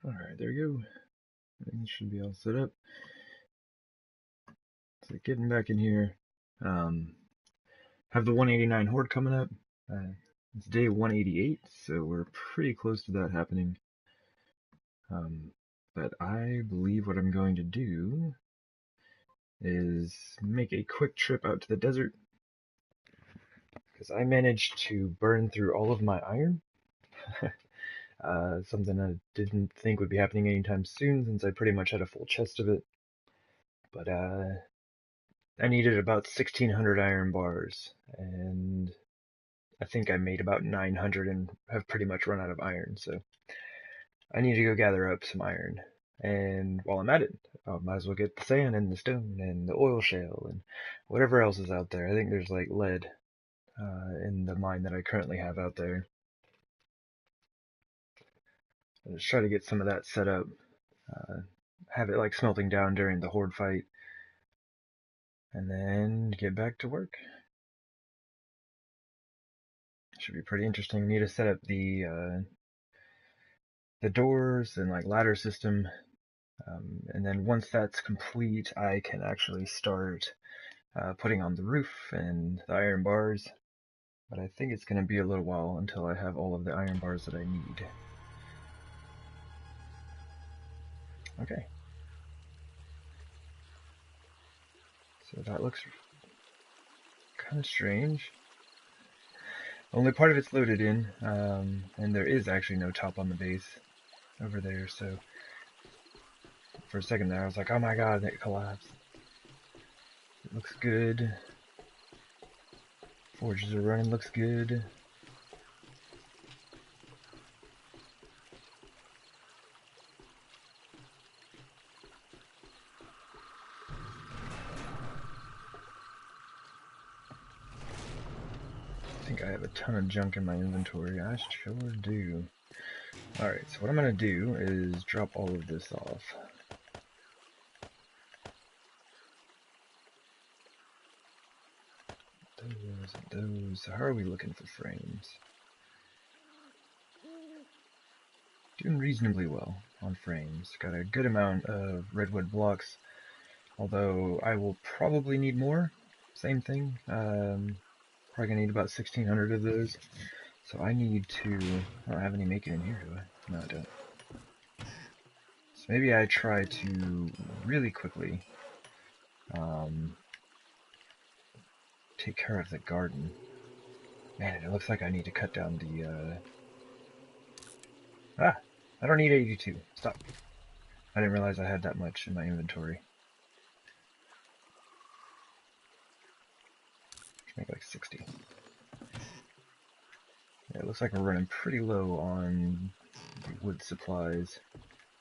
Alright, there you go. Everything should be all set up. So getting back in here. Have the 189 Horde coming up. It's day 188, so we're pretty close to that happening. But I believe what I'm going to do is make a quick trip out to the desert, because I managed to burn through all of my iron. Something I didn't think would be happening anytime soon, since I pretty much had a full chest of it. But I needed about 1,600 iron bars, and I think I made about 900 and have pretty much run out of iron, so I need to go gather up some iron. And while I'm at it, I might as well get the sand and the stone and the oil shale and whatever else is out there. I think there's like lead in the mine that I currently have out there. I'll just try to get some of that set up. Have it like smelting down during the Horde fight. And then get back to work. Should be pretty interesting. Need to set up the doors and like ladder system. And then once that's complete, I can actually start putting on the roof and the iron bars. But I think it's going to be a little while until I have all of the iron bars that I need. Okay. So that looks kind of strange. Only part of it's loaded in, and there is actually no top on the base over there, so for a second there I was like, oh my god, it collapsed. It looks good. Forges are running, looks good. I think I have a ton of junk in my inventory. I sure do. Alright, so what I'm going to do is drop all of this off. Those. So how are we looking for frames? Doing reasonably well on frames. Got a good amount of redwood blocks, although I will probably need more. Same thing. Probably gonna need about 1,600 of those. So I need to... I don't have any making in here, do I? No, I don't. So maybe I try to really quickly take care of the garden. Man, it looks like I need to cut down the... I don't need 82. Stop. I didn't realize I had that much in my inventory. Let's make like 60. Yeah, it looks like we're running pretty low on wood supplies.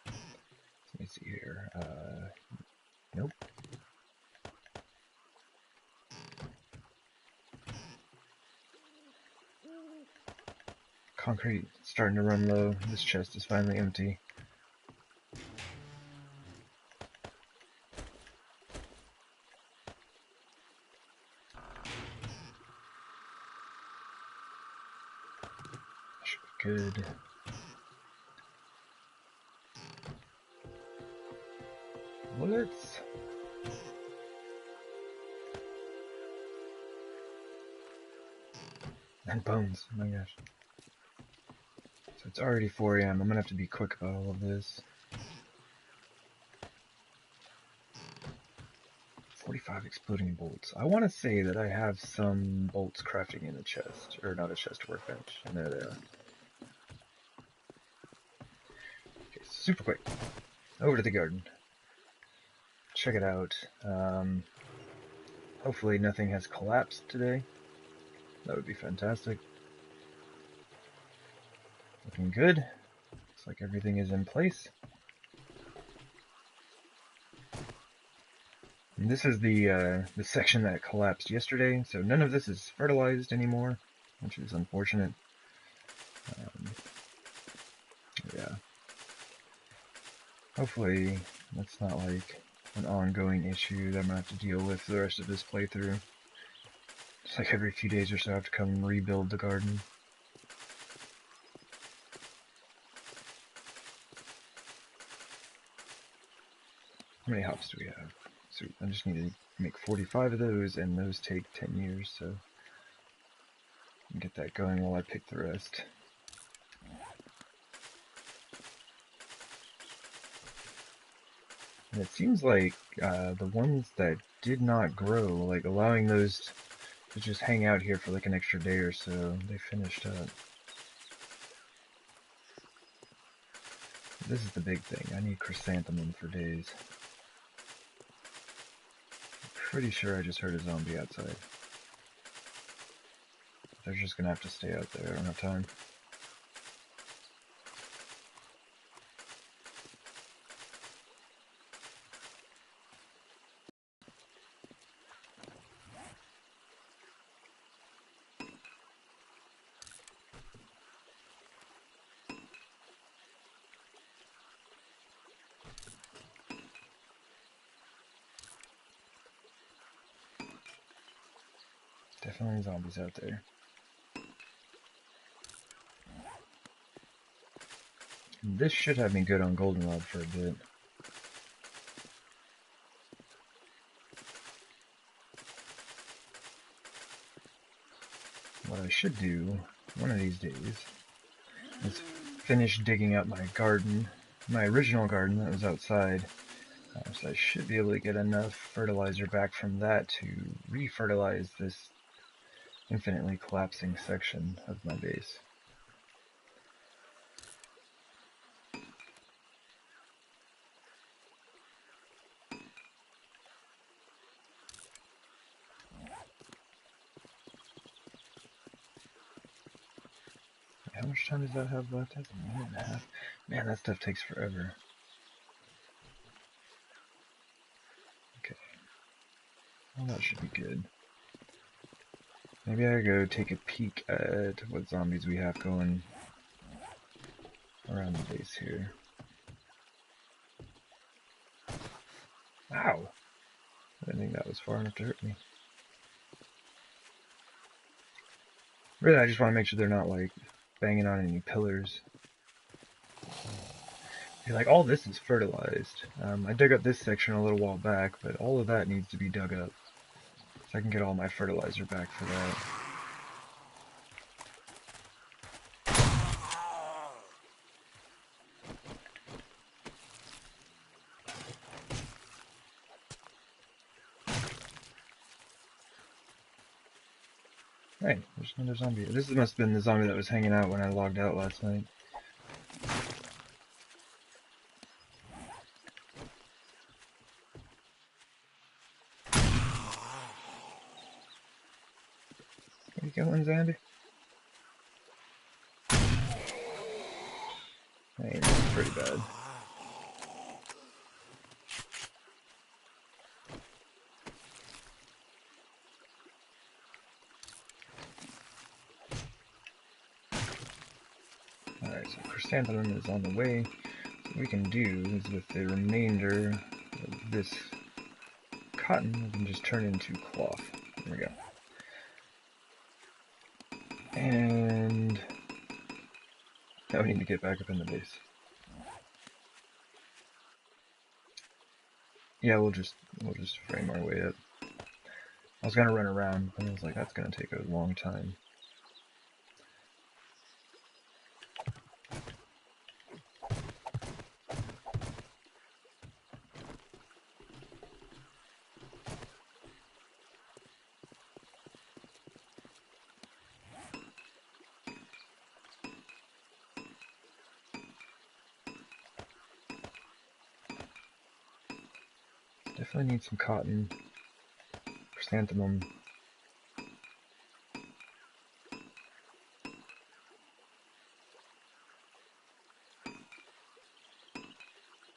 Let me see here. Nope. Concrete starting to run low. This chest is finally empty. Should be good. Bullets. And bones. Oh my gosh. So it's already 4 AM. I'm gonna have to be quick about all of this. 45 exploding bolts. I want to say that I have some bolts crafting in a chest. Or not a chest, workbench. And there they are. Okay, super quick. Over to the garden. Check it out. Hopefully nothing has collapsed today. That would be fantastic. Looking good. Looks like everything is in place. And this is the section that collapsed yesterday, so none of this is fertilized anymore, which is unfortunate. Yeah. Hopefully that's not like an ongoing issue that I'm gonna have to deal with for the rest of this playthrough. It's like every few days or so I have to come and rebuild the garden. How many hops do we have? So I just need to make 45 of those, and those take 10 years, so get that going while I pick the rest. And it seems like the ones that did not grow, like allowing those to just hang out here for like an extra day or so, they finished up. This is the big thing. I need chrysanthemum for days. I'm pretty sure I just heard a zombie outside. They're just gonna have to stay out there. I don't have time. Definitely zombies out there. This should have me good on goldenrod for a bit. What I should do one of these days is finish digging up my garden, my original garden that was outside. So I should be able to get enough fertilizer back from that to re-fertilize this infinitely collapsing section of my base. How much time does that have left? That's a minute and a half. Man, that stuff takes forever. Okay. Well, that should be good. Maybe I go take a peek at what zombies we have going around the base here. Ow! I didn't think that was far enough to hurt me. Really, I just want to make sure they're not, like, banging on any pillars. Like, all this is fertilized. I dug up this section a little while back, but all of that needs to be dug up. So I can get all my fertilizer back for that. Hey, there's another zombie. This must have been the zombie that was hanging out when I logged out last night. Where you going, zombie? Hey, that's pretty bad. Alright, so chrysanthemum is on the way. What we can do is with the remainder of this cotton, we can just turn into cloth. There we go. And now we need to get back up in the base. Yeah, we'll just frame our way up. I was gonna run around, but I was like, that's gonna take a long time. Definitely need some cotton, chrysanthemum.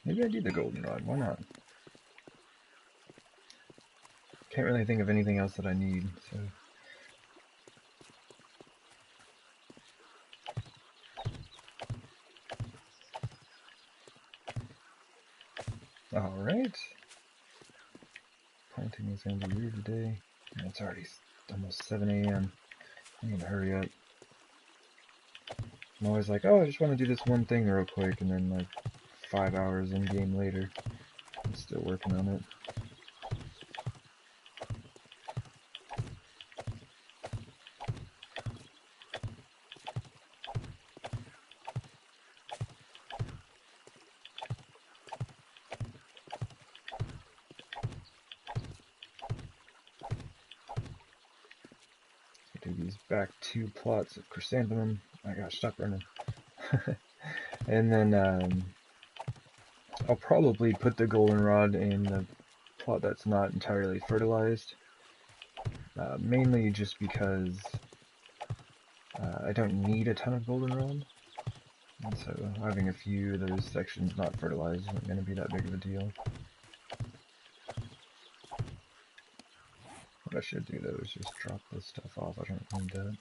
Maybe I do the goldenrod, why not? Can't really think of anything else that I need, so... Alright. Planting is going to be weird today. And it's already almost 7 AM. I need to hurry up. I'm always like, oh, I just want to do this one thing real quick, and then like 5 hours in game later, I'm still working on it. Do these back 2 plots of chrysanthemum. My gosh, stop running. And then I'll probably put the goldenrod in the plot that's not entirely fertilized. Mainly just because I don't need a ton of goldenrod. And so having a few of those sections not fertilized isn't going to be that big of a deal. What I should do though is just drop this stuff off. I don't need that.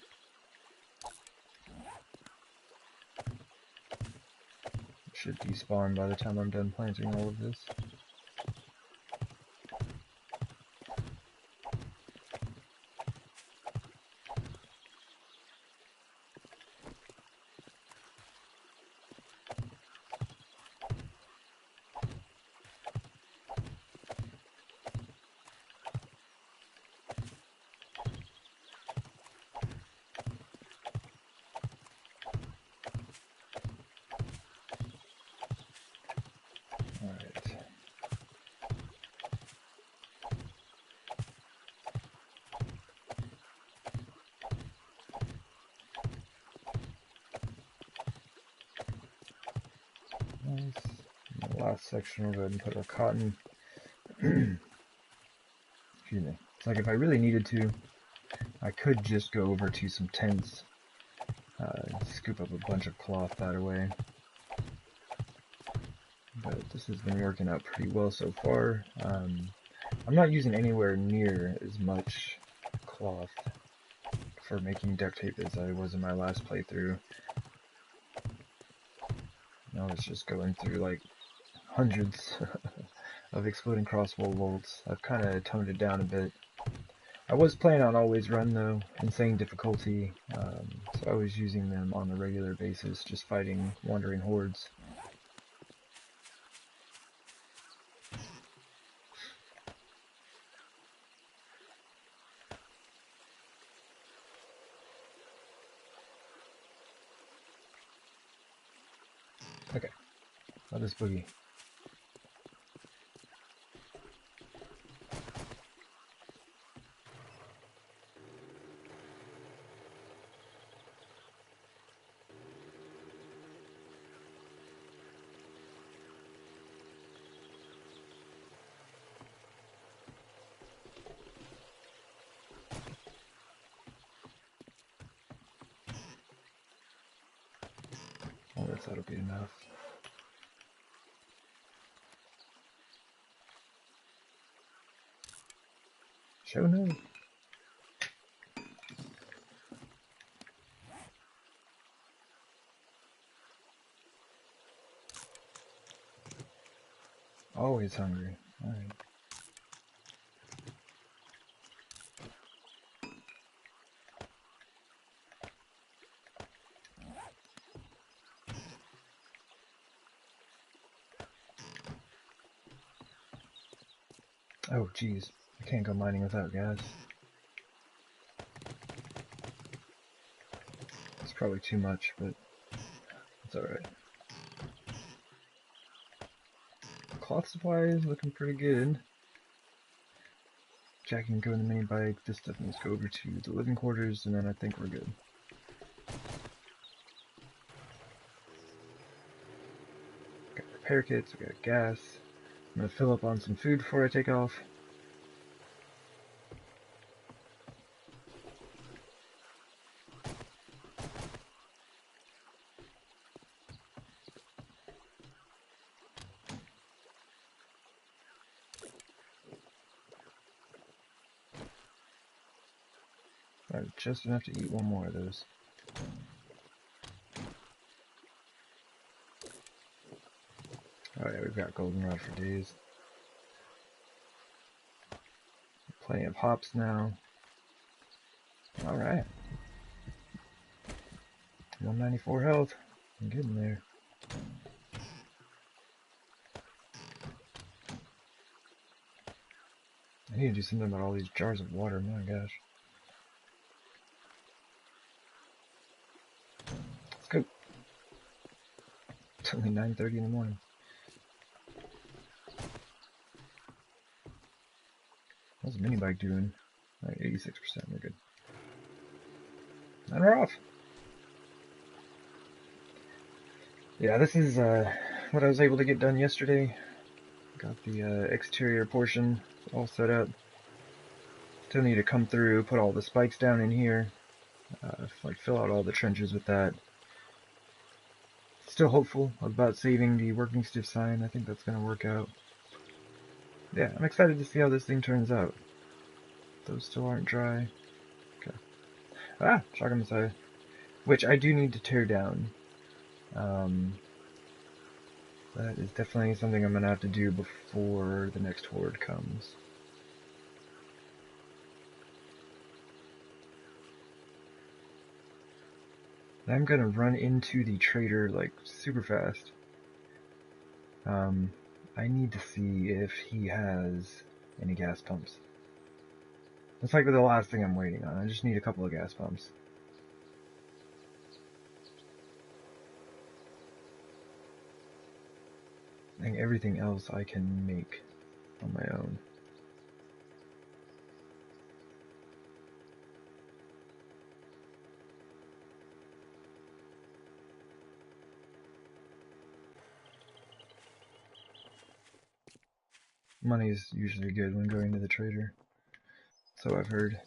It should despawn by the time I'm done planting all of this. Nice. In the last section, we'll go ahead and put our cotton. Excuse me. It's like if I really needed to, I could just go over to some tents, scoop up a bunch of cloth that away. But this has been working out pretty well so far. I'm not using anywhere near as much cloth for making duct tape as I was in my last playthrough. Now it's just going through like hundreds of exploding crossbow bolts. I've kind of toned it down a bit. I was playing on always run though, insane difficulty, so I was using them on a regular basis, just fighting wandering hordes. Okay, let us boogie. I guess that'll be enough. Show no. Always hungry. Alright. Oh, geez. I can't go mining without gas. It's probably too much, but it's alright. Cloth supply is looking pretty good. Jack can go in the mini bike. This stuff needs to go over to the living quarters, and then I think we're good. Got repair kits, we got gas. I'm gonna fill up on some food before I take off. Just enough to eat one more of those. Oh yeah, we've got goldenrod for days. Plenty of hops now. Alright. 194 health. I'm getting there. need to do something about all these jars of water, my gosh. Let's go. It's only 9:30 in the morning. How's the mini bike doing? Like 86%, we're good. And we're off! Yeah, this is what I was able to get done yesterday. Got the exterior portion all set up. Still need to come through, put all the spikes down in here, like fill out all the trenches with that. Still hopeful about saving the working stiff sign. I think that's going to work out. Yeah, I'm excited to see how this thing turns out. Those still aren't dry. Okay. Ah, shotgun Messiah. Which I do need to tear down. That is definitely something I'm going to have to do before the next Horde comes. I'm going to run into the trader, like, super fast. I need to see if he has any gas pumps. That's like the last thing I'm waiting on. I just need a couple of gas pumps. I think everything else I can make on my own. Money's usually good when going to the trader, so I've heard.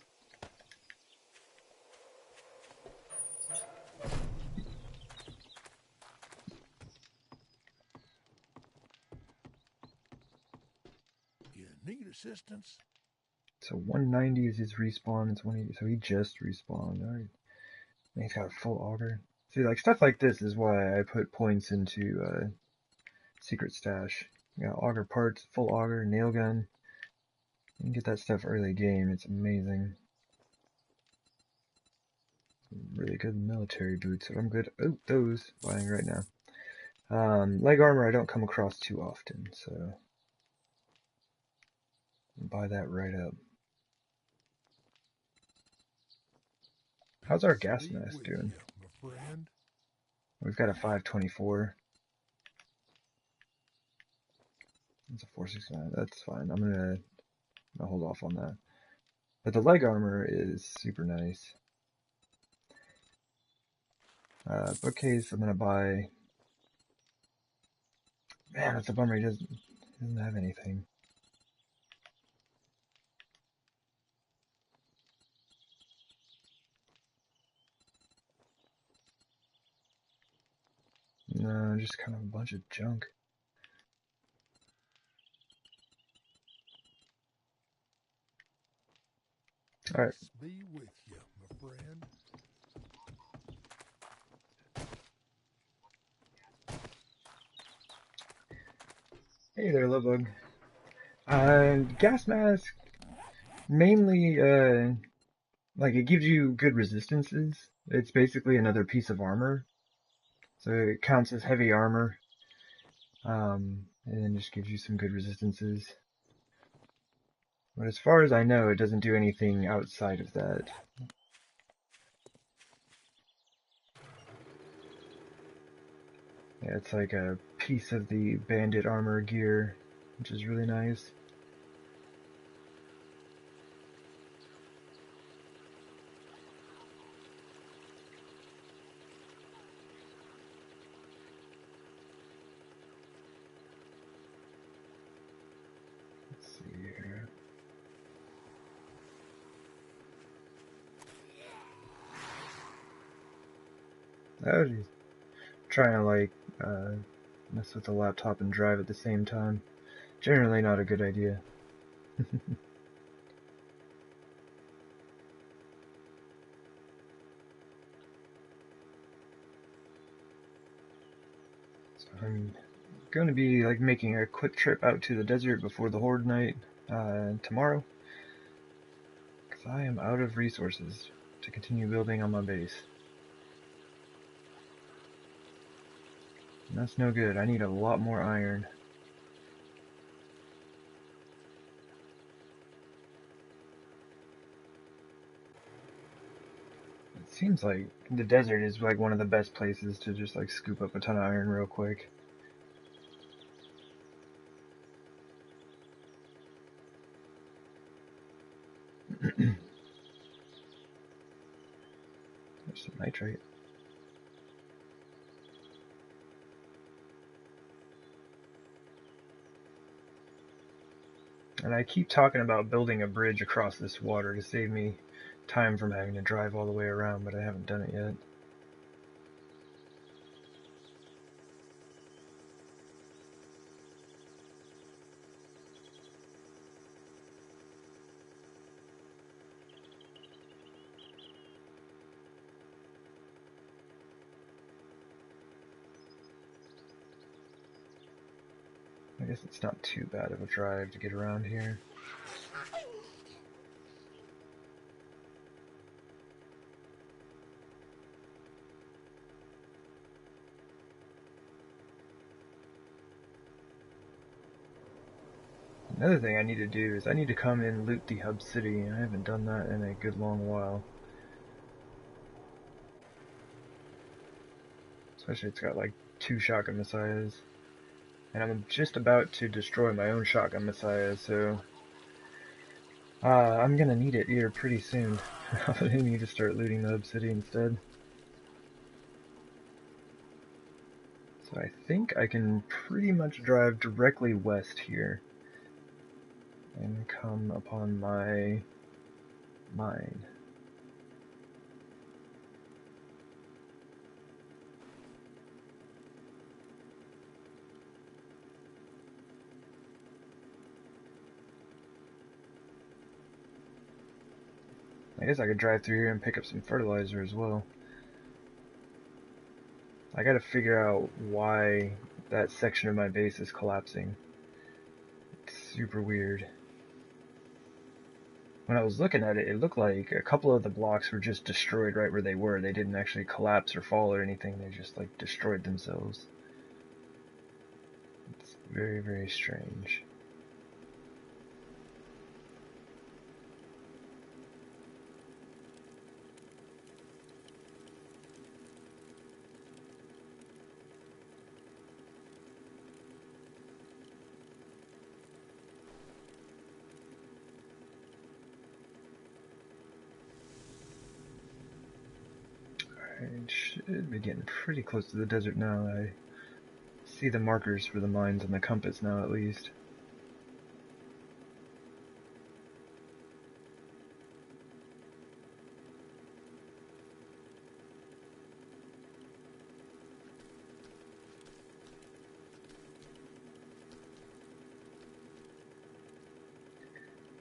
You need assistance? So 190 is his respawn, it's 180, so he just respawned, alright. And he's got a full auger. See, like, stuff like this is why I put points into, secret stash. You got auger parts, full auger, nail gun. You can get that stuff early game, it's amazing. Really good military boots, so I'm good. Oh, those, buying right now. Leg armor I don't come across too often, so buy that right up. How's our gas mask doing? You, my friend. We've got a 524. It's a 469. That's fine. I'm gonna hold off on that. But the leg armor is super nice. Bookcase, I'm gonna buy. Man, that's a bummer. He doesn't have anything. No, just kind of a bunch of junk. All right. Be with you, my friend. Hey there, Lovebug. Gas mask mainly like it gives you good resistances. It's basically another piece of armor, so it counts as heavy armor. And then just gives you some good resistances. But as far as I know, it doesn't do anything outside of that. Yeah, it's like a piece of the bandit armor gear, which is really nice. Let's see here. Oh, geez. Trying to like mess with the laptop and drive at the same time. Generally not a good idea. So I'm going to be like making a quick trip out to the desert before the Horde night tomorrow, because I am out of resources to continue building on my base. And that's no good. I need a lot more iron. Seems like the desert is like one of the best places to just like scoop up a ton of iron real quick. There's some nitrate. And I keep talking about building a bridge across this water to save me time from having to drive all the way around, but I haven't done it yet. I guess it's not too bad of a drive to get around here. Another thing I need to do is I need to come and loot the hub city, and I haven't done that in a good long while. Especially it's got like 2 shotgun messiahs. And I'm just about to destroy my own shotgun messiah, so I'm gonna need it here pretty soon. I'm gonna need to start looting the hub city instead. So I think I can pretty much drive directly west here and come upon my mine. I guess I could drive through here and pick up some fertilizer as well. I gotta figure out why that section of my base is collapsing. It's super weird. When I was looking at it, it looked like a couple of the blocks were just destroyed right where they were. They didn't actually collapse or fall or anything. They just like destroyed themselves. It's very, very strange. I should be getting pretty close to the desert now. I see the markers for the mines on the compass now, at least.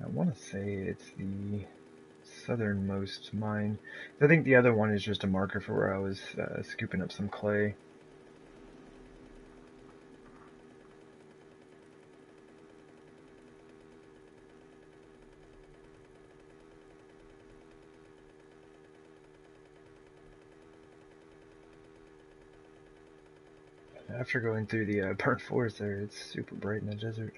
I want to say it's the southernmost mine. I think the other one is just a marker for where I was scooping up some clay. After going through the burnt forest there, it's super bright in the desert.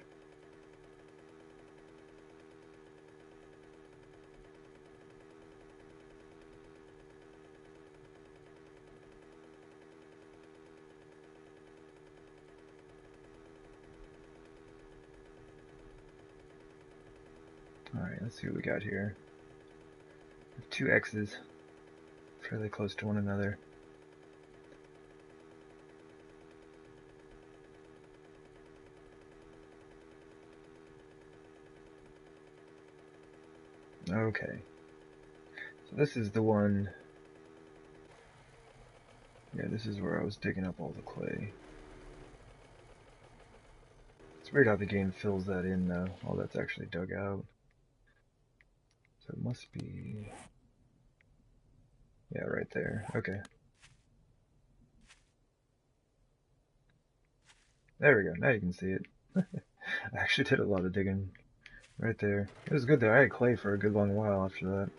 Alright, let's see what we got here. 2 X's, fairly close to one another. Okay. So this is the one. Yeah, this is where I was digging up all the clay. It's weird how the game fills that in though. All that's actually dug out. So it must be... Yeah, right there. Okay. There we go. Now you can see it. I actually did a lot of digging right there. It was good though. I had clay for a good long while after that.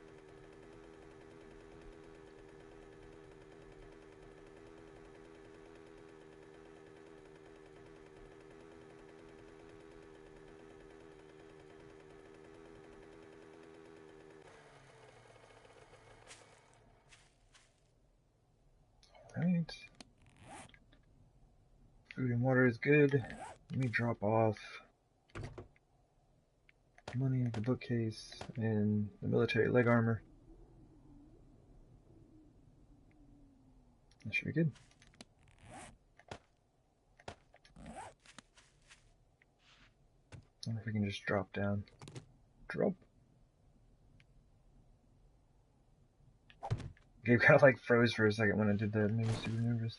Alright. Food and water is good. Let me drop off money, the bookcase, and the military leg armor. That should be good. I wonder if we can just drop down. Drop. Gabe kind of like froze for a second when I did that. It made me super nervous.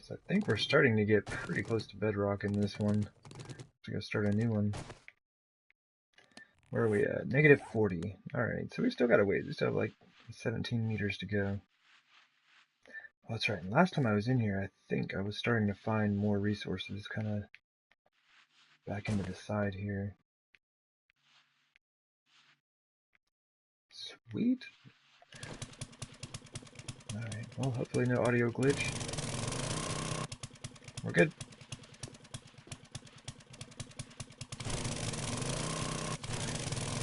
So I think we're starting to get pretty close to bedrock in this one. So go start a new one. Where are we at? Negative 40. Alright, so we still got a ways. We still have like 17 meters to go. Oh, that's right. And last time I was in here, I think I was starting to find more resources kind of back into the side here. Sweet. Alright, well, hopefully no audio glitch. We're good.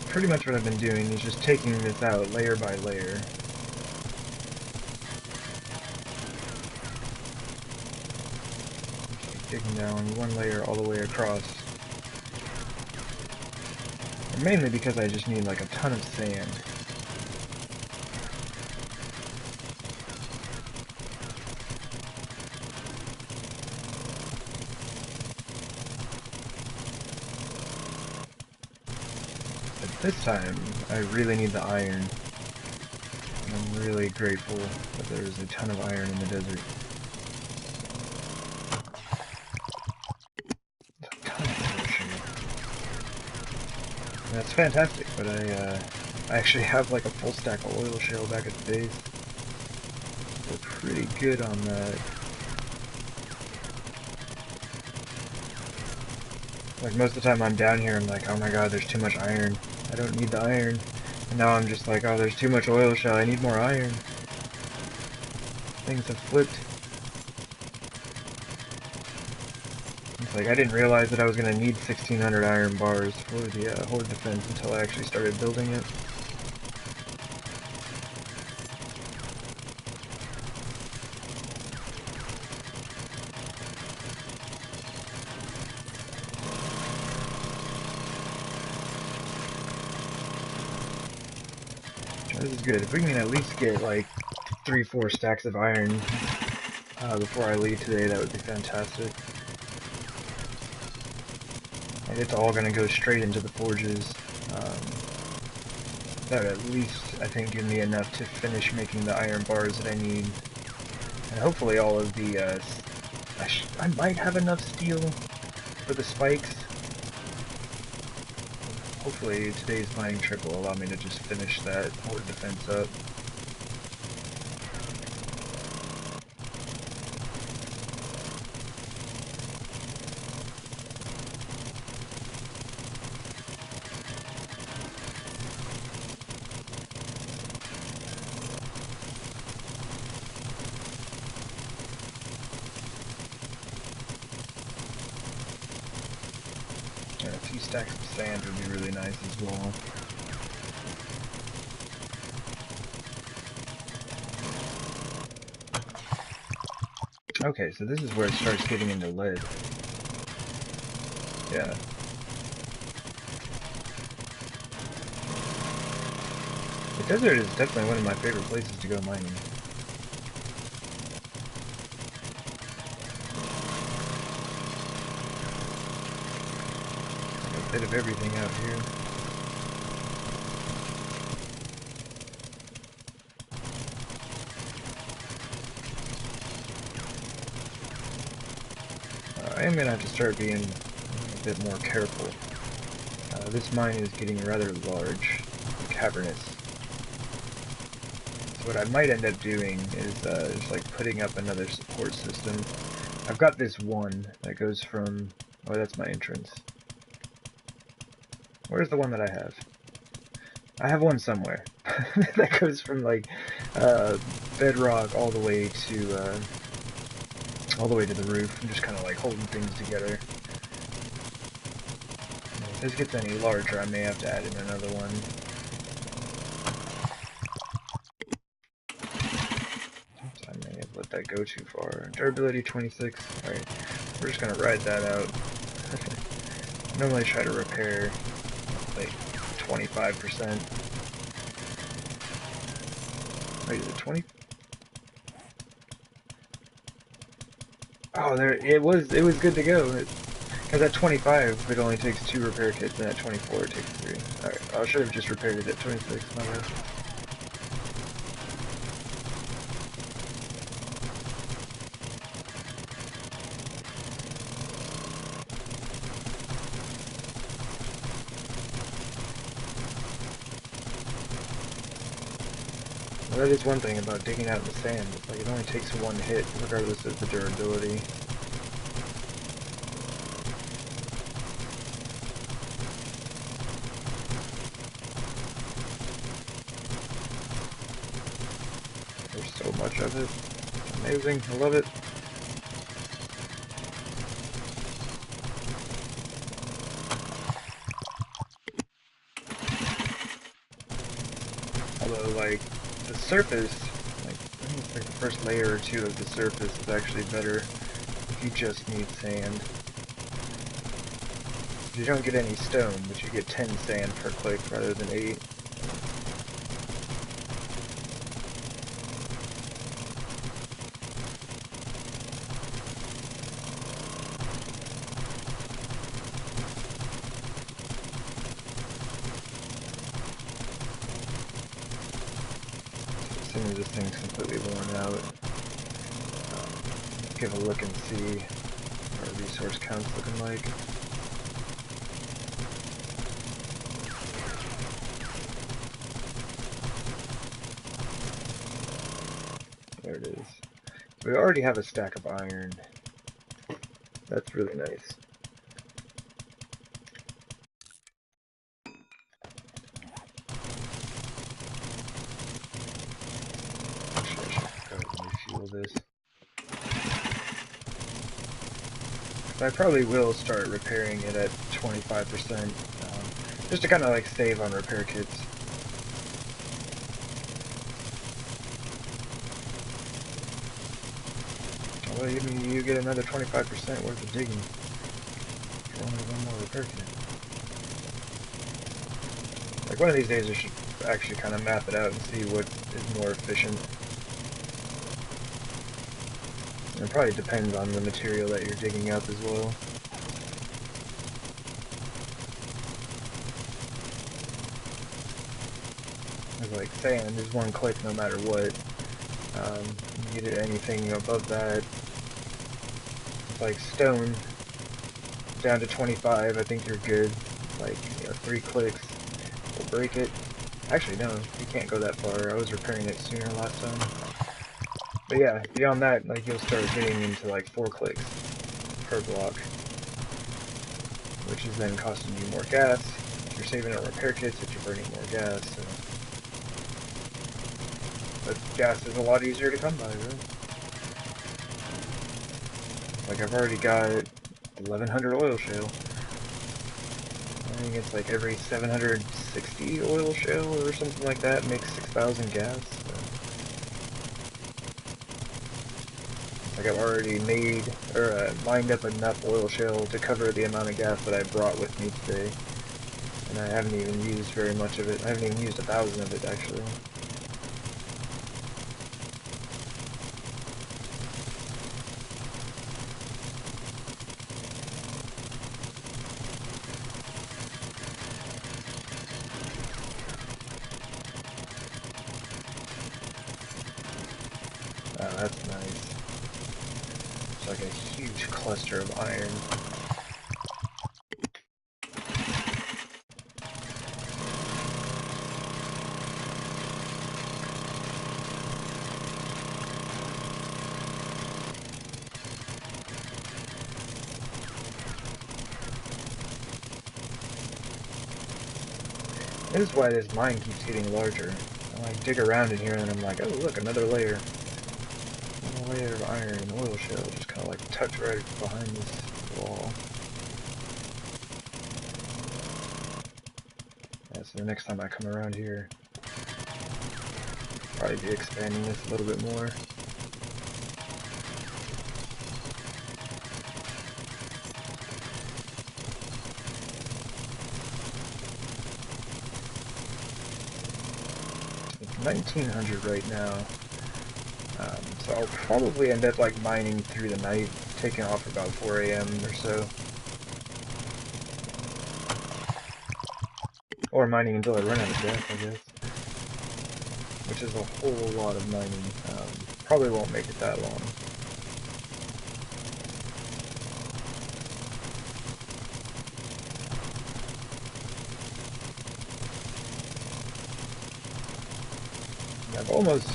Pretty much what I've been doing is just taking this out layer by layer. Taking down one layer all the way across. And mainly because I just need like a ton of sand. But this time, I really need the iron. And I'm really grateful that there's a ton of iron in the desert. That's fantastic, but I actually have like a full stack of oil shale back at the base. We're pretty good on that. Like most of the time I'm down here, I'm like, oh my god, there's too much iron. I don't need the iron. And now I'm just like, oh, there's too much oil shale. I need more iron. Things have flipped. It's like I didn't realize that I was going to need 1600 iron bars for the Horde defense until I actually started building it. This is good. If we can at least get like 3-4 stacks of iron before I leave today, that would be fantastic. And it's all going to go straight into the forges. That would at least, I think, give me enough to finish making the iron bars that I need. And hopefully all of the, I might have enough steel for the spikes. Hopefully today's mining trip will allow me to just finish that Horde defense up. And a few stacks of sand would be really nice as well. Okay, so this is where it starts getting into lead. Yeah. The desert is definitely one of my favorite places to go mining. A bit of everything out here. I am going to have to start being a bit more careful. This mine is getting rather large, cavernous. So what I might end up doing is just like putting up another support system. I've got this one that goes from... Oh, that's my entrance. Where's the one that I have? I have one somewhere. that goes from like bedrock all the way to the roof. I'm just kind of like holding things together. If this gets any larger, I may have to add in another one. Oops, I may have let that go too far. Durability 26. Alright, we're just gonna ride that out. I normally try to repair like 25%. Wait, is it 20? Oh, there it was good to go. Because at 25 it only takes 2 repair kits, and at 24 it takes 3. Alright, I should have just repaired it at 26, my bad. Well, that is one thing about digging out in the sand. It's like it only takes 1 hit, regardless of the durability. There's so much of it. It's amazing. I love it. Although, like, the surface, like, I think it's like the first layer or 2 of the surface is actually better if you just need sand. You don't get any stone, but you get 10 sand per click rather than 8. As soon as this thing's completely worn out, give a look and see what our resource count's looking like. There it is. We already have a stack of iron. That's really nice. Actually, I should go ahead and refuel this. I probably will start repairing it at 25%, just to kind of like save on repair kits. Well, even you get another 25% worth of digging for only 1 more repair kit. Like, one of these days I should actually kind of map it out and see what is more efficient. And it probably depends on the material that you're digging up as well. Like sand is 1 click no matter what. You get anything above that. It's like stone down to 25, I think you're good. Like, 3 clicks will break it. Actually, no, you can't go that far. I was repairing it sooner last time. But yeah, beyond that, like, you'll start getting into like 4 clicks per block, which is then costing you more gas. If you're saving on repair kits, if you're burning more gas. So. But gas is a lot easier to come by, really. Like, I've already got 1100 oil shale. I think it's like every 760 oil shale or something like that makes 6,000 gas. So. Like, I've already made, or mined up enough oil shale to cover the amount of gas that I brought with me today. And I haven't even used very much of it. I haven't even used 1,000 of it, actually. Oh, that's nice. It's like a huge cluster of iron. This is why this mine keeps getting larger. I like dig around in here and I'm like, oh look, another layer. Another layer of iron and oil shale just kind of like tucked right behind this wall. Yeah, so the next time I come around here, probably be expanding this a little bit more. It's 1900 right now, so I'll probably end up like mining through the night, taking off about 4 a.m. or so. Or mining until I run out of gas, I guess. Which is a whole lot of mining. Probably won't make it that long. I've almost...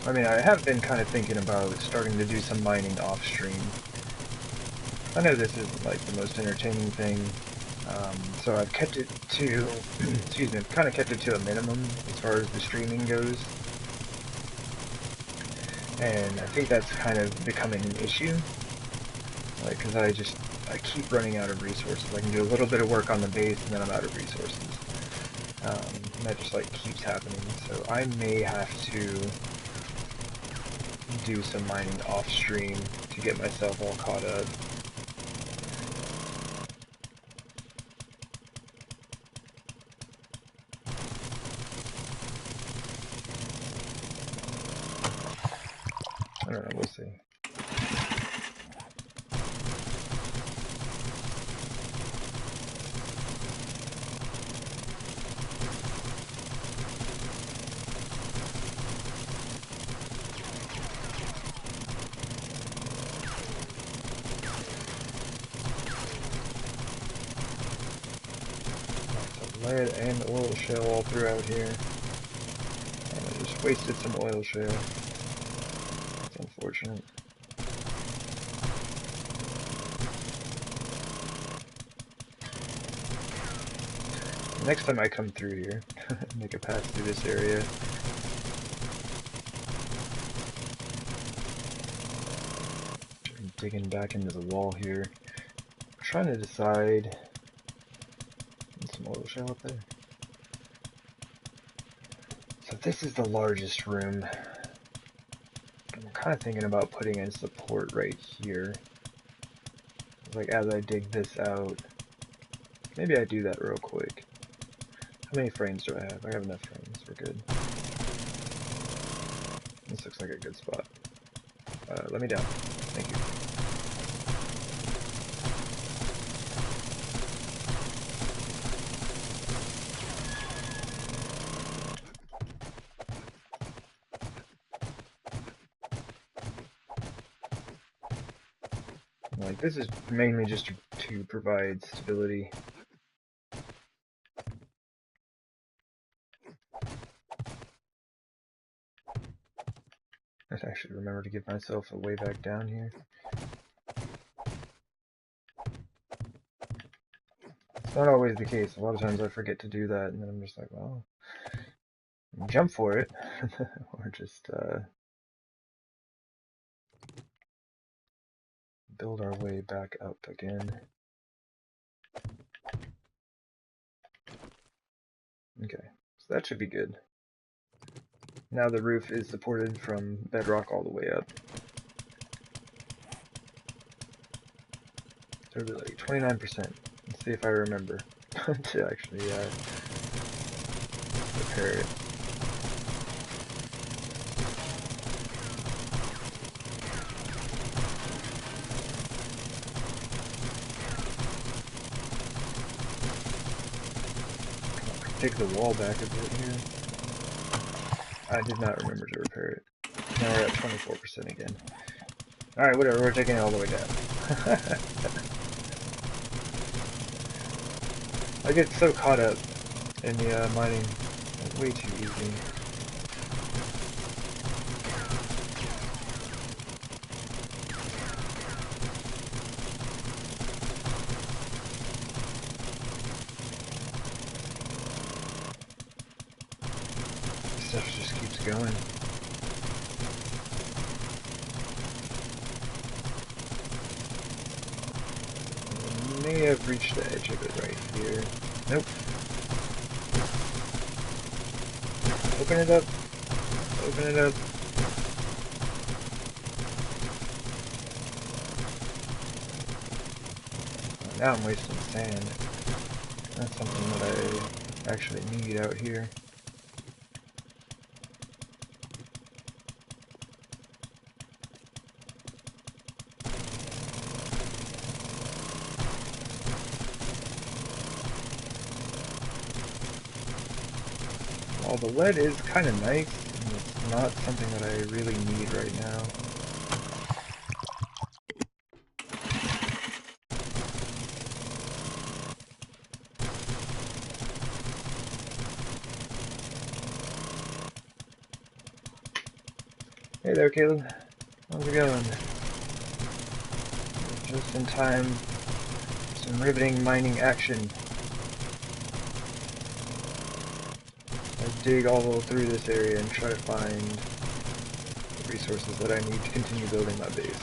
I mean, I have been kind of thinking about starting to do some mining off-stream. I know this isn't like the most entertaining thing, so I've kept it to... excuse me, I've kind of kept it to a minimum as far as the streaming goes. And I think that's kind of becoming an issue. Like, because I keep running out of resources. I can do a little bit of work on the base and then I'm out of resources. And that just like keeps happening. So I may have to do some mining off stream to get myself all caught up. I don't know, we'll see. Lead and oil shale all throughout here. And I just wasted some oil shale. It's unfortunate. Next time I come through here, make a path through this area. I'm digging back into the wall here. I'm trying to decide. Some oil shale up there. So this is the largest room. I'm kind of thinking about putting in support right here. Like as I dig this out. Maybe I do that real quick. How many frames do I have? I have enough frames. We're good. This looks like a good spot. Let me down. Thank you. Like, this is mainly just to provide stability. I actually remember to give myself a way back down here. It's not always the case. A lot of times I forget to do that, and then I'm just like, well, jump for it. Or just, build our way back up again. Okay, so that should be good. Now the roof is supported from bedrock all the way up. So it'll be like 29%. Let's see if I remember to actually repair it. Take the wall back a bit here. I did not remember to repair it. Now we're at 24% again. Alright, whatever, we're taking it all the way down. I get so caught up in the mining, way too easy. going. I may have reached the edge of it right here. Nope. Open it up. Open it up. Oh, now I'm wasting sand. That's something that I actually need out here. While the lead is kind of nice, it's not something that I really need right now. Hey there, Caleb. How's it going? Just in time. Some riveting mining action. I dig all through this area and try to find the resources that I need to continue building my base.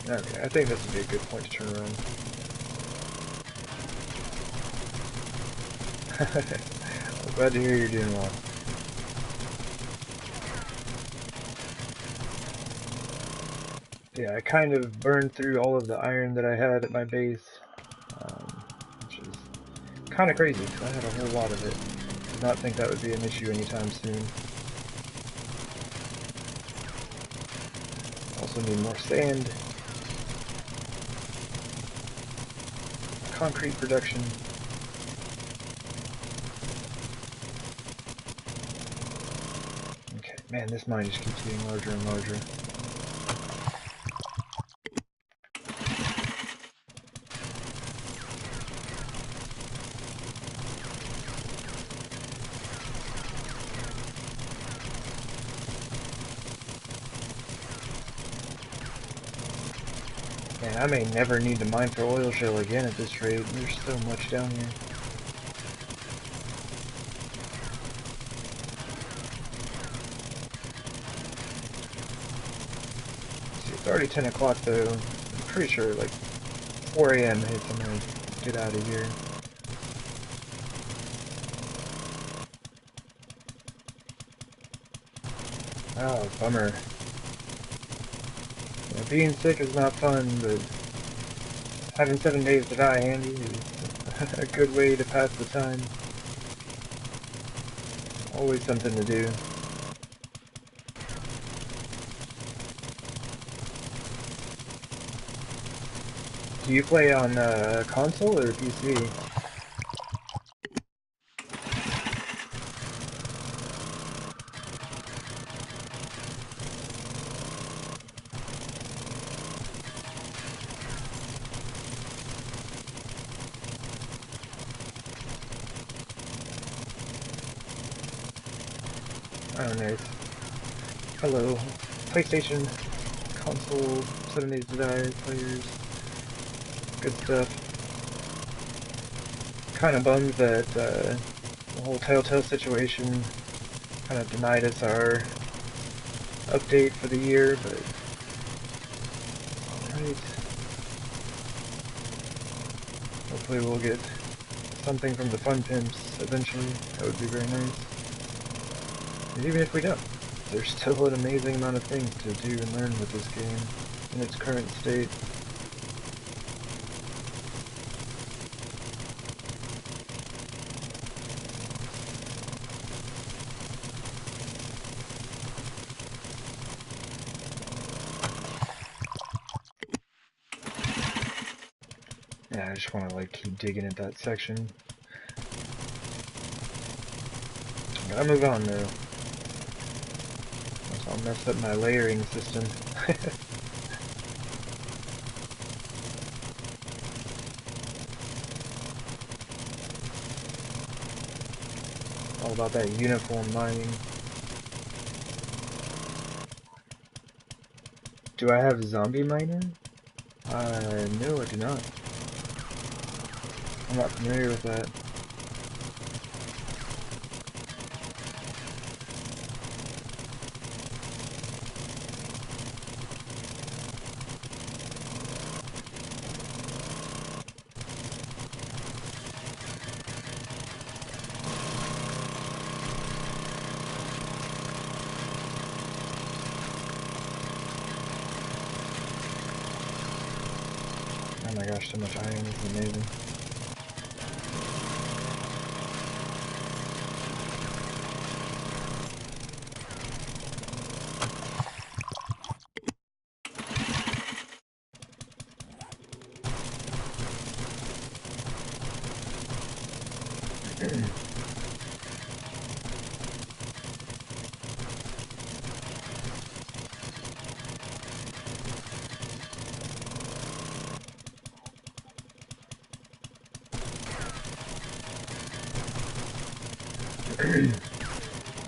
Okay, I think this would be a good point to turn around. I'm glad to hear you're doing well. Yeah, I kind of burned through all of the iron that I had at my base, which is kind of crazy because I had a whole lot of it. Did not think that would be an issue anytime soon. Also need more sand, concrete production. Okay, man, this mine just keeps getting larger and larger. Man, I may never need to mine for oil shale again at this rate. There's so much down here. See, it's already 10 o'clock though. I'm pretty sure like 4 a.m. hits, I'm gonna get out of here. Oh, bummer. Yeah, being sick is not fun, but having 7 days to die handy is a good way to pass the time. Always something to do. Do you play on console or PC? Oh, nice. Hello. PlayStation, console, 7 Days to Die players. Good stuff. Kind of bummed that the whole Telltale situation kind of denied us our update for the year, but alright. Hopefully we'll get something from the Fun Pimps eventually. That would be very nice. And even if we don't, there's still an amazing amount of things to do and learn with this game in its current state. Yeah, I just want to like keep digging at that section. Gotta move on though. Else I'll mess up my layering system. All about that uniform mining. Do I have zombie mining? No, I do not. I'm not familiar with that. Oh my gosh, so much iron, this is amazing.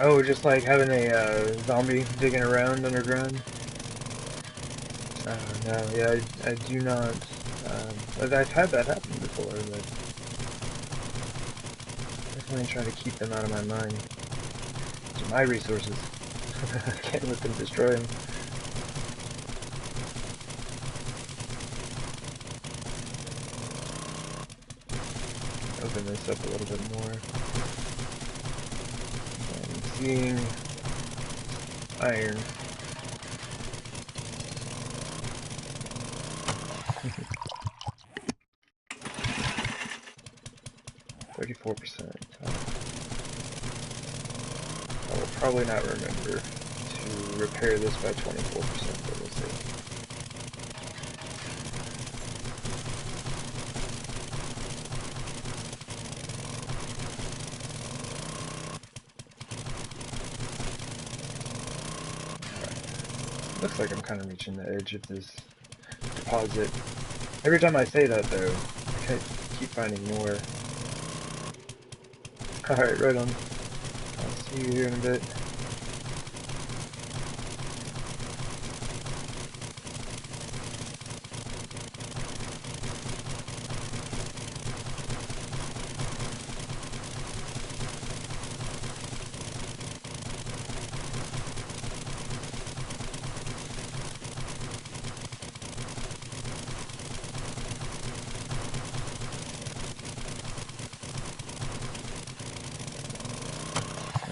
Oh, just like having a zombie digging around underground? No, yeah, I do not. I've had that happen before, but definitely try to keep them out of my mind. These are my resources. I can't let them destroy them. Open this up a little bit more. I'm seeing iron. 34%. I will probably not remember to repair this by 24%, but we'll see. Looks like I'm kind of reaching the edge of this deposit. Every time I say that, though, I keep finding more. Alright, right on. I'll see you here in a bit.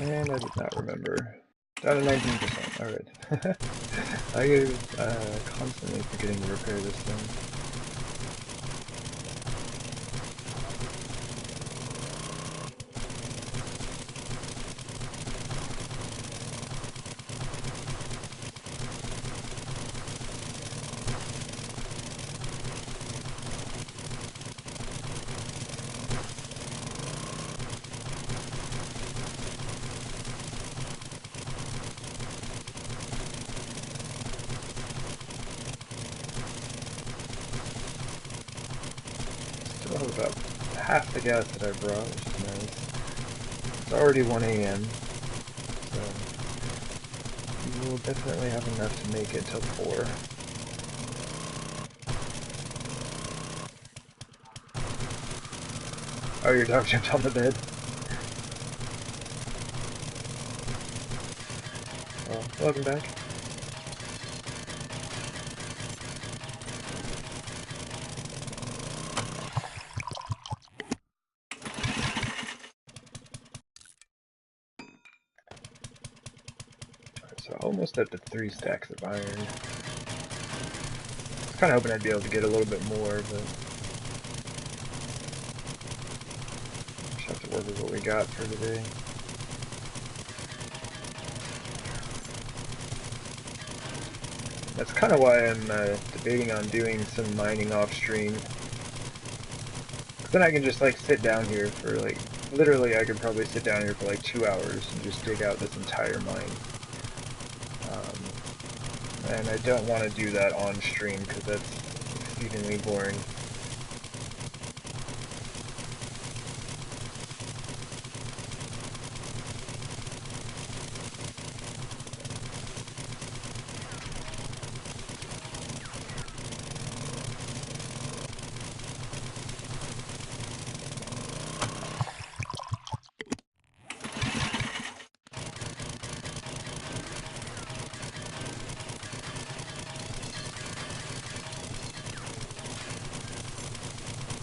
And I did not remember. Down to 19%. Alright. I get constantly forgetting to repair this thing. Still have about half the gas that I brought, which is nice. It's already 1 AM, so we will definitely have enough to make it till 4. Oh, your dog jumped on the bed. Well, welcome back. So almost at the 3 stacks of iron. I was kind of hoping I'd be able to get a little bit more, but just have to work with what we got for today. That's kind of why I'm debating on doing some mining off stream. Then I can just like sit down here for like, literally I could probably sit down here for like 2 hours and just dig out this entire mine. And I don't want to do that on stream because that's exceedingly boring.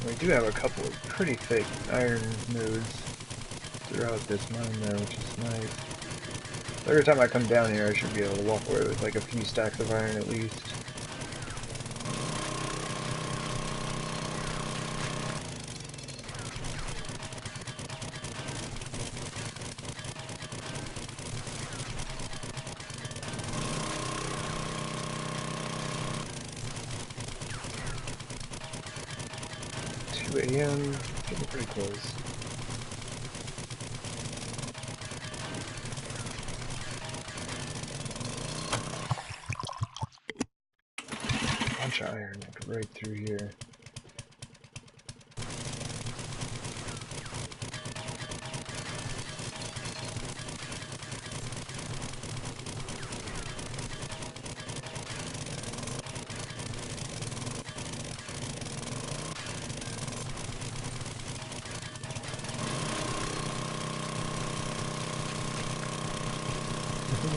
We do have a couple of pretty thick iron nodes throughout this mine though, which is nice. Every time I come down here I should be able to walk away with like a few stacks of iron at least. a.m. Getting pretty close. Bunch of iron like right through here.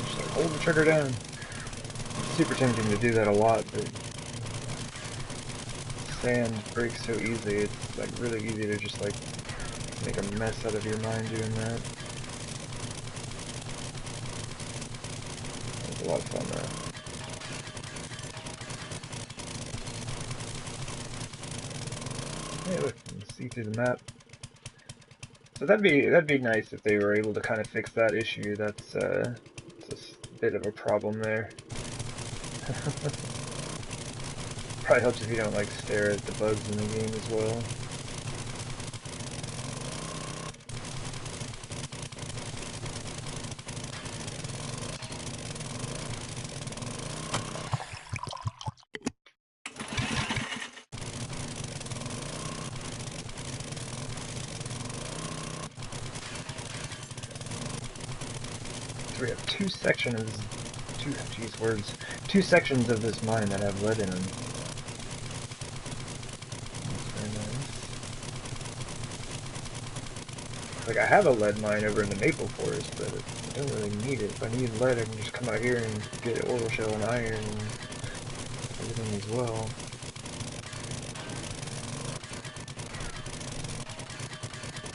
Just like hold the trigger down. Super tempting to do that a lot, but sand breaks so easily. It's like really easy to just like make a mess out of your mind doing that. It was a lot of fun though. Hey, look, you can see through the map. So that'd be nice if they were able to kind of fix that issue. That's it's a bit of a problem there. Probably helps if you don't like stare at the bugs in the game as well. So we have two sections of this mine that have lead in them. Very nice. Like I have a lead mine over in the maple forest, but I don't really need it. If I need lead, I can just come out here and get oil shell and iron and everything as well.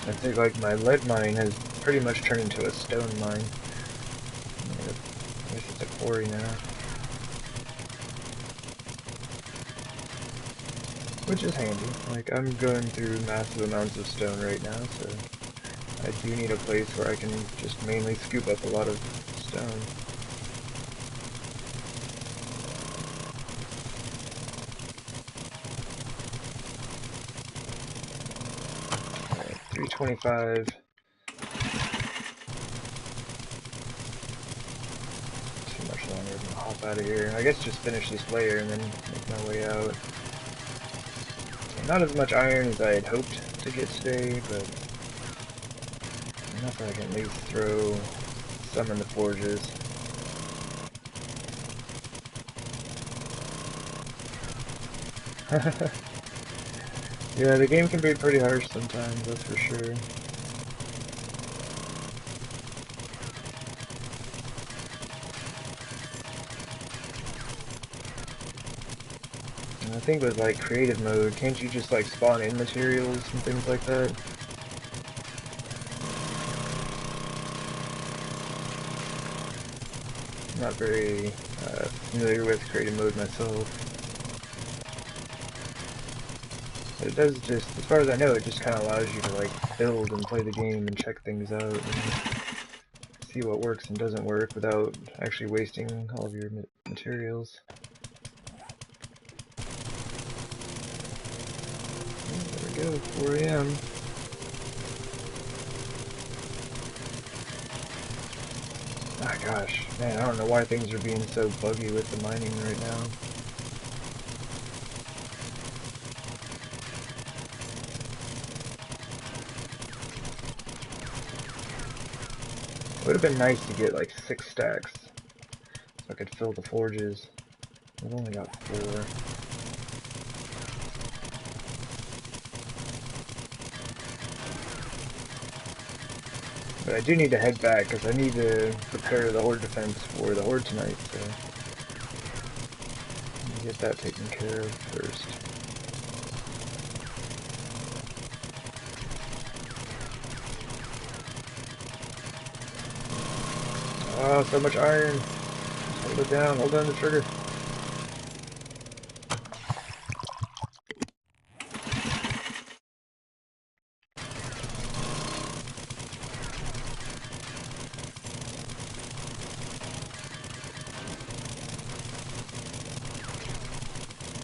I think like my lead mine has pretty much turned into a stone mine. I guess it's a quarry now. Which is handy. Like, I'm going through massive amounts of stone right now, so I do need a place where I can just mainly scoop up a lot of stone. Alright, 325. Too much longer. I'm gonna hop out of here. I guess just finish this layer and then make my way out. Not as much iron as I had hoped to get today, but enough that I can at least throw some in the forges. Yeah, the game can be pretty harsh sometimes, that's for sure. And I think with like creative mode, can't you just like spawn in materials and things like that? I'm not very familiar with creative mode myself. But it does just, as far as I know, it just kind of allows you to like build and play the game and check things out and see what works and doesn't work without actually wasting all of your materials. There we go, 4 a.m. Ah gosh, man, I don't know why things are being so buggy with the mining right now. It would have been nice to get like 6 stacks so I could fill the forges. I've only got 4. But I do need to head back because I need to prepare the Horde defense for the Horde tonight, so let me get that taken care of first. Oh, so much iron. Hold it down, hold down the trigger.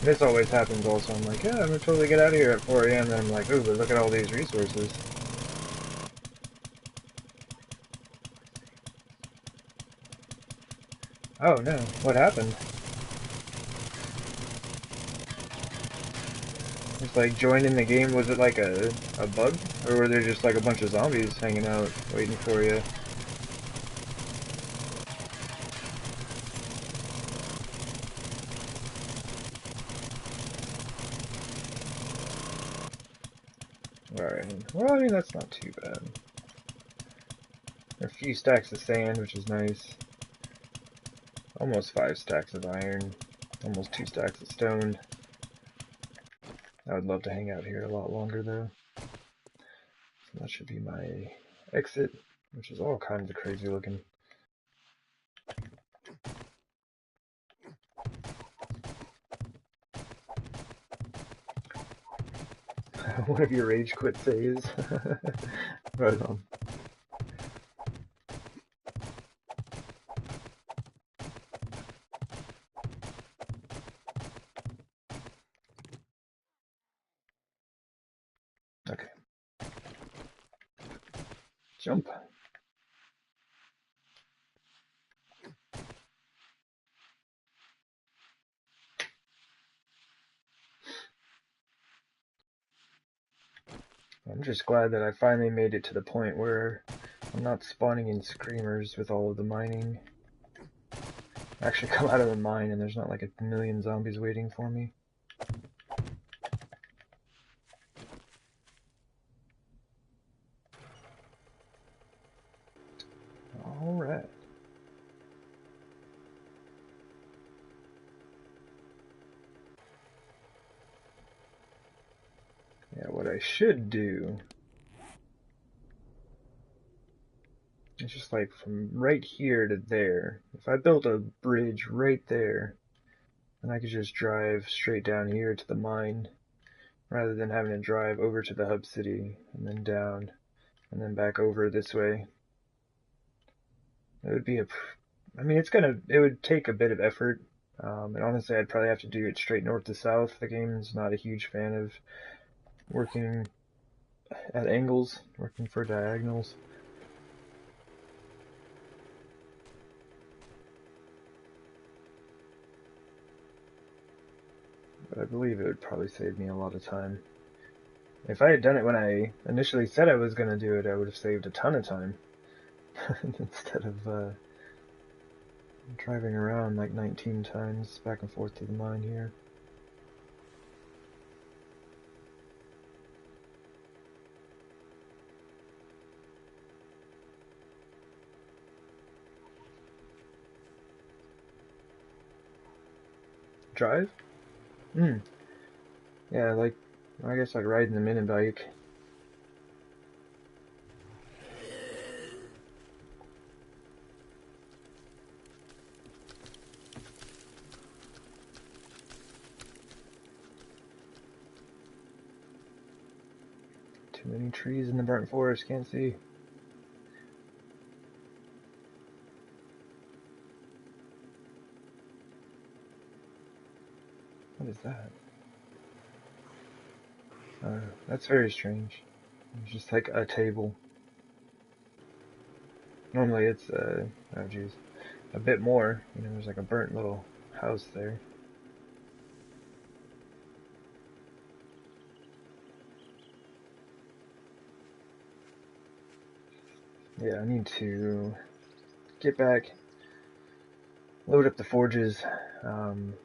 This always happens also. I'm like, yeah, I'm gonna totally get out of here at 4 a.m. Then I'm like, ooh, but look at all these resources. Oh no, what happened? It's like joining the game, was it like a bug? Or were there just like a bunch of zombies hanging out waiting for you? Alright, well I mean that's not too bad. A few stacks of sand, which is nice. Almost 5 stacks of iron. Almost 2 stacks of stone. I would love to hang out here a lot longer though. So that should be my exit, which is all kinds of crazy looking. One of your rage quit saves. Right on. Okay. Jump. I'm just glad that I finally made it to the point where I'm not spawning in screamers with all of the mining. I actually come out of the mine and there's not like a million zombies waiting for me. Alright. Yeah, what I should do is just like from right here to there. If I built a bridge right there, then I could just drive straight down here to the mine rather than having to drive over to the hub city and then down and then back over this way. It would be I mean, it would take a bit of effort. And honestly, I'd probably have to do it straight north to south. The game's not a huge fan of working at angles, working for diagonals. But I believe it would probably save me a lot of time. If I had done it when I initially said I was going to do it, I would have saved a ton of time. Instead of driving around like 19 times back and forth to the mine here. Drive? Hmm. Yeah, like, I guess I'd ride in the mini bike. Too many trees in the burnt forest, can't see. What is that? That's very strange. It's just like a table. Normally it's, oh geez, a bit more. You know, there's like a burnt little house there. Yeah, I need to get back, load up the forges. I'm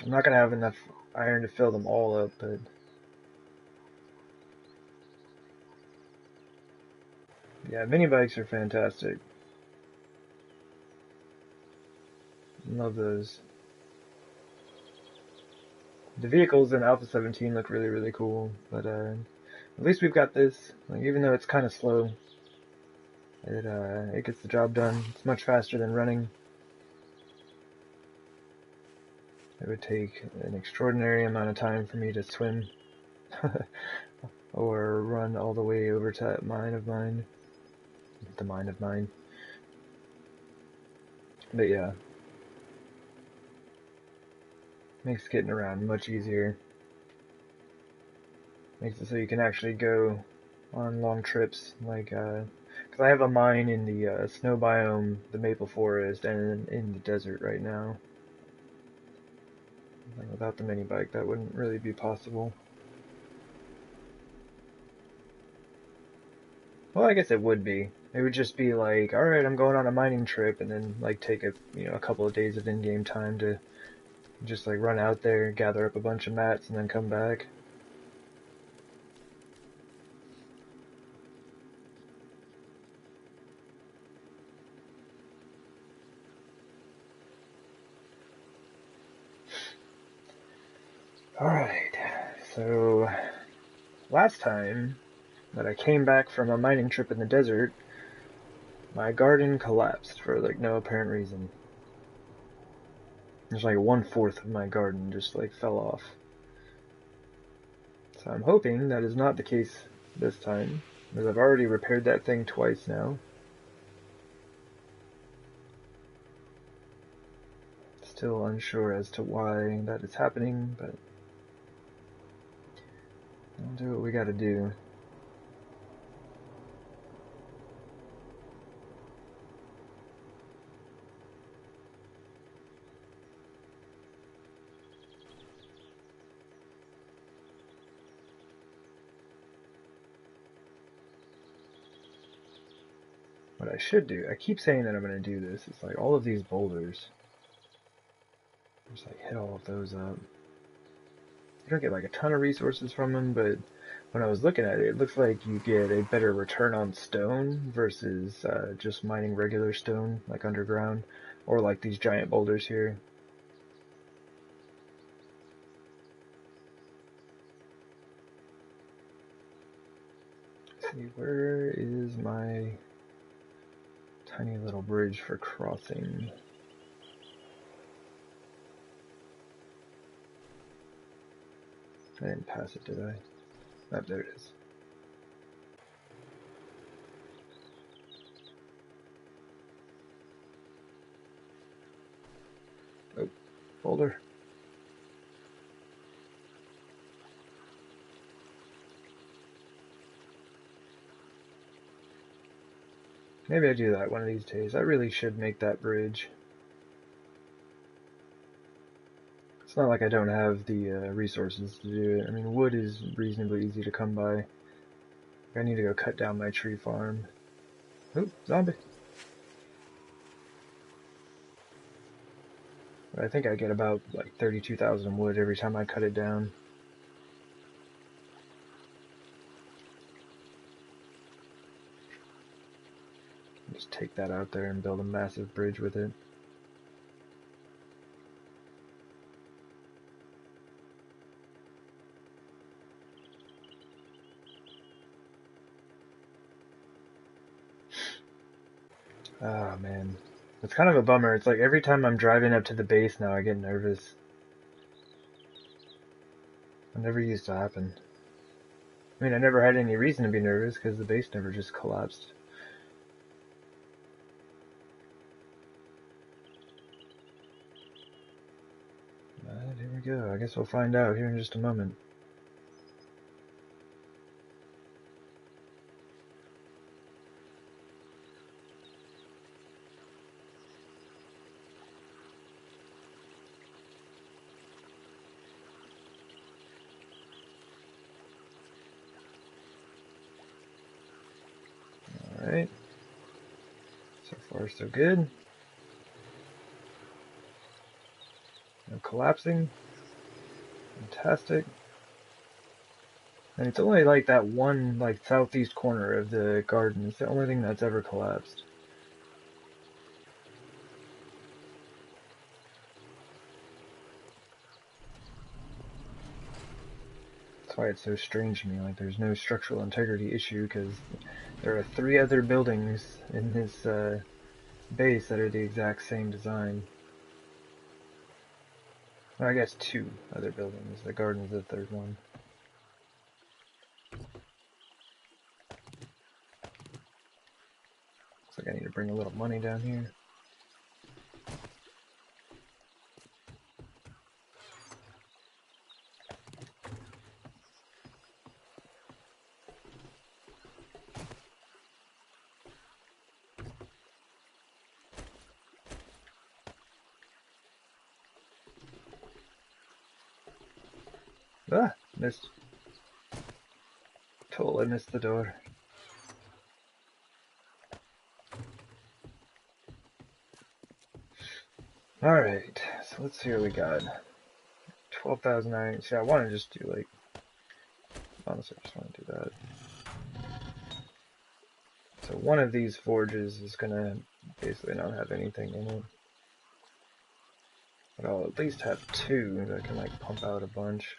not gonna have enough iron to fill them all up, but yeah, mini bikes are fantastic. Love those. The vehicles in Alpha 17 look really, really cool, but at least we've got this. Like, even though it's kind of slow, it gets the job done. It's much faster than running. It would take an extraordinary amount of time for me to swim or run all the way over to that mine of mine. The mine of mine. But yeah. Makes getting around much easier. Makes it so you can actually go on long trips, like, because I have a mine in the snow biome, the maple forest, and in the desert right now. Like, without the mini bike, that wouldn't really be possible. Well, I guess it would be. It would just be like, all right, I'm going on a mining trip, and then like take a couple of days of in-game time to just like run out there, gather up a bunch of mats, and then come back. All right. So last time that I came back from a mining trip in the desert, my garden collapsed for like no apparent reason. There's like 1/4 of my garden just like fell off. So I'm hoping that is not the case this time, because I've already repaired that thing twice now. Still unsure as to why that is happening, but we'll do what we gotta do. What I should do, I keep saying that I'm gonna do this, it's like all of these boulders, just like hit all of those up. You don't get like a ton of resources from them, but when I was looking at it, it looks like you get a better return on stone versus just mining regular stone, like underground, or like these giant boulders here. Let's see, where is my tiny little bridge for crossing? I didn't pass it, did I? Oh, there it is. Oh, boulder. Maybe I do that one of these days. I really should make that bridge. It's not like I don't have the resources to do it. I mean, wood is reasonably easy to come by. I need to go cut down my tree farm. Oop, zombie. But I think I get about like 32,000 wood every time I cut it down. Just take that out there and build a massive bridge with it. Oh man. It's kind of a bummer. It's like every time I'm driving up to the base now I get nervous. It never used to happen. I mean, I never had any reason to be nervous because the base never just collapsed. But here we go. I guess we'll find out here in just a moment. Alright. So far, so good. No collapsing. Fantastic. And it's only like that one, like, southeast corner of the garden. It's the only thing that's ever collapsed. That's why it's so strange to me. Like, there's no structural integrity issue, because there are 3 other buildings in this base that are the exact same design. Well, I guess 2 other buildings. The garden's the 3rd one. Looks like I need to bring a little money down here. Ah, missed. Totally missed the door. Alright, so let's see what we got. 12,000 iron. See, I want to just do like. Honestly, I just want to do that. So one of these forges is gonna basically not have anything in it. But I'll at least have two that can like pump out a bunch.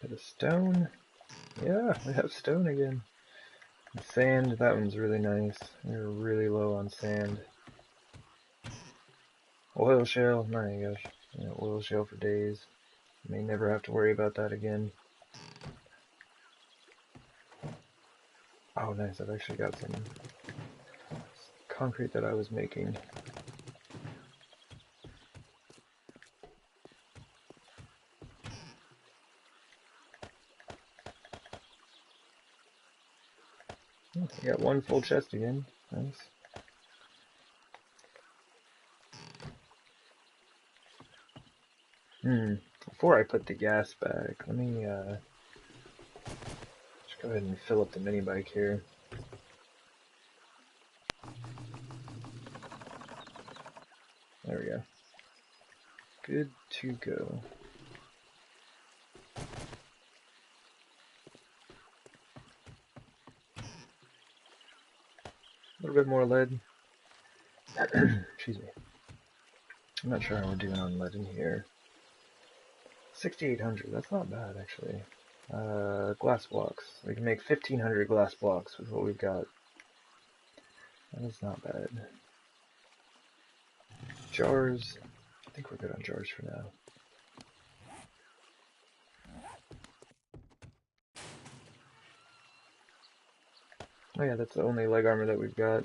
Bit of stone. Yeah, we have stone again. And sand, that one's really nice. We're really low on sand. Oil shale, my gosh. Yeah, oil shale for days. May never have to worry about that again. Oh nice, I've actually got some concrete that I was making. Oh, I got one full chest again. Nice. Before I put the gas back, let me just go ahead and fill up the mini bike here. There we go. Good to go. A little bit more lead. Excuse me. I'm not sure how we're doing on lead in here. 6,800, that's not bad actually. Glass blocks. We can make 1,500 glass blocks with what we've got. That is not bad. Jars. I think we're good on jars for now. Oh yeah, that's the only leg armor that we've got.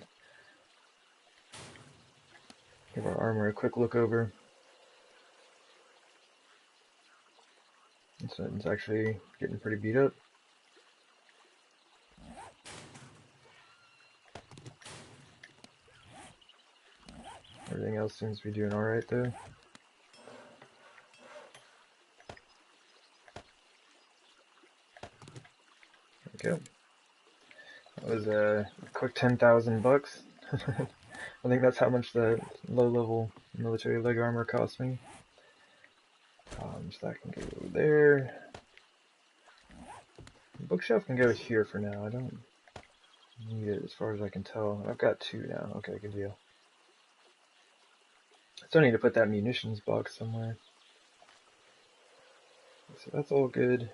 Give our armor a quick look over. This one's actually getting pretty beat up. Everything else seems to be doing alright though. There we go. That was a quick 10,000 bucks. I think that's how much the low-level military leg armor cost me. So that can go there. The bookshelf can go here for now. I don't need it as far as I can tell. I've got two now. Okay, good deal. Still need to put that munitions box somewhere. So that's all good.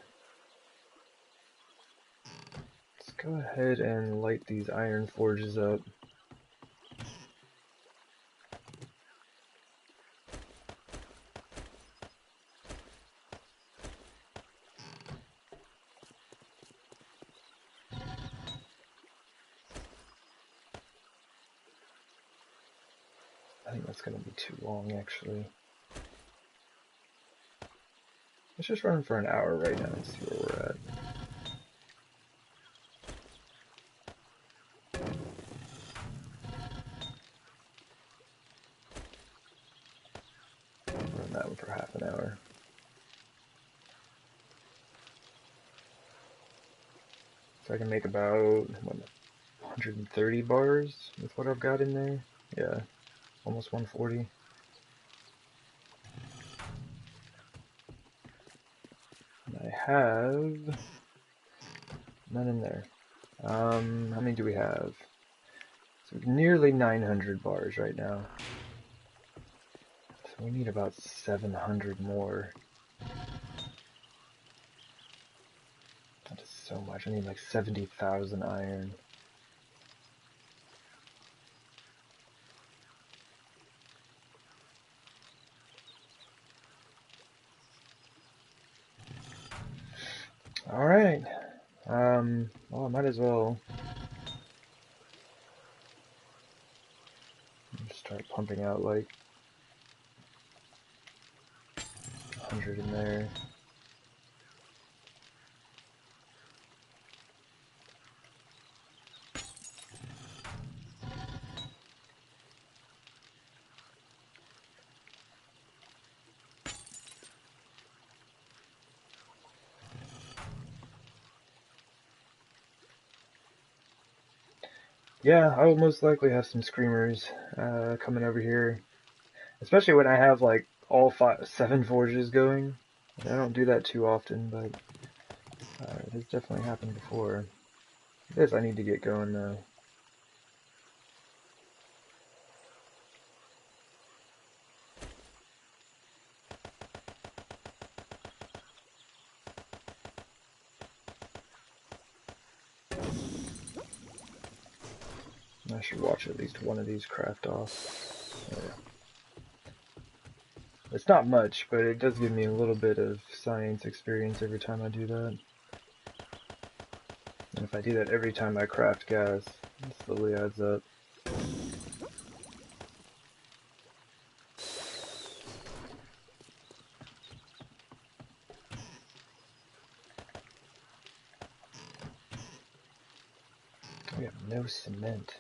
Let's go ahead and light these iron forges up. I think that's going to be too long, actually. Let's just run for an hour right now and see where we're at. Run that one for half an hour. So I can make about, what, 130 bars with what I've got in there? Yeah, almost 140. And I have none in there. How many do we have? So nearly 900 bars right now. So we need about 700 more. That is so much. I need like 70,000 iron. Alright. Well, I might as well just start pumping out like 100 in there. Yeah, I will most likely have some screamers coming over here, especially when I have like all 7 forges going. I don't do that too often, but it has definitely happened before. This I need to get going though. I should watch at least one of these craft off. Yeah. It's not much, but it does give me a little bit of science experience every time I do that. And if I do that every time I craft gas, it slowly adds up. We have no cement.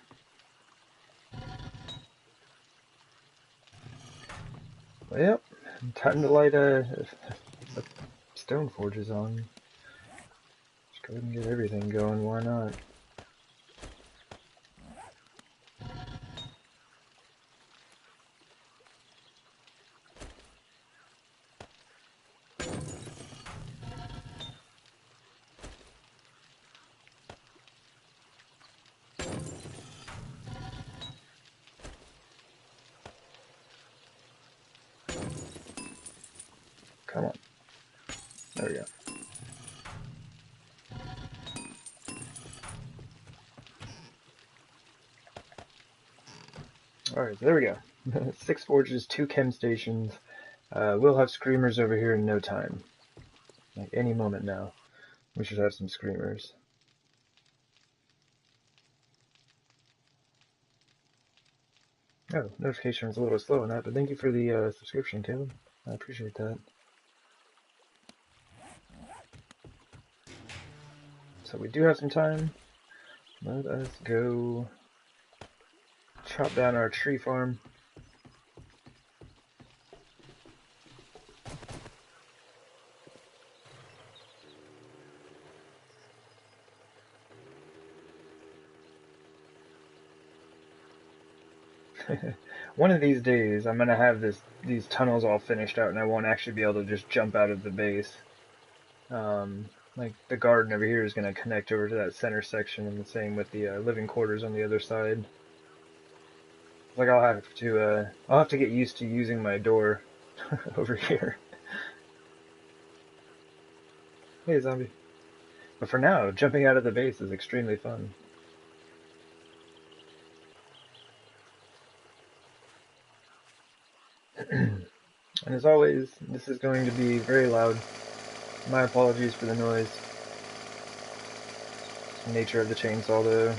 Well, time to light a stone forges on. Just go ahead and get everything going, why not? Come on. There we go. Alright, there we go. 6 forges, 2 chem stations. We'll have screamers over here in no time. Like any moment now. We should have some screamers. Oh, notification was a little slow on that, but thank you for the subscription, Caleb. I appreciate that. So we do have some time. Let us go chop down our tree farm. One of these days, I'm gonna have these tunnels all finished out, and I won't actually be able to just jump out of the base. Like the garden over here is gonna connect over to that center section, and the same with the living quarters on the other side. Like I'll have to get used to using my door over here. Hey, zombie. But for now, jumping out of the base is extremely fun. And as always, this is going to be very loud. My apologies for the noise. Nature of the chainsaw, though.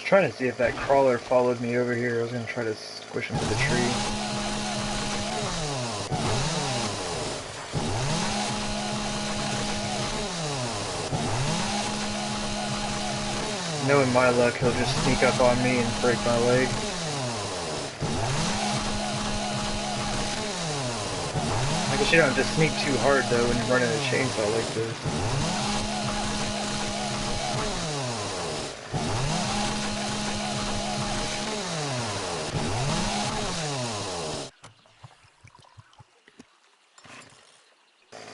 Trying to see if that crawler followed me over here. I was going to try to squish him to the tree. Knowing my luck, he'll just sneak up on me and break my leg. I guess you don't have to sneak too hard though when you're running a chainsaw like this.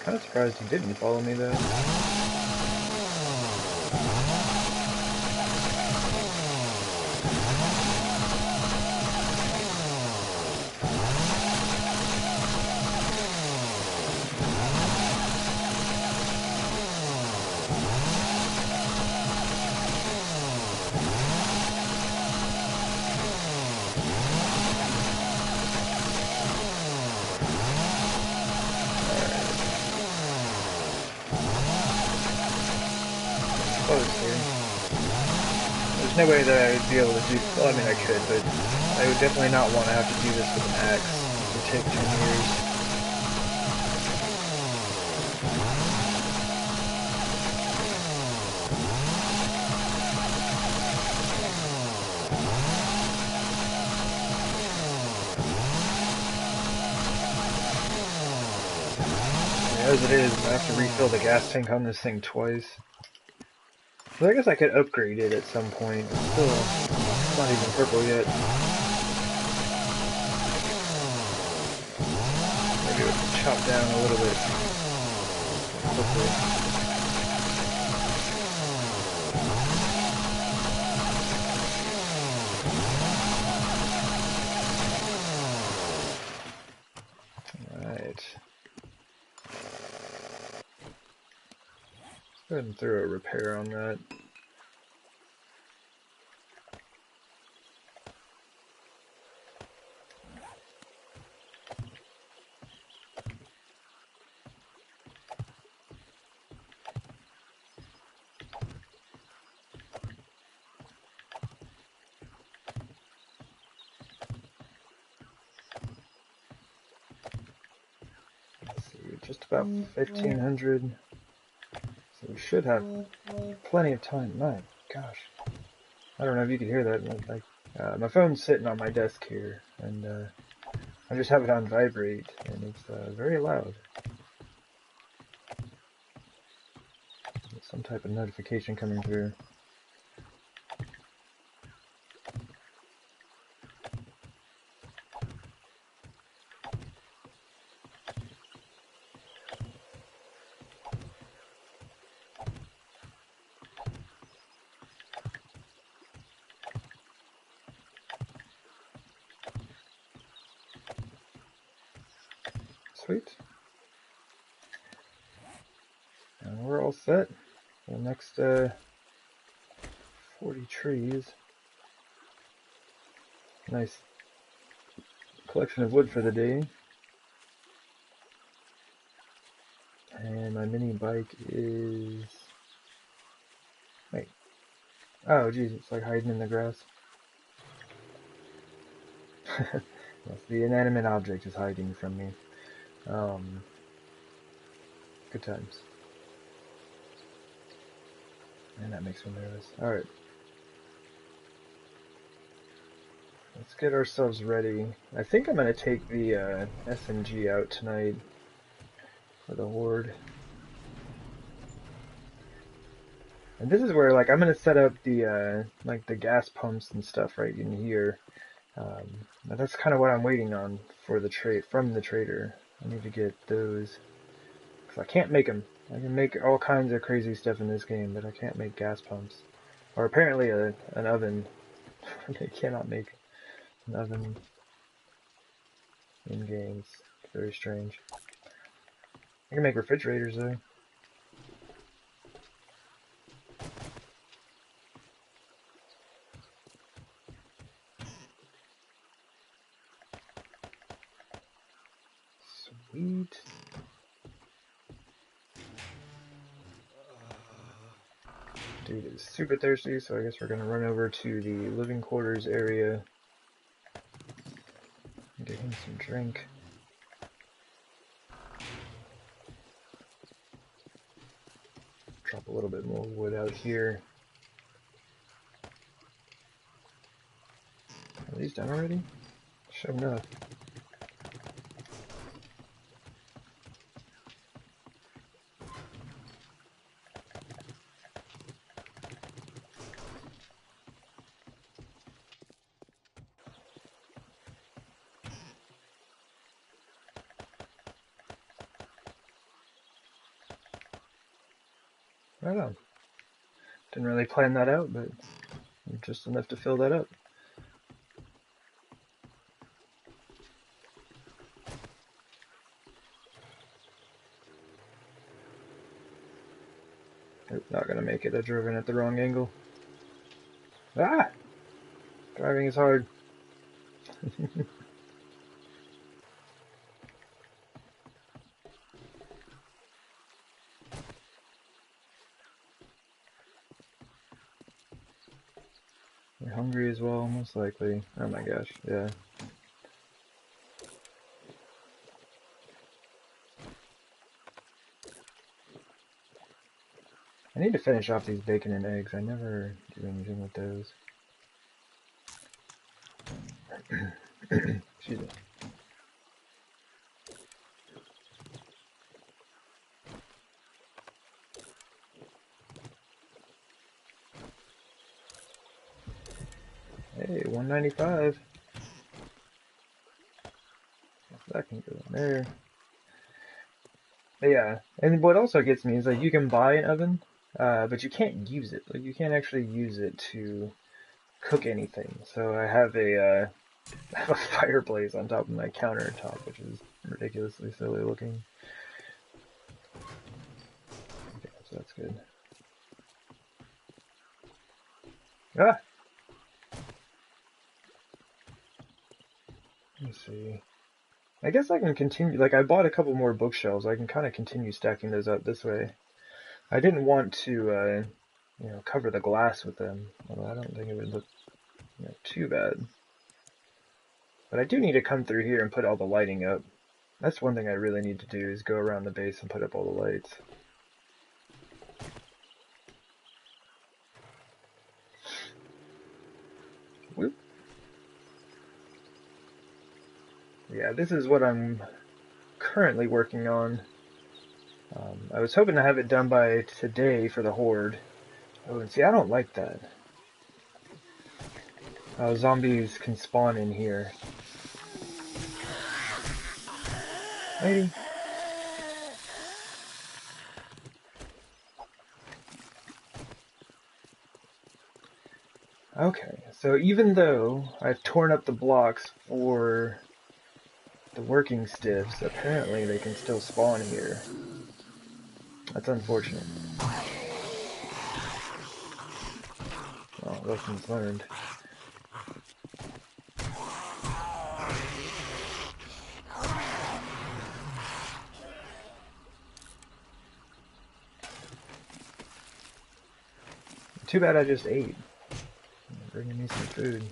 Kind of surprised he didn't follow me though. there's no way that I would be able to do. Well, I mean, I could, but I would definitely not want to have to do this with an axe. This would take 10 years. As it is, I have to refill the gas tank on this thing twice. So I guess I could upgrade it at some point. Still, it's not even purple yet. Maybe it would chop down a little bit. Hopefully. Alright. Go ahead and throw a repair on that. Let's see, just about 1500. So we should have plenty of time. My gosh. I don't know if you can hear that. Like, my phone's sitting on my desk here, and I just have it on vibrate, and it's very loud. There's some type of notification coming through. Sweet. And we're all set for the next 40 trees. Nice collection of wood for the day. And my mini bike is... Wait. Oh, geez, it's like hiding in the grass. Yes, the inanimate object is hiding from me. Good times. And that makes me nervous. Alright. Let's get ourselves ready. I think I'm going to take the SMG out tonight for the Horde. And this is where, like, I'm going to set up the, like, the gas pumps and stuff right in here. But that's kind of what I'm waiting on for the from the trader. I need to get those. Because I can't make them. I can make all kinds of crazy stuff in this game, but I can't make gas pumps. Or apparently an oven. They cannot make an oven in games. Very strange. I can make refrigerators though. Sweet. Dude is super thirsty, so I guess we're gonna run over to the living quarters area and get him some drink. Drop a little bit more wood out here. Are these done already? Sure enough. Right on. Didn't really plan that out, but just enough to fill that up. Nope, not gonna make it. I drove in at the wrong angle. Ah! Driving is hard. hungry as well, most likely. Oh my gosh, yeah. I need to finish off these bacon and eggs. I never do anything with those. Excuse me. Hey, 195. That can go in there. But yeah, and what also gets me is like you can buy an oven, but you can't use it. Like you can't actually use it to cook anything. So I have a I have a fireplace on top of my countertop, which is ridiculously silly looking. Okay, so that's good. Ah! Let me see. I guess I can continue, like I bought a couple more bookshelves. I can kind of continue stacking those up this way. I didn't want to, you know, cover the glass with them, although I don't think it would look, you know, too bad. But I do need to come through here and put all the lighting up. That's one thing I really need to do, is go around the base and put up all the lights. Whoop. Yeah, this is what I'm currently working on. I was hoping to have it done by today for the Horde. Oh, and see, I don't like that. Zombies can spawn in here. Lady. Okay, so even though I've torn up the blocks for the working stiffs, apparently they can still spawn here. That's unfortunate. Well, lessons learned. Too bad I just ate. Bringing me some food.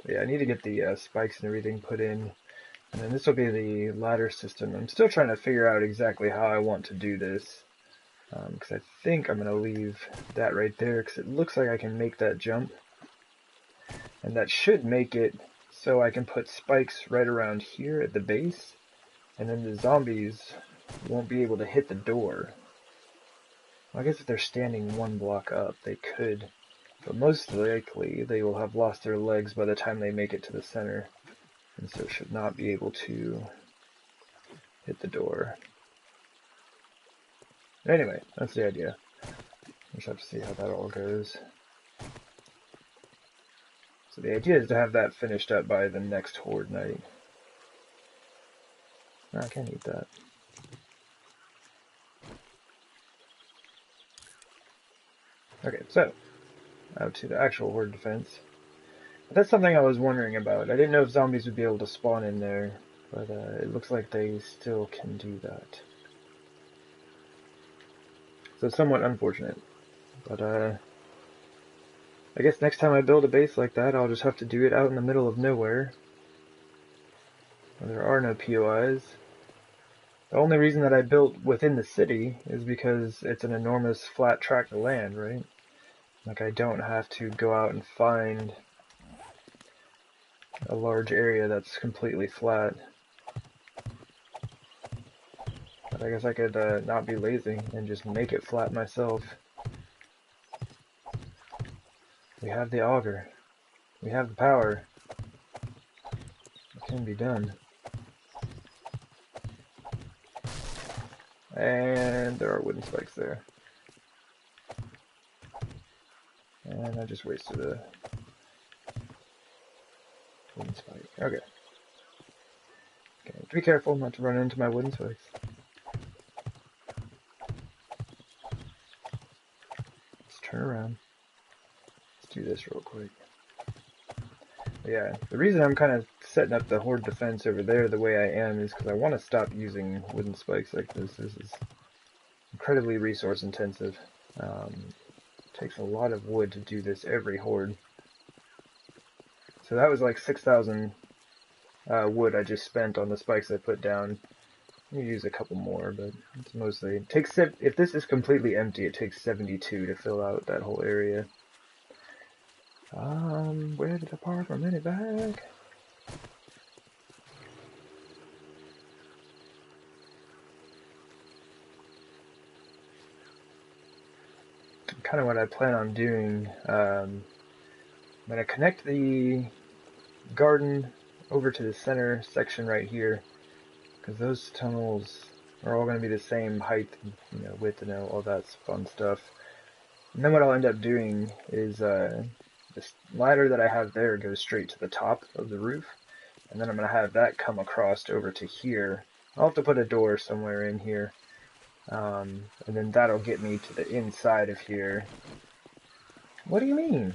Yeah, I need to get the spikes and everything put in. And then this will be the ladder system. I'm still trying to figure out exactly how I want to do this. Because I think I'm going to leave that right there, because it looks like I can make that jump. And that should make it so I can put spikes right around here at the base, and then the zombies won't be able to hit the door. Well, I guess if they're standing one block up, they could, but most likely they will have lost their legs by the time they make it to the center, and so should not be able to hit the door. Anyway, that's the idea. We just have to see how that all goes. So the idea is to have that finished up by the next Horde night. No, I can't eat that. Okay, so, out to the actual Horde defense. That's something I was wondering about. I didn't know if zombies would be able to spawn in there, but it looks like they still can do that. So somewhat unfortunate. But I guess next time I build a base like that, I'll just have to do it out in the middle of nowhere, where there are no POIs. The only reason that I built within the city is because it's an enormous flat tract of land, right? Like, I don't have to go out and find a large area that's completely flat. But I guess I could not be lazy and just make it flat myself. We have the auger. We have the power. It can be done. And there are wooden spikes there. And I just wasted a wooden spike. Okay. Okay, be careful not to run into my wooden spikes. Let's turn around. Let's do this real quick. But yeah, the reason I'm kind of setting up the Horde defense over there the way I am is because I want to stop using wooden spikes like this. This is incredibly resource intensive. Takes a lot of wood to do this every horde. So that was like 6,000 wood I just spent on the spikes I put down. You use a couple more, but it's mostly... It takes, if this is completely empty, it takes 72 to fill out that whole area. Where did I park a minute back? Kind of what I plan on doing. I'm going to connect the garden over to the center section right here, because those tunnels are all going to be the same height, width, and all that fun stuff. And then what I'll end up doing is this ladder that I have there goes straight to the top of the roof, and then I'm going to have that come across over to here. I'll have to put a door somewhere in here, and then that'll get me to the inside of here. What do you mean?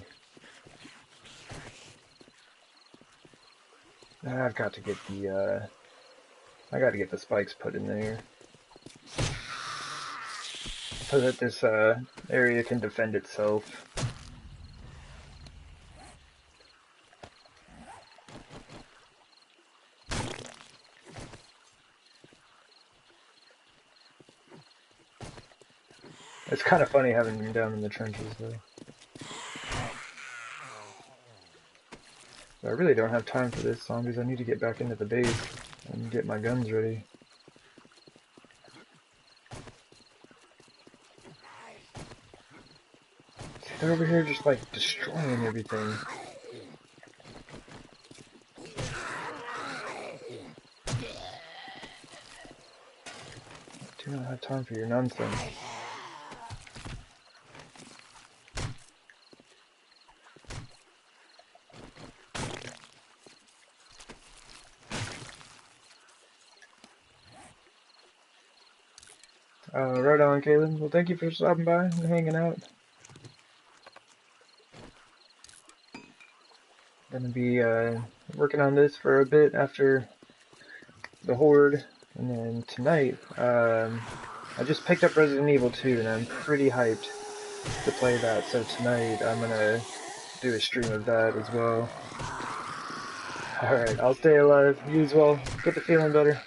I've got to get the I got to get the spikes put in there so that this area can defend itself. It's kind of funny having them down in the trenches, though. But I really don't have time for this, zombies. I need to get back into the base and get my guns ready. See, they're over here just, like, destroying everything. I do not have time for your nonsense. Right on, Caleb. Well, thank you for stopping by and hanging out. Gonna be working on this for a bit after the Horde, and then tonight, I just picked up Resident Evil 2, and I'm pretty hyped to play that, so tonight I'm gonna do a stream of that as well. Alright, I'll stay alive. You as well. Get the feeling better.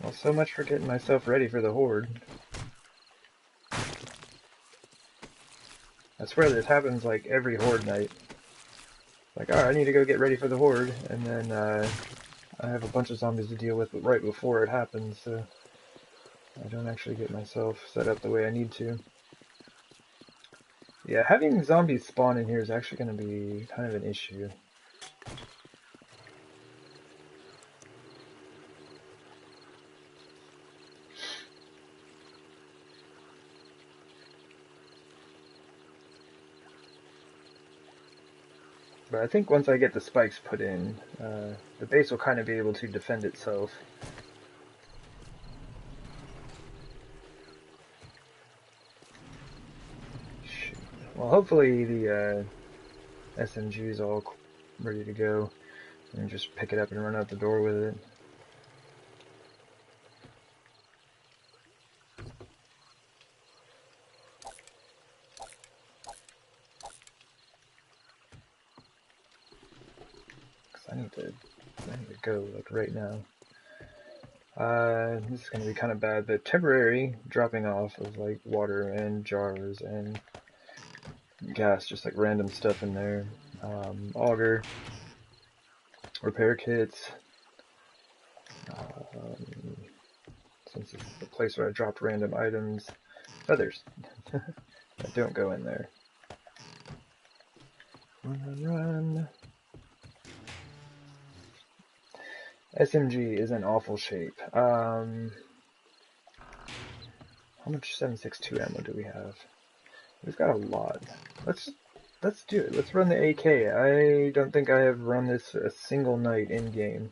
Well, so much for getting myself ready for the Horde. I swear this happens like every Horde night. Like, alright, I need to go get ready for the Horde, and then I have a bunch of zombies to deal with right before it happens, so I don't actually get myself set up the way I need to. Yeah, having zombies spawn in here is actually going to be kind of an issue. But I think once I get the spikes put in, the base will kind of be able to defend itself. Shoot. Well, hopefully the SMG is all ready to go, and just pick it up and run out the door with it. I need to go like right now. This is gonna be kind of bad, but temporary dropping off of like water and jars and gas, just like random stuff in there. Auger, repair kits. Since this is the place where I dropped random items, feathers. That don't go in there. Run, run. SMG is in awful shape. How much 7.62 ammo do we have? We've got a lot. Let's do it. Let's run the AK. I don't think I have run this a single night in game.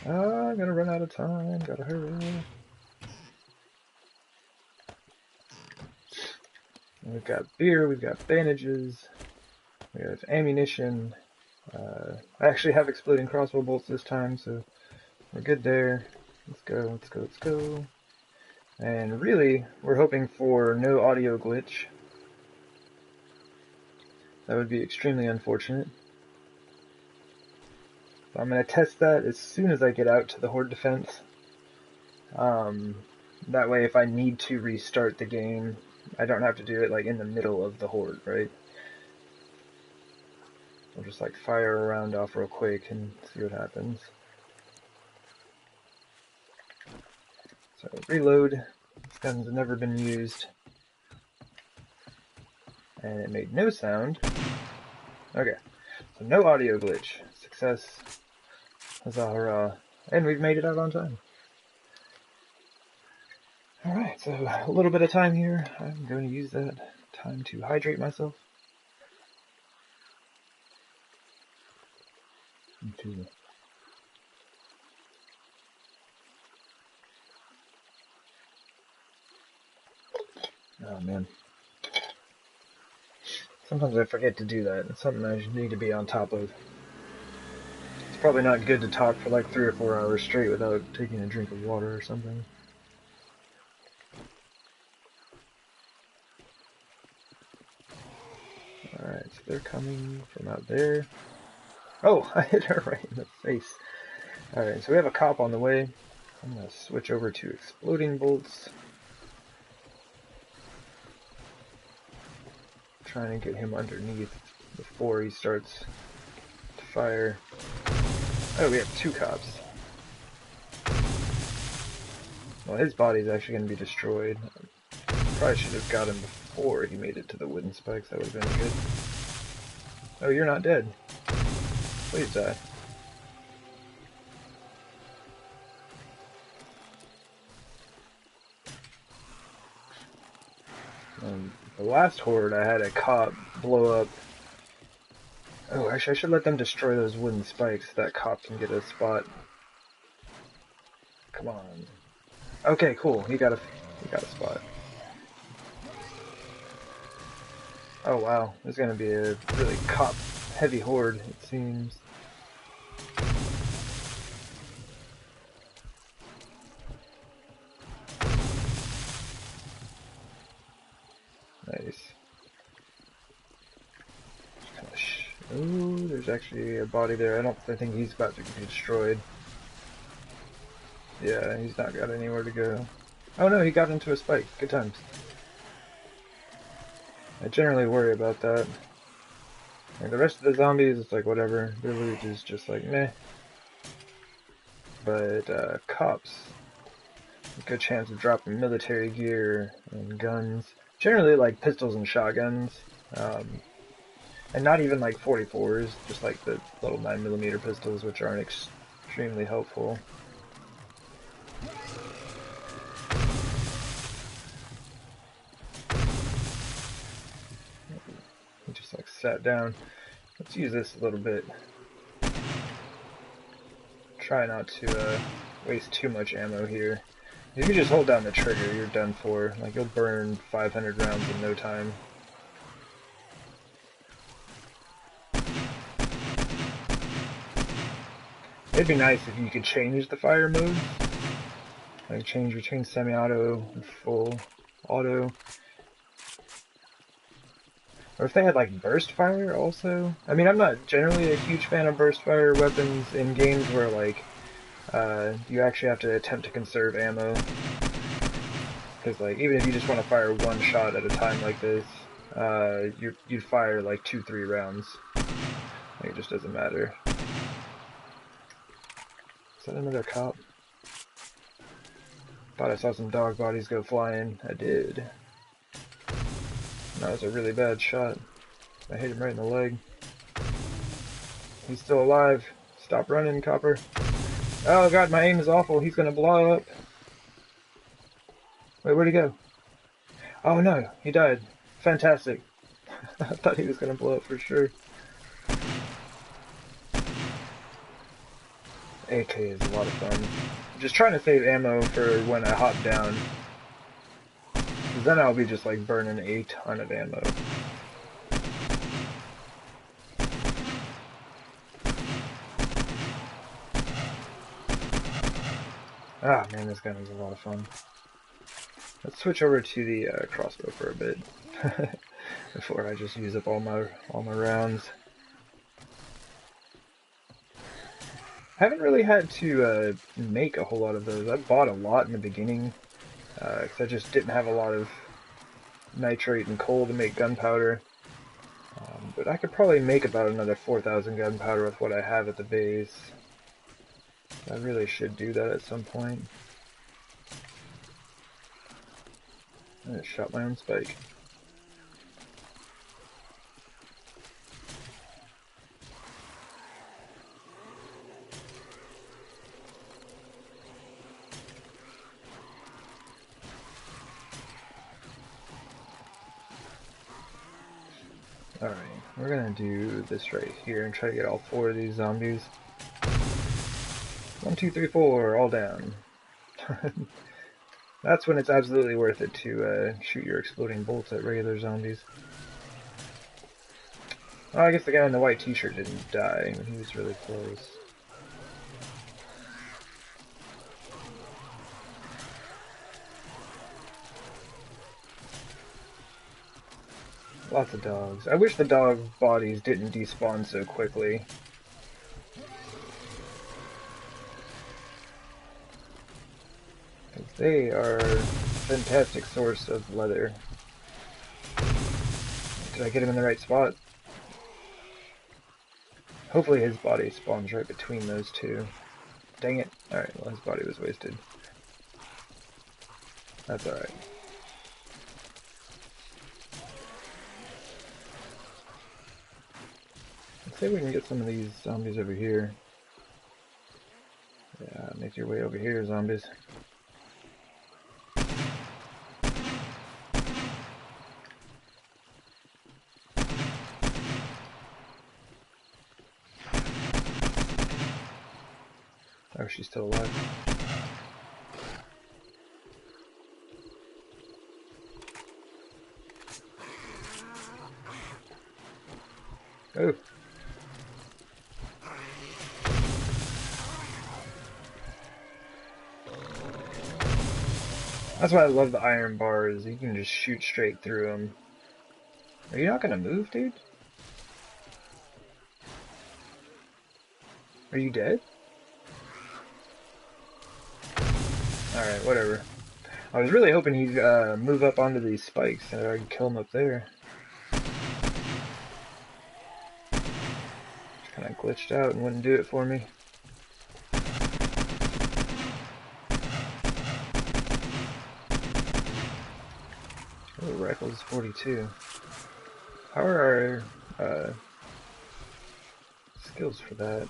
I'm gonna run out of time. Gotta hurry. We've got beer, we've got bandages, we have ammunition. I actually have exploding crossbow bolts this time, so we're good there. Let's go, let's go, let's go. And really, we're hoping for no audio glitch. That would be extremely unfortunate. So I'm going to test that as soon as I get out to the Horde defense. That way if I need to restart the game, I don't have to do it like in the middle of the Horde, right? I'll just like fire a round off real quick and see what happens. So reload. This gun's never been used. And it made no sound. Okay, so no audio glitch. Success. Huzzah. And we've made it out on time. Alright, so a little bit of time here. I'm going to use that time to hydrate myself. Oh man. Sometimes I forget to do that. It's something I need to be on top of. It's probably not good to talk for like 3 or 4 hours straight without taking a drink of water or something. Alright, so they're coming from out there. Oh, I hit her right in the face. Alright, so we have a cop on the way. I'm going to switch over to exploding bolts. Trying to get him underneath before he starts to fire. Oh, we have 2 cops. Well, his body's actually going to be destroyed. Probably should have got him before he made it to the wooden spikes. That would have been good. Oh, you're not dead. Please die. The last Horde, I had a cop blow up. Oh, actually, I should let them destroy those wooden spikes so that cop can get a spot. Come on. Okay, cool. He got a spot. Oh wow, there's gonna be a really cop-heavy Horde, it seems. Nice. Oh, there's actually a body there. I think he's about to be destroyed. Yeah, he's not got anywhere to go. Oh no, he got into a spike. Good times. I generally worry about that. Like the rest of the zombies, it's like whatever. Their loot is just like meh. But cops, a good chance of dropping military gear and guns. Generally like pistols and shotguns. And not even like 44s, just like the little 9mm pistols, which aren't extremely helpful. He just like sat down. Let's use this a little bit. Try not to waste too much ammo here. If you just hold down the trigger, you're done for. Like you'll burn 500 rounds in no time. It'd be nice if you could change the fire mode. Like change between semi-auto and full auto. Or if they had like burst fire also. I mean, I'm not generally a huge fan of burst fire weapons in games where like you actually have to attempt to conserve ammo. Because like even if you just want to fire one shot at a time like this, you'd fire like 2-3 rounds. Like, it just doesn't matter. Is that another cop? Thought I saw some dog bodies go flying. I did. That was a really bad shot. I hit him right in the leg. He's still alive. Stop running, copper. Oh god, my aim is awful. He's gonna blow up. Wait, where'd he go? Oh no, he died. Fantastic. I thought he was gonna blow up for sure. AK is a lot of fun. Just trying to save ammo for when I hop down. Because then I'll be just like burning a ton of ammo. Ah man, this gun is a lot of fun. Let's switch over to the crossbow for a bit before I just use up all my rounds. Haven't really had to make a whole lot of those. I bought a lot in the beginning because I just didn't have a lot of nitrate and coal to make gunpowder. But I could probably make about another 4,000 gunpowder with what I have at the base. I really should do that at some point. I just shot my own spike. Alright, we're gonna do this right here and try to get all 4 of these zombies. 1, 2, 3, 4, all down. That's when it's absolutely worth it to shoot your exploding bolts at regular zombies. Oh, I guess the guy in the white t-shirt didn't die when he was really close. Lots of dogs. I wish the dog bodies didn't despawn so quickly. They are a fantastic source of leather. Did I get him in the right spot? Hopefully his body spawns right between those two. Dang it. Alright, well his body was wasted. That's alright. Let's see if we can get some of these zombies over here. Yeah, make your way over here, zombies. Oh, she's still alive. Oh. That's why I love the iron bars. You can just shoot straight through them. Are you not gonna move, dude? Are you dead? Alright, whatever. I was really hoping he'd move up onto these spikes and I could kill him up there. Just kinda glitched out and wouldn't do it for me. Oh, rifle's 42. How are our skills for that?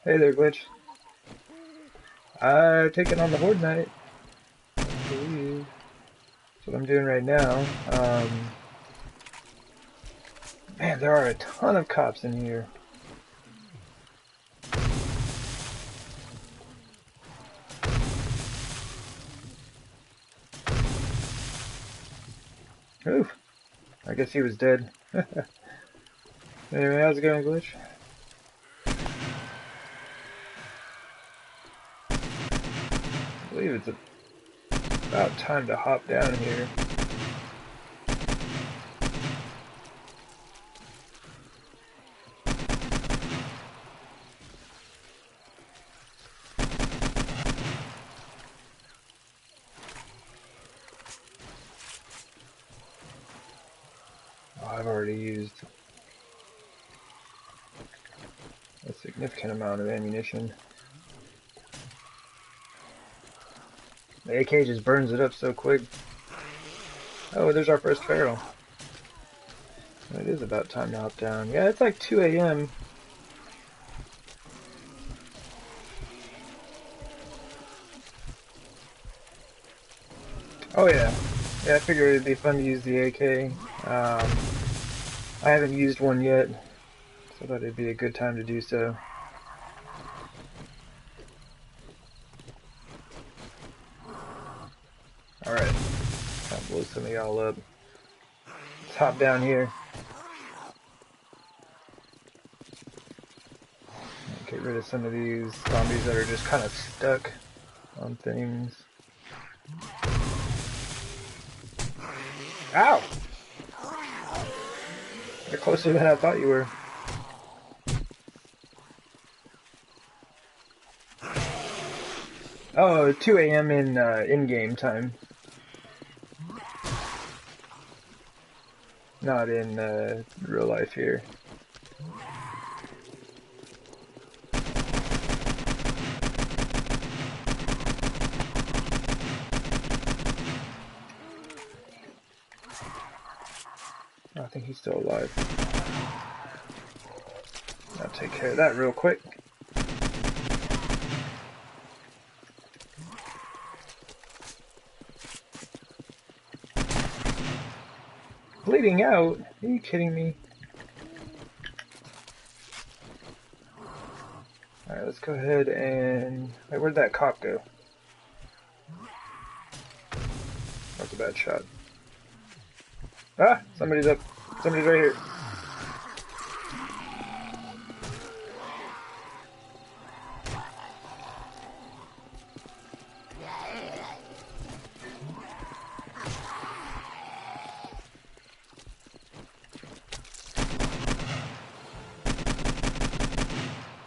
Hey there, Glitch. Taking on the Horde Knight. I believe. That's what I'm doing right now. Man, there are a ton of cops in here. Oof. I guess he was dead. Anyway, how's it going, Glitch? I believe it's about time to hop down here. Oh, I've already used a significant amount of ammunition. The AK just burns it up so quick. Oh, there's our first feral. It is about time to hop down. Yeah, it's like 2 a.m. Oh yeah. Yeah, I figured it'd be fun to use the AK. I haven't used one yet, So I thought it'd be a good time to do so. Alright, I'll blow some of y'all up. Let's hop down here. Get rid of some of these zombies that are just kind of stuck on things. Ow! You're closer than I thought you were. Oh, 2 a.m. in-game time. Not in real life here. I think he's still alive. I'll take care of that real quick. Bleeding out? Are you kidding me? Alright, let's go ahead and... Wait, where'd that cop go? That's a bad shot. Ah! Somebody's up. Somebody's right here.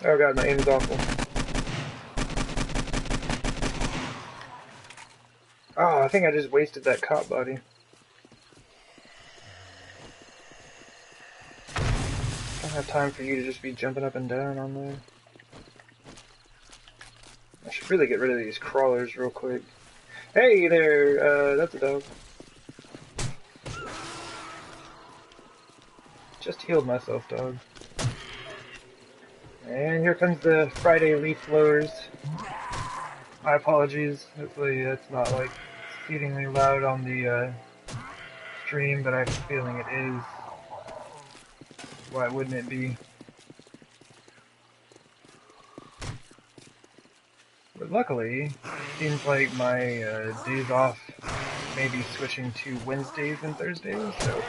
Oh god, my aim is awful. Oh, I think I just wasted that cop body. Don't have time for you to just be jumping up and down on there. I should really get rid of these crawlers real quick. Hey there, that's a dog. Just healed myself, dog. And here comes the Friday leaf blowers. My apologies. Hopefully that's not like exceedingly loud on the stream, but I have a feeling it is. Why wouldn't it be? But luckily, seems like my days off may be switching to Wednesdays and Thursdays, so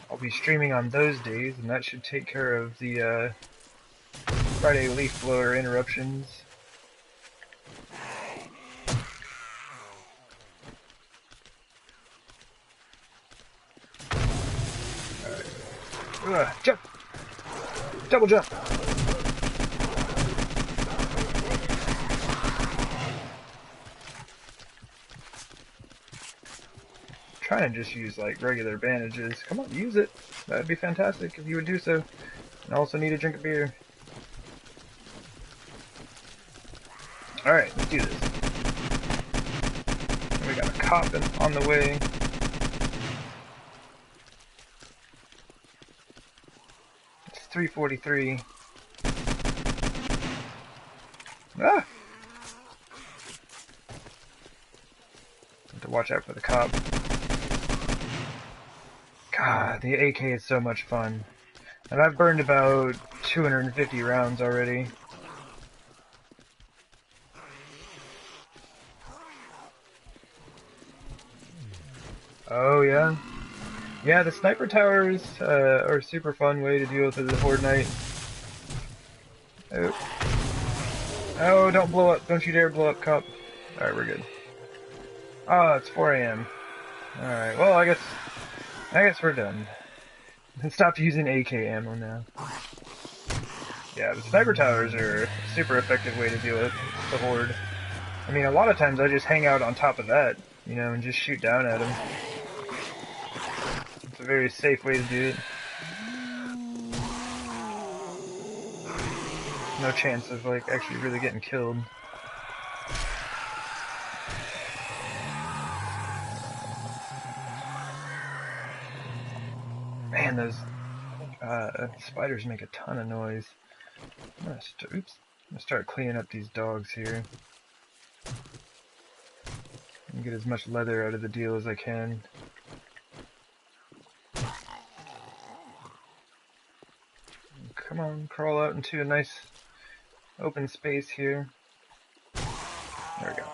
I'll be streaming on those days, and that should take care of the Friday leaf blower interruptions. Alright. Jump! Double jump! Trying to just use like regular bandages. Come on, use it. That'd be fantastic if you would do so. And I also need a drink of beer. Alright, let's do this. We got a cop on the way. It's 3:43. Ah! Have to watch out for the cop. God, the AK is so much fun. And I've burned about 250 rounds already. Oh yeah? Yeah, the sniper towers are a super fun way to deal with the Horde Night. Oh. Oh, don't blow up. Don't you dare blow up, cop. Alright, we're good. Oh, it's 4 a.m. Alright, well, I guess we're done. Stop using AK ammo now. Yeah, the sniper towers are a super effective way to deal with the Horde. I mean, a lot of times I just hang out on top of that, you know, and just shoot down at them. It's a very safe way to do it. No chance of, like, actually really getting killed. Man, those spiders make a ton of noise. I'm gonna start cleaning up these dogs here. And get as much leather out of the deal as I can. come on, crawl out into a nice open space here. There we go.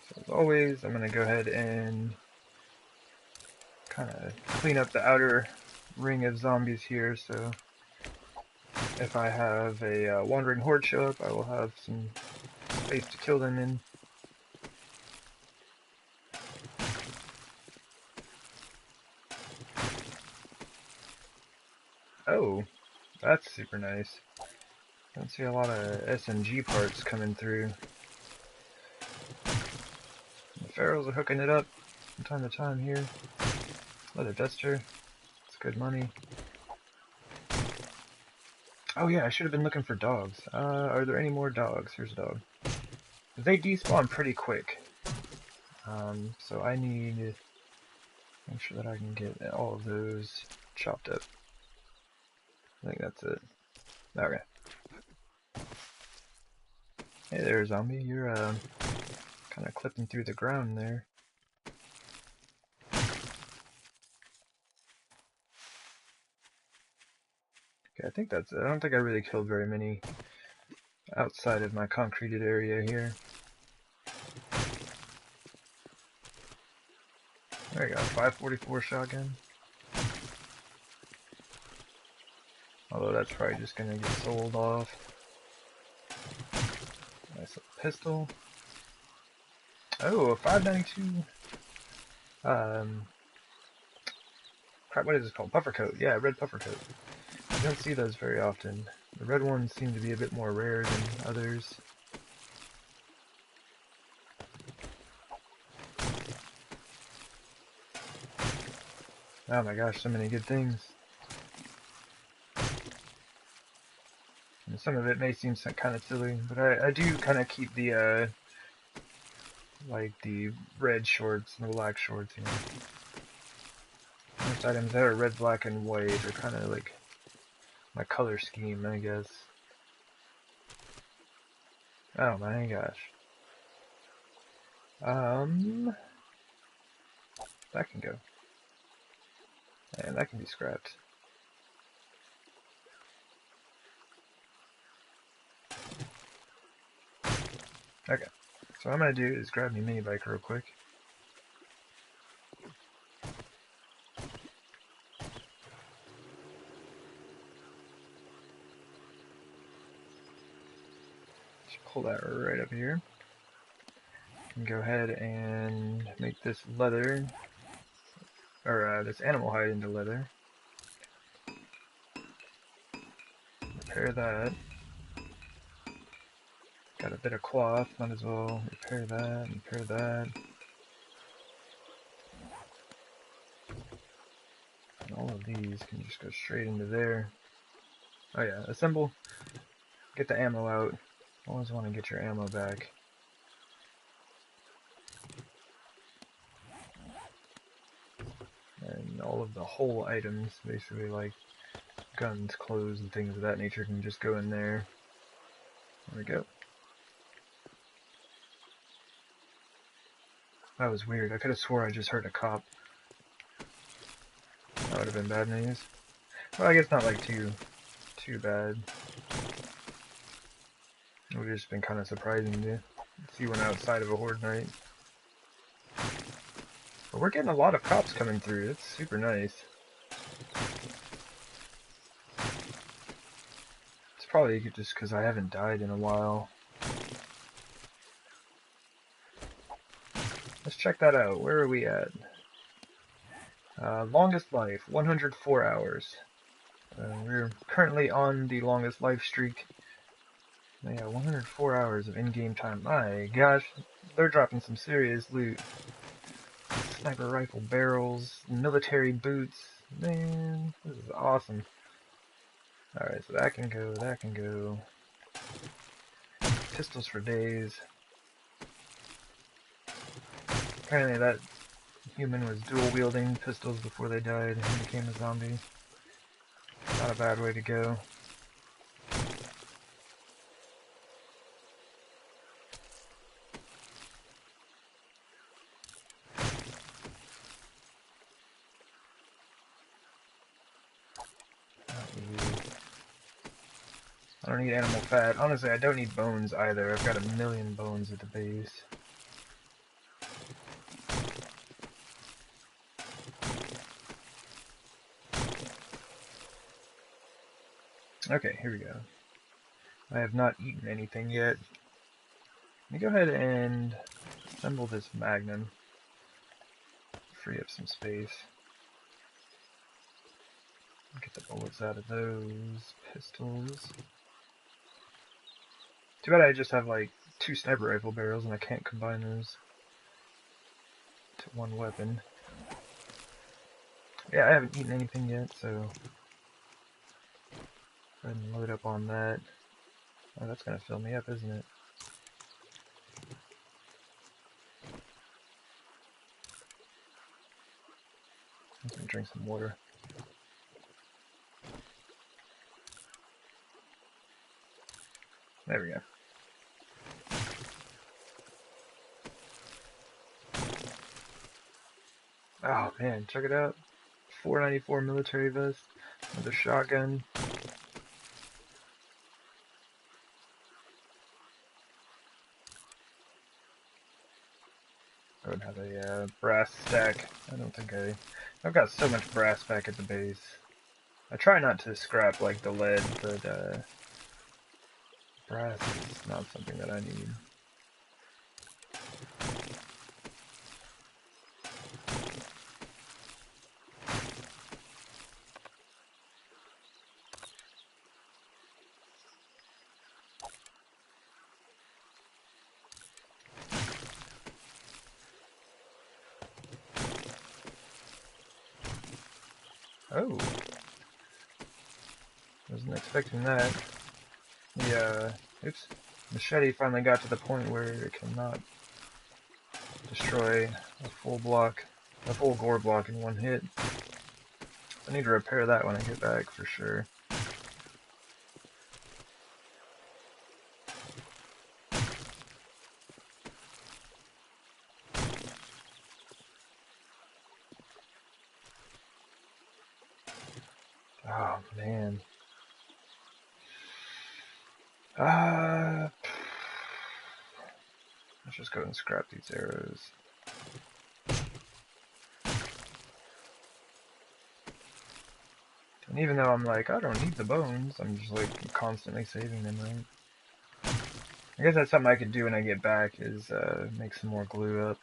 So as always, I'm going to go ahead and kind of clean up the outer ring of zombies here, so if I have a wandering horde show up, I will have some space to kill them in. Oh, that's super nice. Don't see a lot of SMG parts coming through. The ferals are hooking it up from time to time here. Leather duster, it's good money. Oh yeah, I should have been looking for dogs. Are there any more dogs? Here's a dog. They despawn pretty quick. So I need to make sure that I can get all of those chopped up. I think that's it. Okay. Hey there, zombie. You're kind of clipping through the ground there. Okay, I think that's it. I don't think I really killed very many outside of my concreted area here. There you go, 544 shotgun. Although that's probably just gonna get sold off. Nice little pistol. Oh, a 592. Crap, what is this called? Puffer coat. Yeah, red puffer coat. You don't see those very often. The red ones seem to be a bit more rare than others. Oh my gosh, so many good things. And some of it may seem kind of silly, but I do kind of keep the, like the red shorts and the black shorts, you know. Most items that are red, black, and white are kind of like my color scheme, I guess. Oh my gosh. That can go. And that can be scrapped. Okay. So what I'm gonna do is grab me mini bike real quick. Just pull that right up here. And go ahead and make this leather, or this animal hide into leather. Repair that. Got a bit of cloth, might as well repair that, repair that. And all of these can just go straight into there. Oh yeah, assemble, get the ammo out. Always want to get your ammo back. And all of the whole items, basically like guns, clothes, and things of that nature can just go in there. There we go. That was weird. I could have swore I just heard a cop. That would have been bad news. Well, I guess not like too bad. It would have just been kind of surprising to see one outside of a horde night. But we're getting a lot of cops coming through. It's super nice. It's probably just because I haven't died in a while. Let's check that out. Where are we at? Longest life, 104 hours. We're currently on the longest life streak. Yeah, 104 hours of in-game time. My gosh, they're dropping some serious loot. Sniper rifle barrels, military boots. Man, this is awesome. Alright, so that can go, that can go. Pistols for days. Apparently that human was dual-wielding pistols before they died and became a zombie. Not a bad way to go. I don't need animal fat. Honestly, I don't need bones either. I've got 1,000,000 bones at the base. Okay, here we go. I have not eaten anything yet. Let me go ahead and assemble this magnum. Free up some space. Get the bullets out of those pistols. Too bad I just have like 2 sniper rifle barrels and I can't combine those to one weapon. Yeah, I haven't eaten anything yet, so go ahead and load up on that. Oh, that's gonna fill me up, isn't it? I'm gonna drink some water. There we go. Oh man, check it out. 494 military vest, another shotgun. I would have a brass stack. I don't think I've got so much brass back at the base. I try not to scrap like the lead, but brass is not something that I need. Oh, wasn't expecting that. The oops, machete finally got to the point where it cannot destroy a full gore block in one hit. I need to repair that when I get back for sure. Oh man. Let's just go and scrap these arrows. And even though I'm like, I don't need the bones, I'm just like constantly saving them, right? I guess that's something I could do when I get back, is make some more glue up.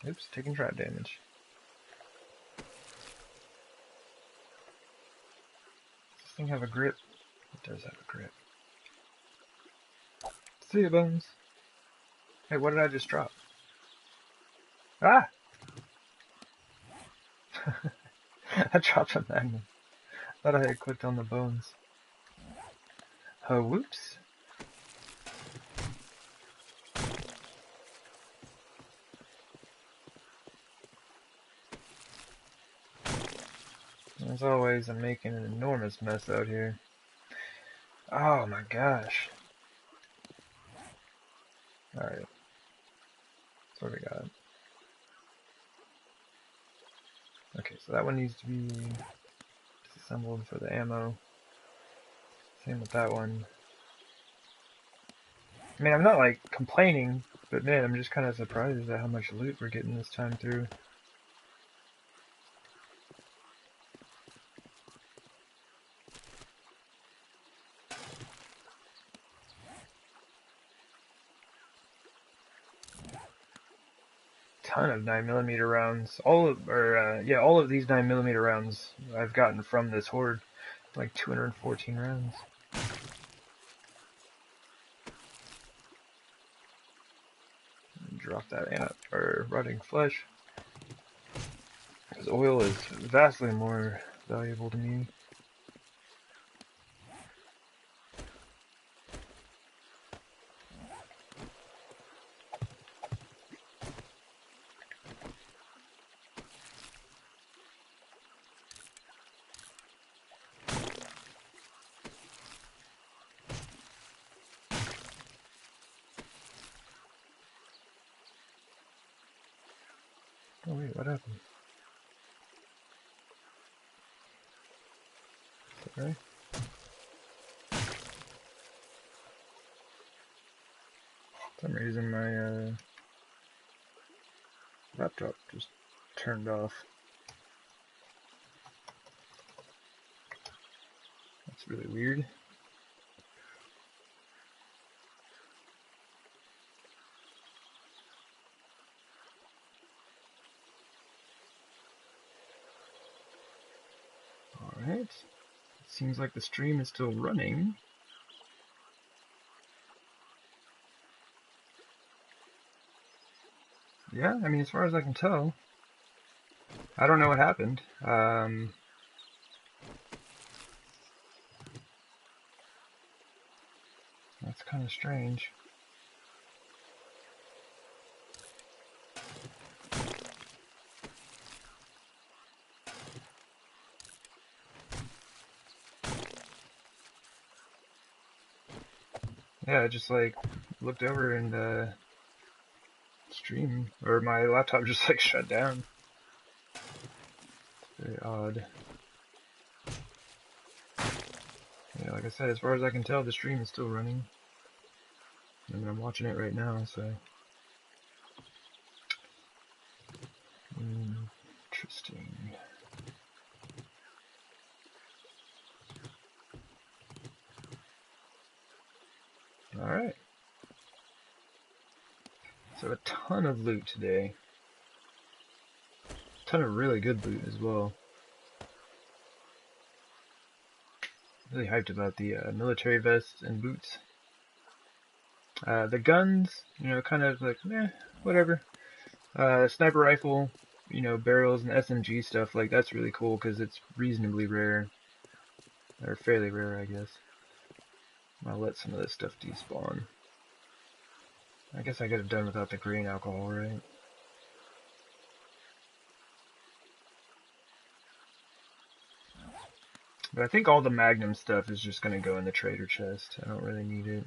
Oops, taking trap damage. Does this thing have a grip? It does have a grip. See ya, bones. Hey, what did I just drop? Ah! I dropped a magnum. Thought I had clicked on the bones. Oh, whoops. As always, I'm making an enormous mess out here. Oh my gosh. Alright. That's what we got. Okay, so that one needs to be disassembled for the ammo. Same with that one. I mean, I'm not like complaining, but man, I'm just kind of surprised at how much loot we're getting this time through. Ton of 9mm rounds. All of these 9mm rounds I've gotten from this horde. Like 214 rounds. Drop that rotting flesh. Because oil is vastly more valuable to me. Oh wait, what happened? Is that right? For some reason my laptop just turned off. That's really weird. Alright. Seems like the stream is still running. Yeah, I mean, as far as I can tell. I don't know what happened. That's kind of strange. Yeah, I just like looked over and stream, or my laptop just like shut down. It's very odd. Yeah, like I said, as far as I can tell, the stream is still running. I mean, I'm watching it right now, so. Interesting. Alright. So a ton of loot today. A ton of really good loot as well. Really hyped about the military vests and boots. The guns, you know, kind of like, whatever. Sniper rifle, you know, barrels and SMG stuff, like, that's really cool because it's reasonably rare. Or fairly rare, I guess. I'll let some of this stuff despawn. I guess I could have done without the grain alcohol, right? But I think all the Magnum stuff is just going to go in the trader chest. I don't really need it.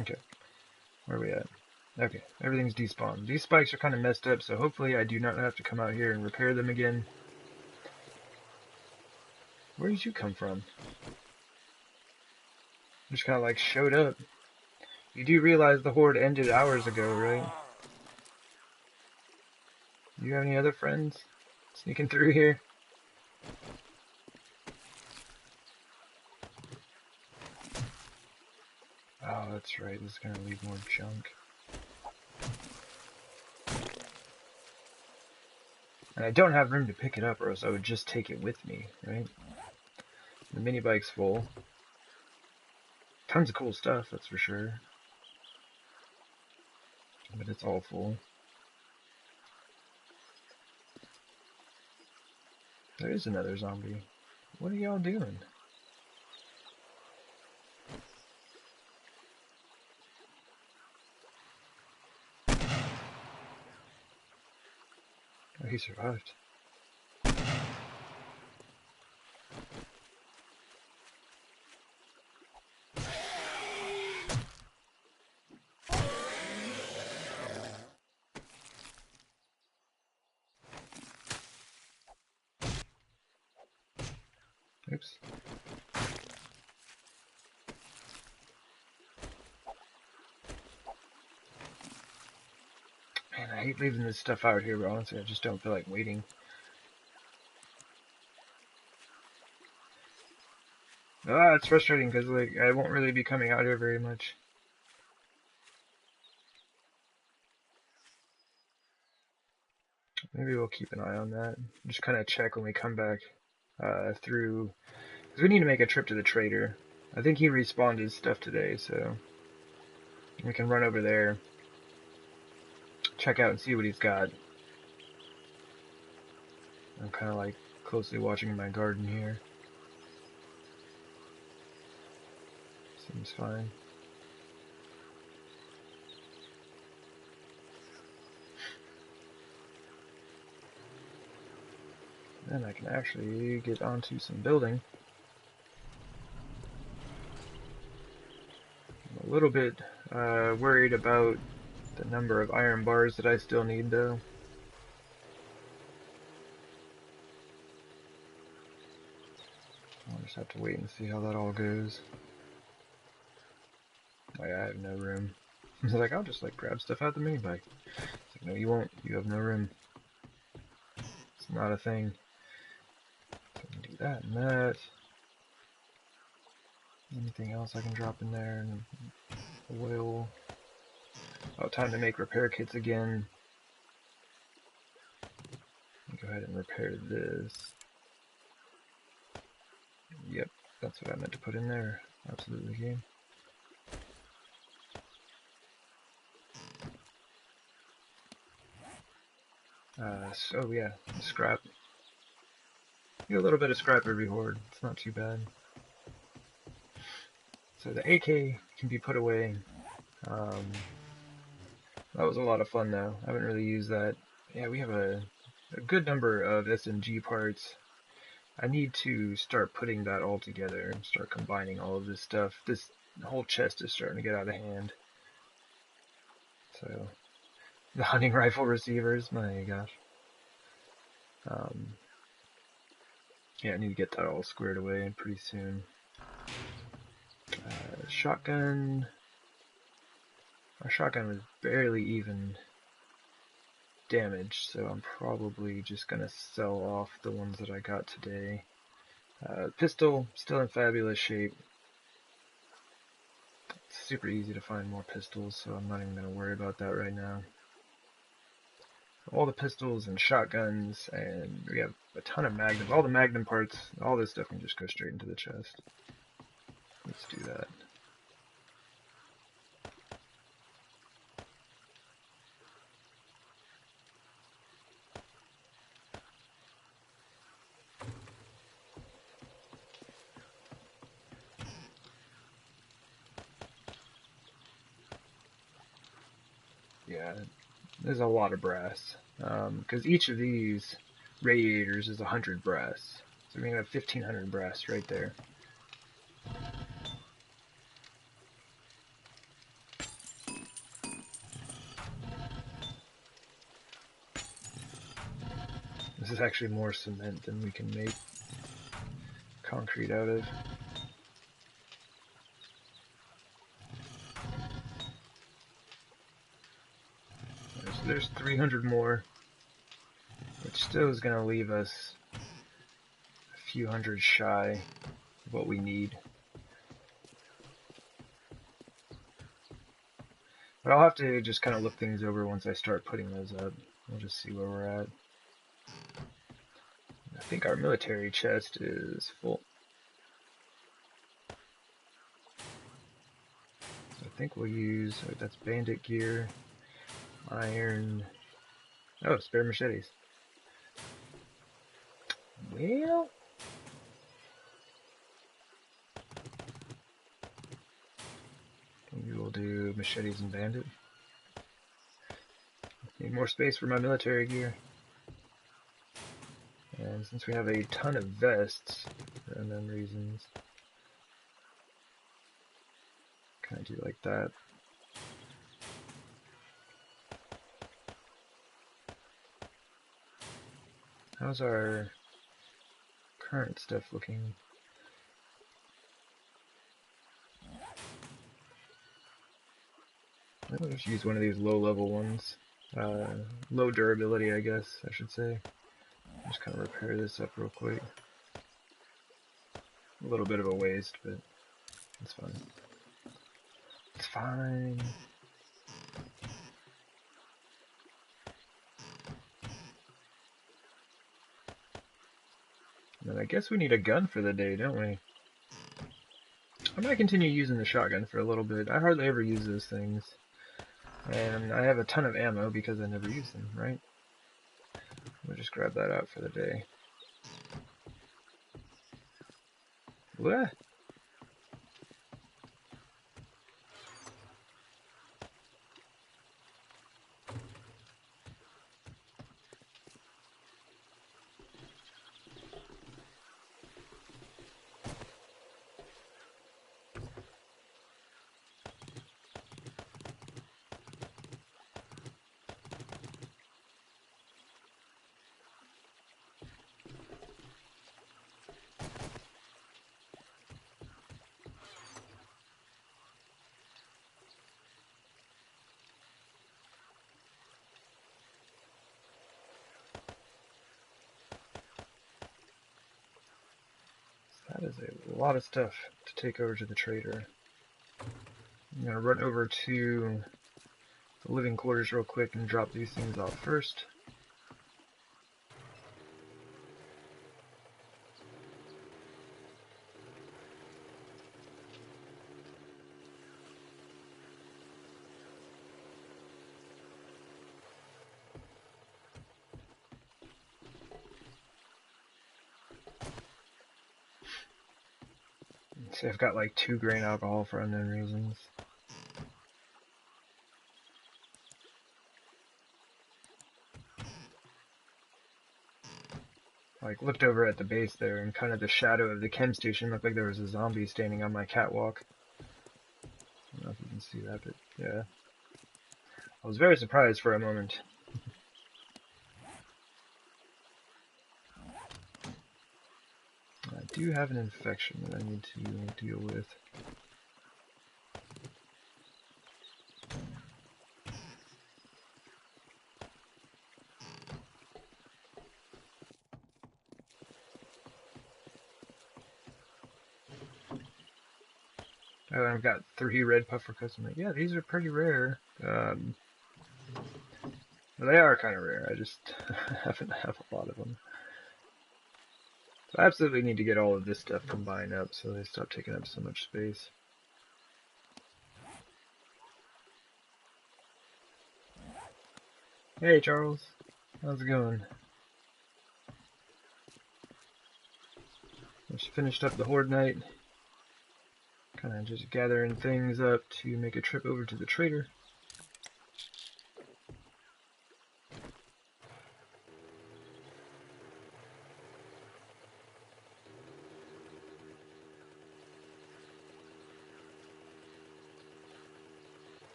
Okay. Where are we at? Okay, everything's despawned. These spikes are kind of messed up, so hopefully I do not have to come out here and repair them again. Where did you come from? Just kind of like showed up. You do realize the Horde ended hours ago, right? Do you have any other friends sneaking through here? Oh, that's right. This is going to leave more junk. And I don't have room to pick it up, or else I would just take it with me, right? The mini bike's full. Tons of cool stuff, that's for sure. But it's all full. There is another zombie. What are y'all doing? Oh, he survived. Oops. Man, I hate leaving this stuff out here, but honestly, I just don't feel like waiting. Ah, it's frustrating because like I won't really be coming out here very much. Maybe we'll keep an eye on that. Just kind of check when we come back through, because we need to make a trip to the trader. I think he respawned his stuff today, so we can run over there, check out and see what he's got. I'm kind of like closely watching my garden here. Seems fine. Then I can actually get onto some building. I'm a little bit worried about the number of iron bars that I still need, though. I'll just have to wait and see how that all goes. Like, I have no room. He's like, I'll just like grab stuff out of the mini bike. It's like, no, you won't. You have no room. It's not a thing. So I can do that and that. Anything else I can drop in there? Oil. Oh, time to make repair kits again. Go ahead and repair this. Yep, that's what I meant to put in there. Absolutely, game. So yeah, scrap. Get a little bit of scrap every horde. It's not too bad. So the AK can be put away. That was a lot of fun though. I haven't really used that. Yeah, we have a good number of SMG parts. I need to start putting that all together and start combining all of this stuff. This whole chest is starting to get out of hand. So, the hunting rifle receivers, my gosh. Yeah, I need to get that all squared away pretty soon. Shotgun. Our shotgun was barely even damaged, so I'm probably just gonna sell off the ones that I got today. Pistol, still in fabulous shape. It's super easy to find more pistols, so I'm not even gonna worry about that right now. All the pistols and shotguns, and we have a ton of magnum. All the magnum parts, all this stuff can just go straight into the chest. Let's do that. Yeah, there's a lot of brass, because each of these radiators is 100 brass. So we have 1,500 brass right there. This is actually more cement than we can make concrete out of. So there's 300 more, which still is going to leave us a few hundred shy of what we need. But I'll have to just kind of look things over once I start putting those up. We'll just see where we're at. I think our military chest is full. So I think we'll use, that's bandit gear, iron, oh, spare machetes. Well, we will do machetes and bandit. Need more space for my military gear. And since we have a ton of vests, for unknown reasons, kind of do like that. How's our current stuff looking? I'll just use one of these low-level ones. Low durability, I guess, I should say. Just kind of repair this up real quick. A little bit of a waste, but it's fine. It's fine. And then I guess we need a gun for the day, don't we? I might continue using the shotgun for a little bit. I hardly ever use those things. And I have a ton of ammo because I never use them, right? We'll just grab that out for the day. What? That is a lot of stuff to take over to the trader. I'm gonna run over to the living quarters real quick and drop these things off first. See, I've got like 2 grain alcohol for unknown reasons. Like, looked over at the base there, and kind of the shadow of the chem station looked like there was a zombie standing on my catwalk. I don't know if you can see that, but yeah. I was very surprised for a moment. I do have an infection that I need to deal with. Oh, I've got 3 red puffer cuts. I'm like, yeah, these are pretty rare. Well, they are kind of rare. I just haven't have a lot of them. So I absolutely need to get all of this stuff combined up so they stop taking up so much space. Hey, Charles. How's it going? Just finished up the Horde night. Kind of just gathering things up to make a trip over to the trader.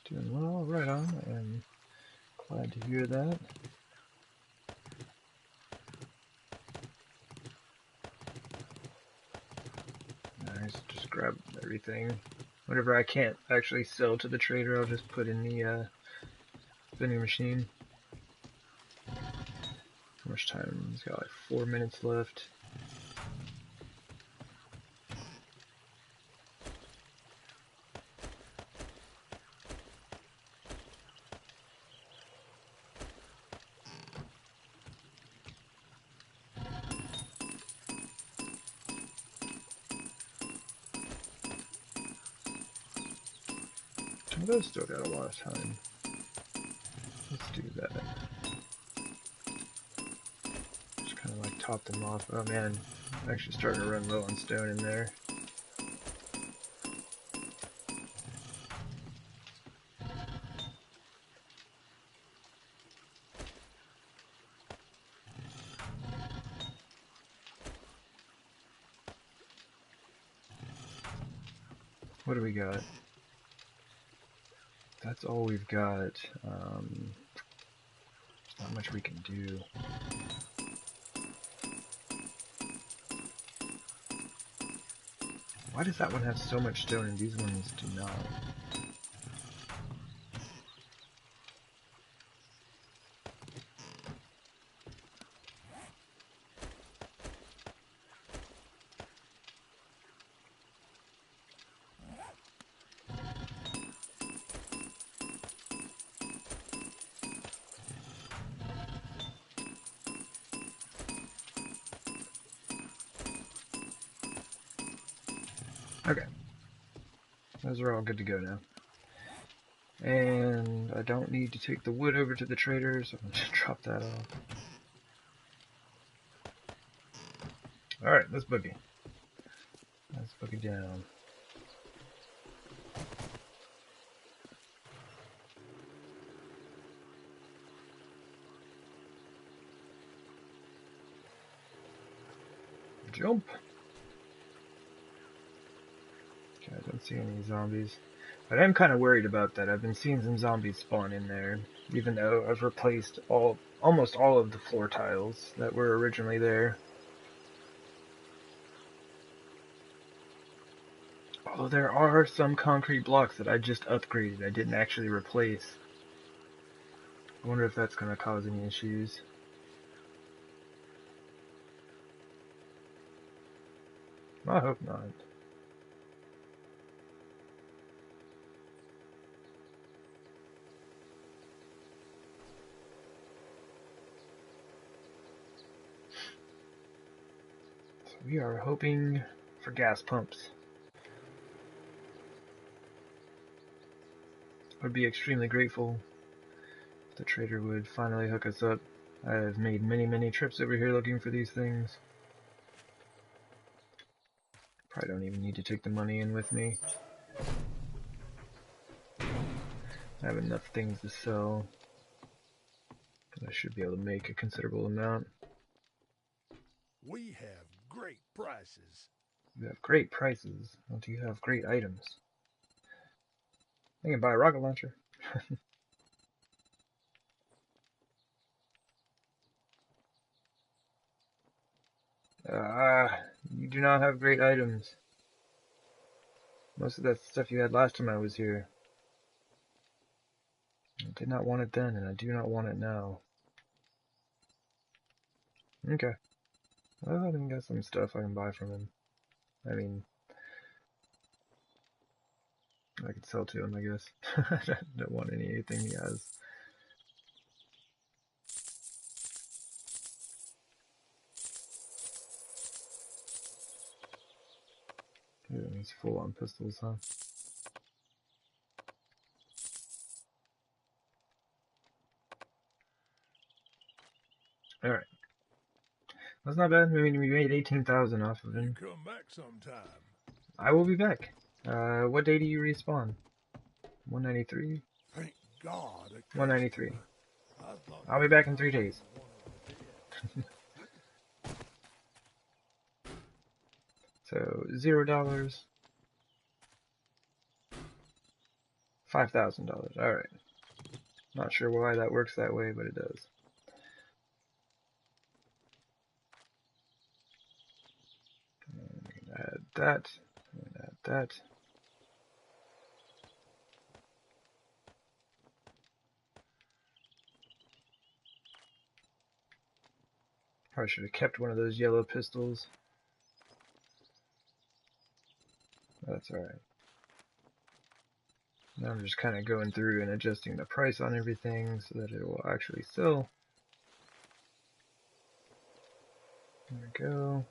Doing well, right on. I am glad to hear that. Nice, just grab everything. Whatever I can't actually sell to the trader, I'll just put in the vending machine. How much time? He's got like 4 minutes left. Those still got a lot of time. Let's do that. Just kind of like top them off. Oh man, I'm actually starting to run low on stone in there. What do we got? That's all we've got. There's not much we can do. Why does that one have so much stone and these ones do not? Okay. Those are all good to go now. And I don't need to take the wood over to the trader, so I'm going to drop that off. Alright, let's boogie. Let's boogie down. Jump! Okay, I don't see any zombies. But I'm kind of worried about that. I've been seeing some zombies spawn in there, even though I've replaced almost all of the floor tiles that were originally there. Although there are some concrete blocks that I just upgraded, I didn't actually replace. I wonder if that's going to cause any issues. I hope not. So we are hoping for gas pumps. I would be extremely grateful if the trader would finally hook us up. I have made many trips over here looking for these things. Probably don't even need to take the money in with me. I have enough things to sell. I should be able to make a considerable amount. We have great prices. You have great prices. Don't you have great items? I can buy a rocket launcher. You do not have great items. Most of that stuff you had last time I was here. I did not want it then, and I do not want it now. Okay. Well, I got some stuff I can buy from him. I mean, I could sell to him, I guess. I don't want anything he has. Ooh, he's full on pistols, huh? Alright. That's not bad. I mean, we made 18,000 off of You him. come back sometime. I will be back. What day do you respawn? 193? Thank God. 193. I thought I'll be back in 3 days. So, $0. $5,000. Alright. Not sure why that works that way, but it does. Add that. Add that. Probably should have kept one of those yellow pistols. That's alright. Now I'm just kind of going through and adjusting the price on everything so that it will actually sell. There we go.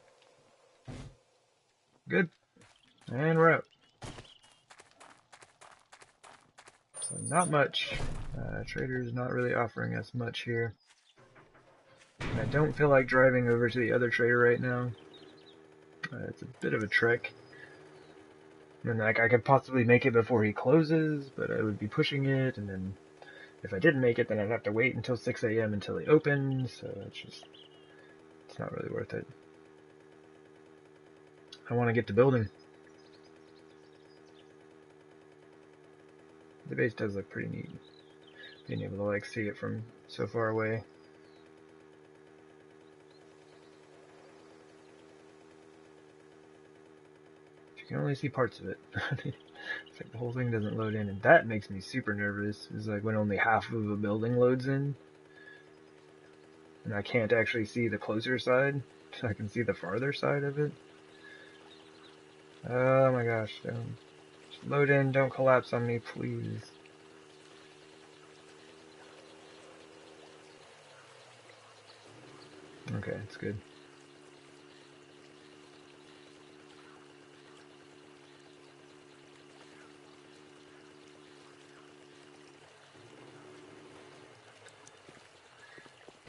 Good. And we're out. So not much. Trader's not really offering us much here. And I don't feel like driving over to the other trader right now. It's a bit of a trek. And like I could possibly make it before he closes, but I would be pushing it, and then if I didn't make it, then I'd have to wait until 6 a.m. until he opens, so it's not really worth it. I want to get to building. The base does look pretty neat, being able to like see it from so far away. You can only see parts of it. It's like the whole thing doesn't load in, and that makes me super nervous. It's like when only half of a building loads in, and I can't actually see the closer side, so I can see the farther side of it. Oh my gosh, don't load in, don't collapse on me, please. Okay, it's good.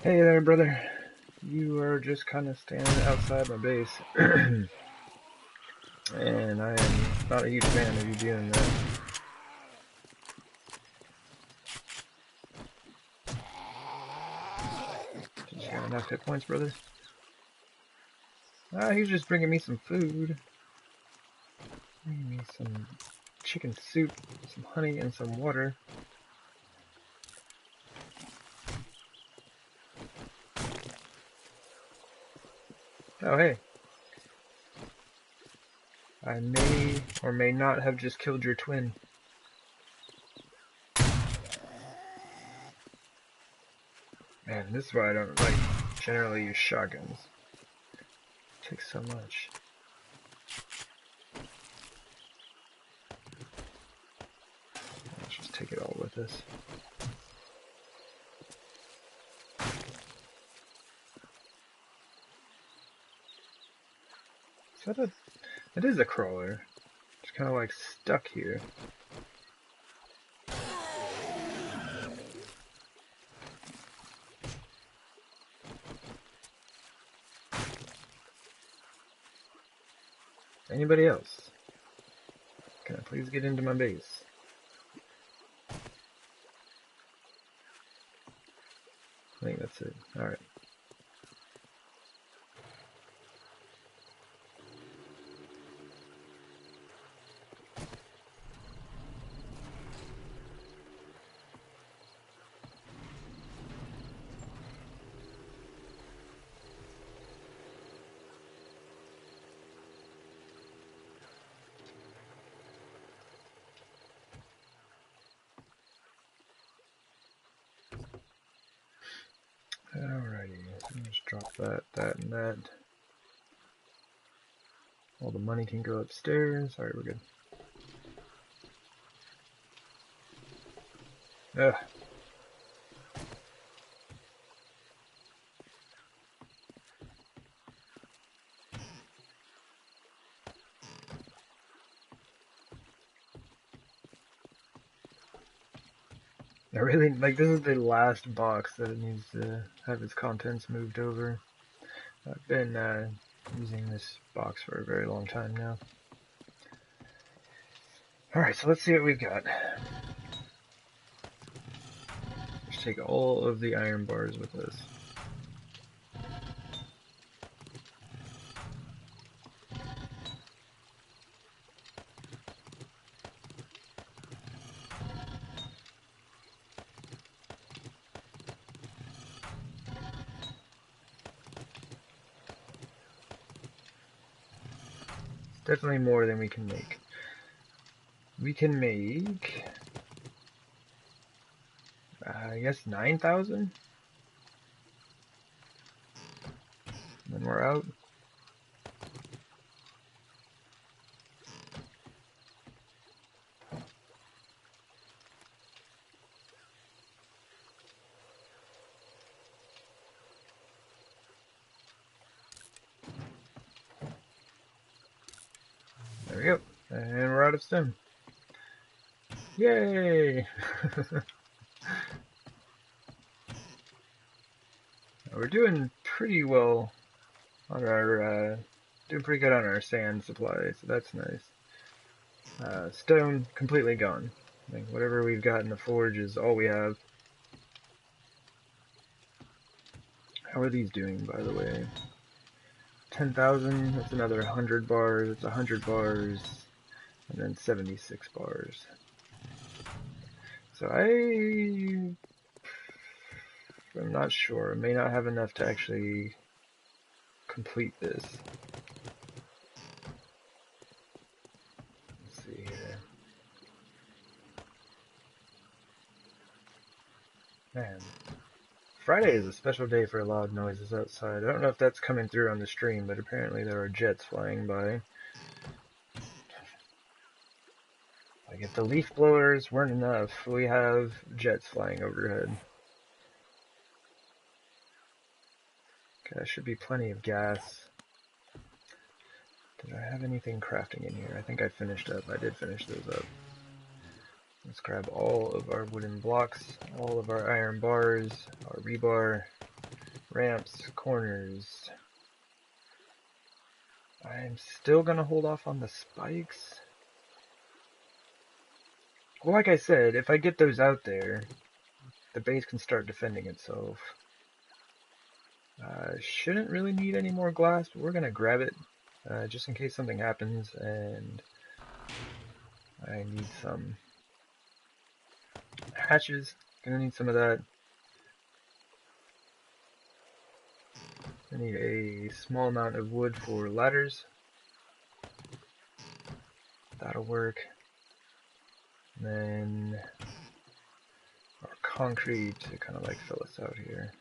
Hey there, brother. You are just kind of standing outside my base. And I am not a huge fan of you doing that. Just got enough hit points, brother. He's just bringing me some food. Bringing me some chicken soup, some honey, and some water. Oh, hey. I may or may not have just killed your twin. Man, this is why I don't like generally use shotguns. It takes so much. Let's just take it all with us. Is that a... It is a crawler. It's kind of like stuck here. Anybody else? Can I please get into my base? I think that's it. Alright. Alrighty, let me just drop that, that, and that. All the money can go upstairs. Alright, we're good. Ugh. I really, like, this is the last box that needs to have its contents moved over. I've been using this box for a very long time now. Alright, so let's see what we've got. Let's take all of the iron bars with us. It's definitely more than we can make. We can make, I guess, 9,000? Then we're out. There we go. And we're out of stone. Yay! We're doing pretty well on our, doing pretty good on our sand supply, so that's nice. Stone, completely gone. I think whatever we've got in the forge is all we have. How are these doing, by the way? 10,000, that's another 100 bars, it's 100 bars, and then 76 bars. So I'm not sure. I may not have enough to actually complete this. Let's see here. Man, Friday is a special day for loud noises outside. I don't know if that's coming through on the stream, but apparently there are jets flying by. Like, if the leaf blowers weren't enough, we have jets flying overhead. Okay, there should be plenty of gas. Did I have anything crafting in here? I think I finished up. I did finish those up. Let's grab all of our wooden blocks, all of our iron bars, our rebar, ramps, corners. I'm still gonna hold off on the spikes. Well, like I said, if I get those out there, the base can start defending itself. Shouldn't really need any more glass, but we're gonna grab it, just in case something happens, and I need some hatches. Gonna need some of that. I need a small amount of wood for ladders. That'll work. And then our concrete to kind of like fill us out here.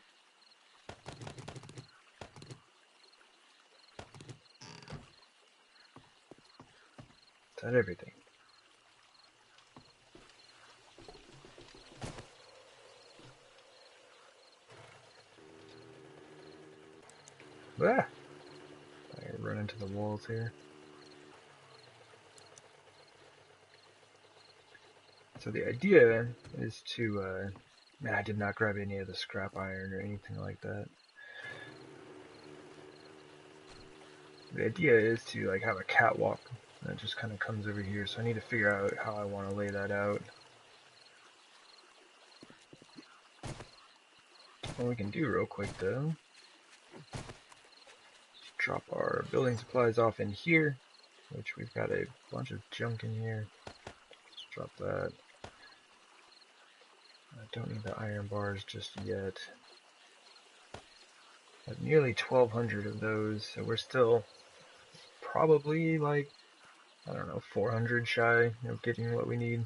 Is that everything? Ah! I run into the walls here. So the idea is to, I did not grab any of the scrap iron or anything like that. The idea is to like have a catwalk that just kind of comes over here, so I need to figure out how I want to lay that out. What we can do real quick though, just drop our building supplies off in here, which we've got a bunch of junk in here. Just drop that. I don't need the iron bars just yet. I have nearly 1,200 of those, so we're still probably like, I don't know, 400 shy of getting what we need.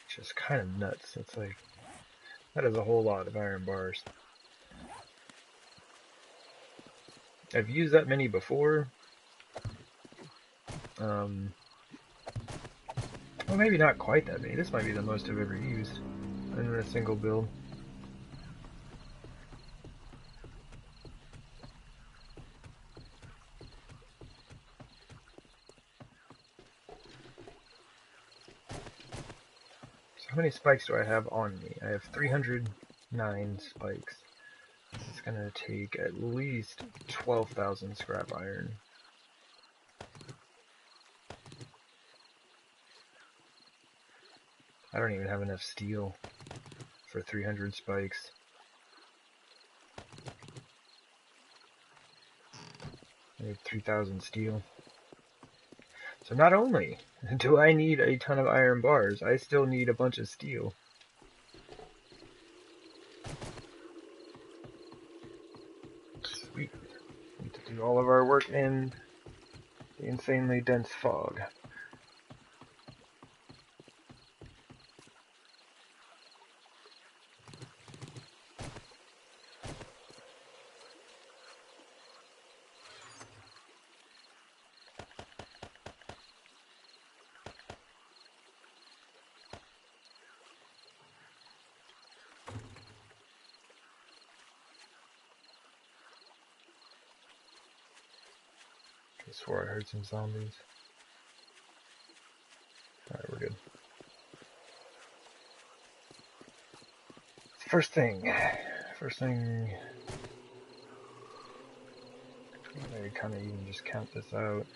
It's just kind of nuts. It's like, that is a whole lot of iron bars. I've used that many before. Well, maybe not quite that many. This might be the most I've ever used in a single build. So how many spikes do I have on me? I have 309 spikes. It's gonna take at least 12,000 scrap iron. I don't even have enough steel for 300 spikes. I need 3,000 steel. So not only do I need a ton of iron bars, I still need a bunch of steel. Sweet. Need to do all of our work in the insanely dense fog. I swore I heard some zombies. Alright, we're good. First thing, I kind of even just count this out.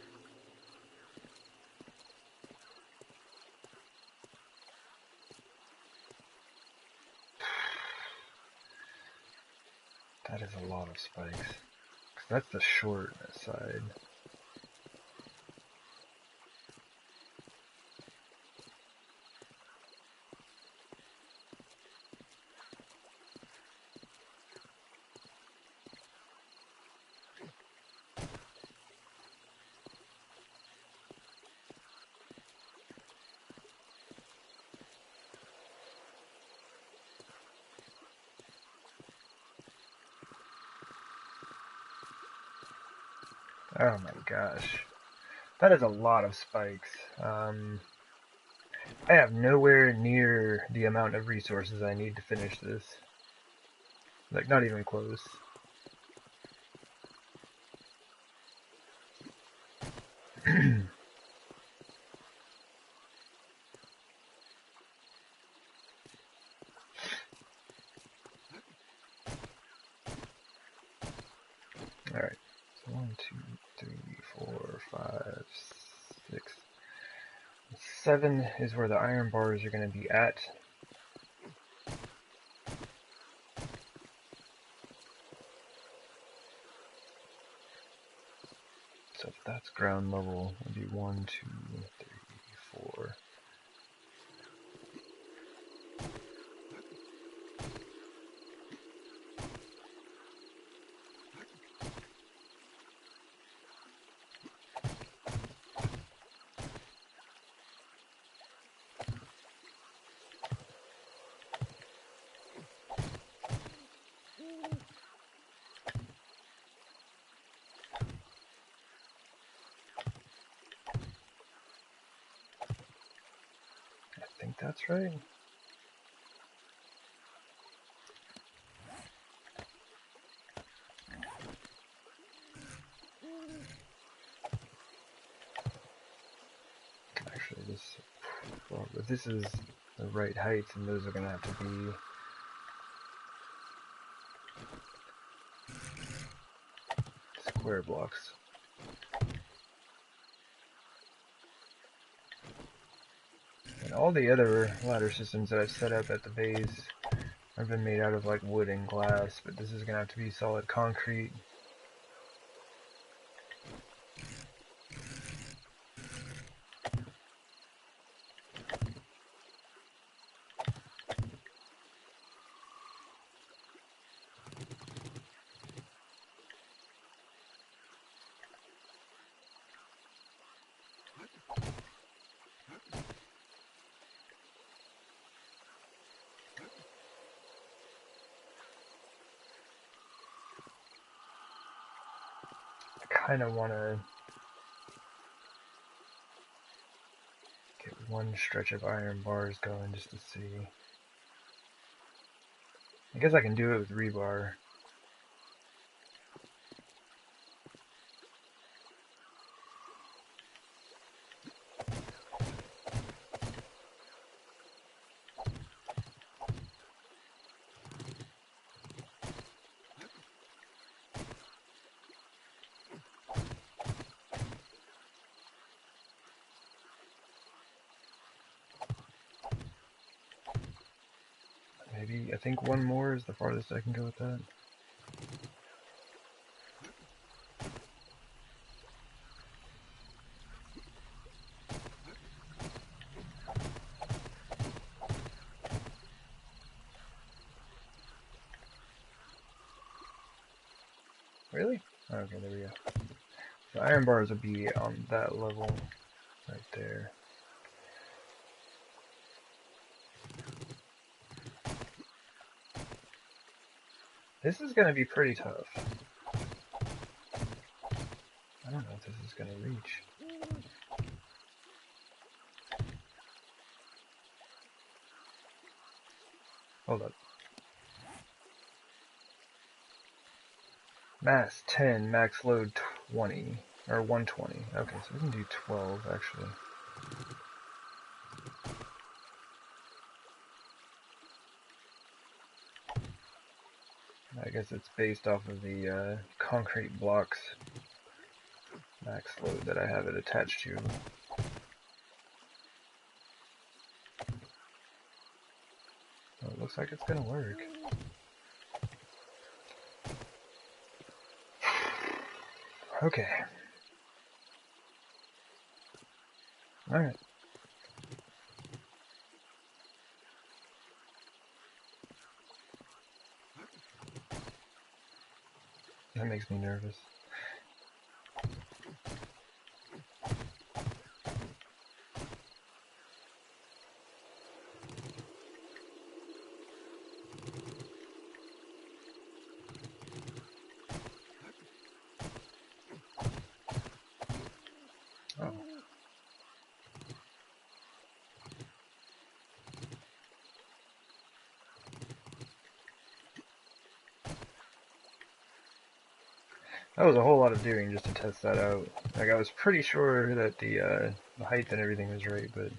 That is a lot of spikes. 'Cause that's the short side. Oh my gosh. That is a lot of spikes. I have nowhere near the amount of resources I need to finish this. Like, not even close. Alright. So 1, 2, 3, 4, 5, 6. 7 is where the iron bars are going to be at. So if that's ground level, it'll be 1, 2, 3, 4. think that's right. Actually, well, if this is the right height, then those are going to have to be square blocks. And all the other ladder systems that I've set up at the base have been made out of like wood and glass, but this is going to have to be solid concrete. I kind of want to get one stretch of iron bars going just to see. I guess I can do it with rebar. Maybe, I think one more is the farthest I can go with that. Really? Okay, there we go. The iron bars will be on that level right there. This is going to be pretty tough. I don't know if this is going to reach. Hold up. Mass 10, max load 20, or 120. Okay, so we can do 12 actually. I guess it's based off of the concrete blocks max load that I have it attached to. Well, it looks like it's gonna work. Okay. Alright. That makes me nervous. Oh. That was a whole lot of doing just to test that out. Like, I was pretty sure that the height and everything was right, but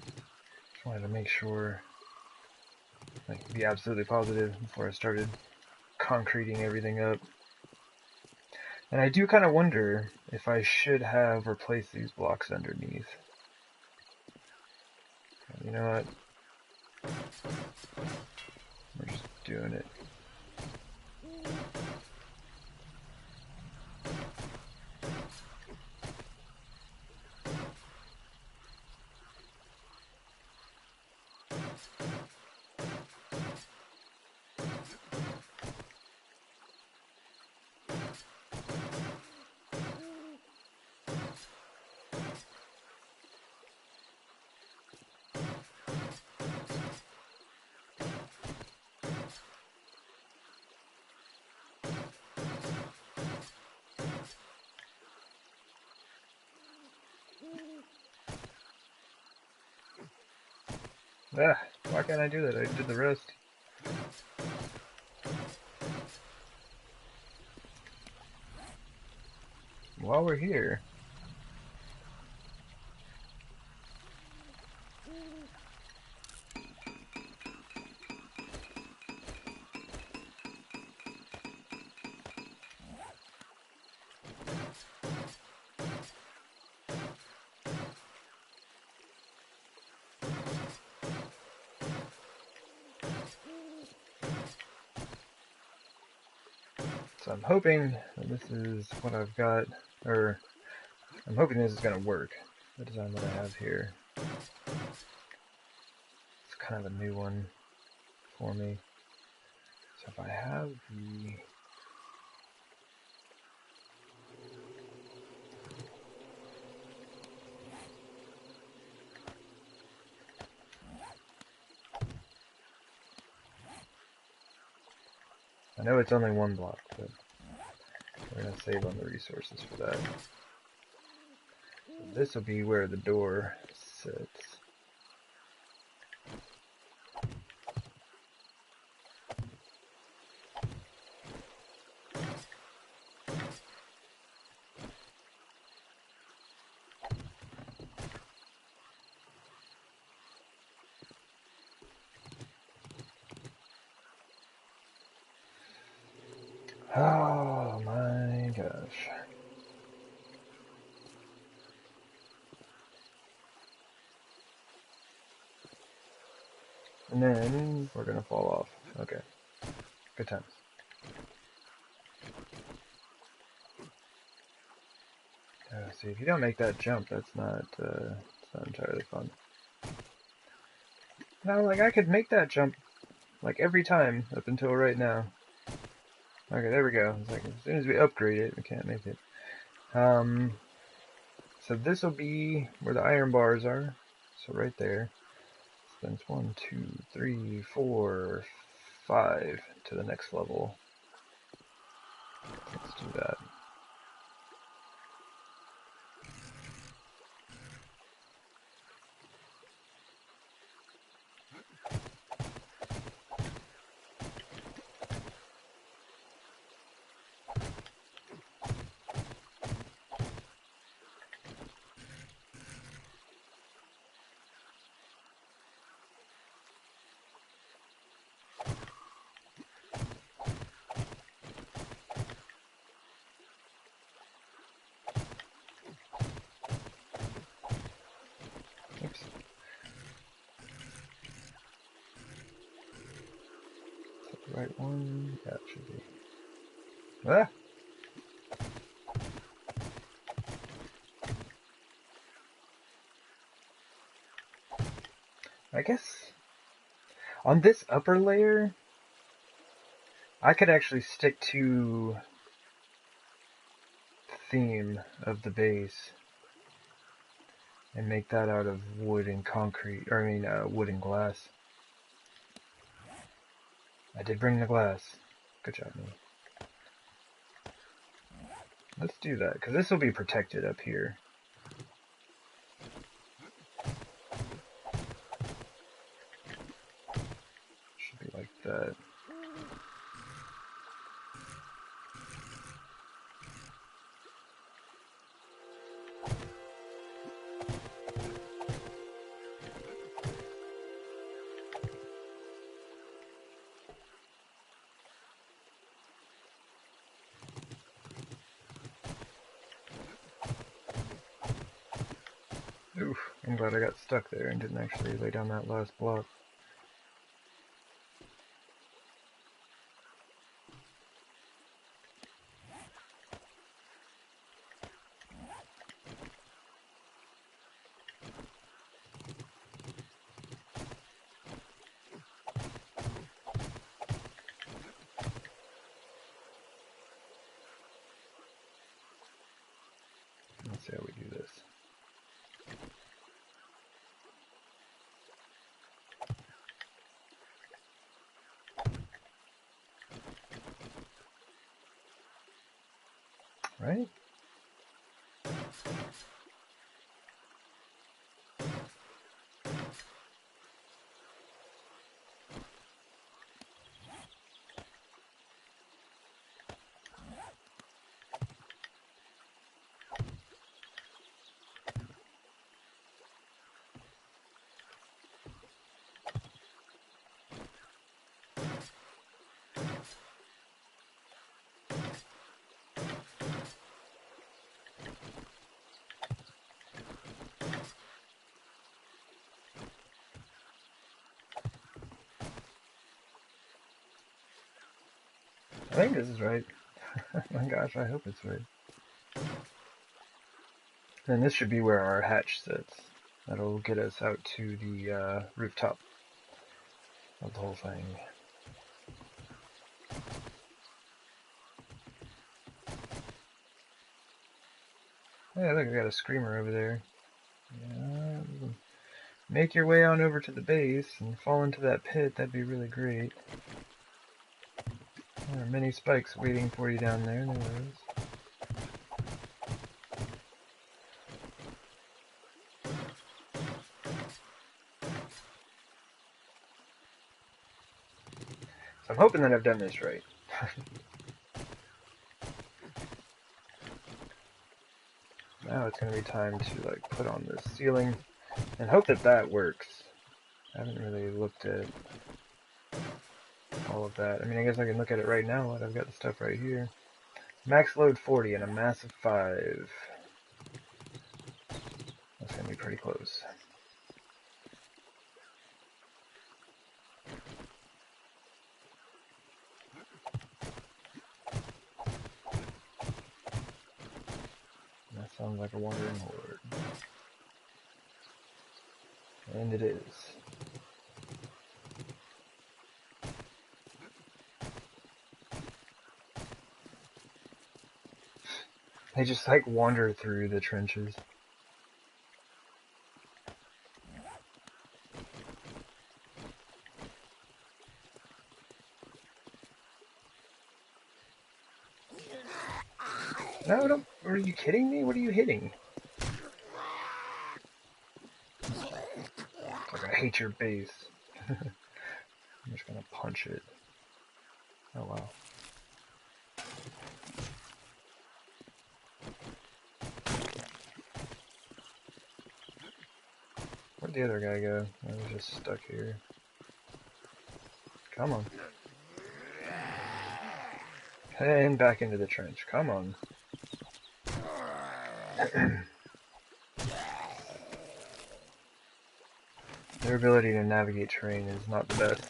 just wanted to make sure, like, be absolutely positive before I started concreting everything up. And I do kind of wonder if I should have replaced these blocks underneath. You know what? We're just doing it. Ah, why can't I do that? I did the rest. While we're here, so I'm hoping that this is what I've got, or I'm hoping this is going to work, the design that I have here. It's kind of a new one for me. So if I have the... I know it's only one block, but we're going to save on the resources for that. So this will be where the door sits. Oh my gosh. And then we're gonna fall off. Okay. Good times. See, if you don't make that jump, it's not entirely fun. No, like, I could make that jump, like, every time up until right now. Okay, there we go. It's like, as soon as we upgrade it, we can't make it. So this will be where the iron bars are. So right there. So then it's 1, 2, 3, 4, 5 to the next level. Let's do that. Oops. Is that the right one? Yeah, it should be. Ah! I guess on this upper layer, I could actually stick to the theme of the base and make that out of wood and concrete, or I mean, wood and glass. I did bring the glass. Good job, me. Let's do that, because this will be protected up here. Should be like that. Oof, I'm glad I got stuck there and didn't actually lay down that last block. Let's see how we do this. Right? I think this is right. Oh my gosh, I hope it's right. And this should be where our hatch sits. That'll get us out to the rooftop of the whole thing. Hey, look, I got a screamer over there. Yeah, make your way on over to the base and fall into that pit. That'd be really great. There are many spikes waiting for you down there. There is. So I'm hoping that I've done this right. Now it's going to be time to like put on this ceiling and hope that that works. I haven't really looked at all of that. I mean, I guess I can look at it right now. I've got the stuff right here. Max load 40 and a massive 5. That's going to be pretty close. That sounds like a wandering horde. And it is. They just like wander through the trenches. No, don't. Are you kidding me? What are you hitting? Like, I hate your base. I'm just gonna punch it. Oh wow. Where'd the other guy go? I was just stuck here. Come on. And back into the trench. Come on. Their ability to navigate terrain is not the best.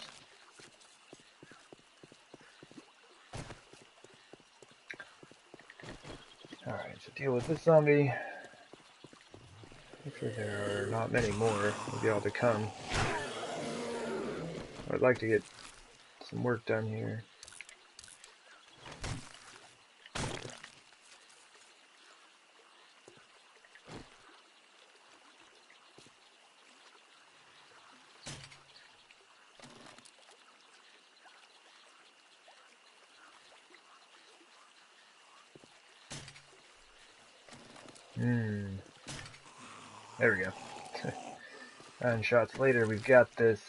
Alright, so deal with this zombie. Looks like there are not many more. Maybe all to come. I'd like to get some work done here. There we go. 9 shots later, we've got this.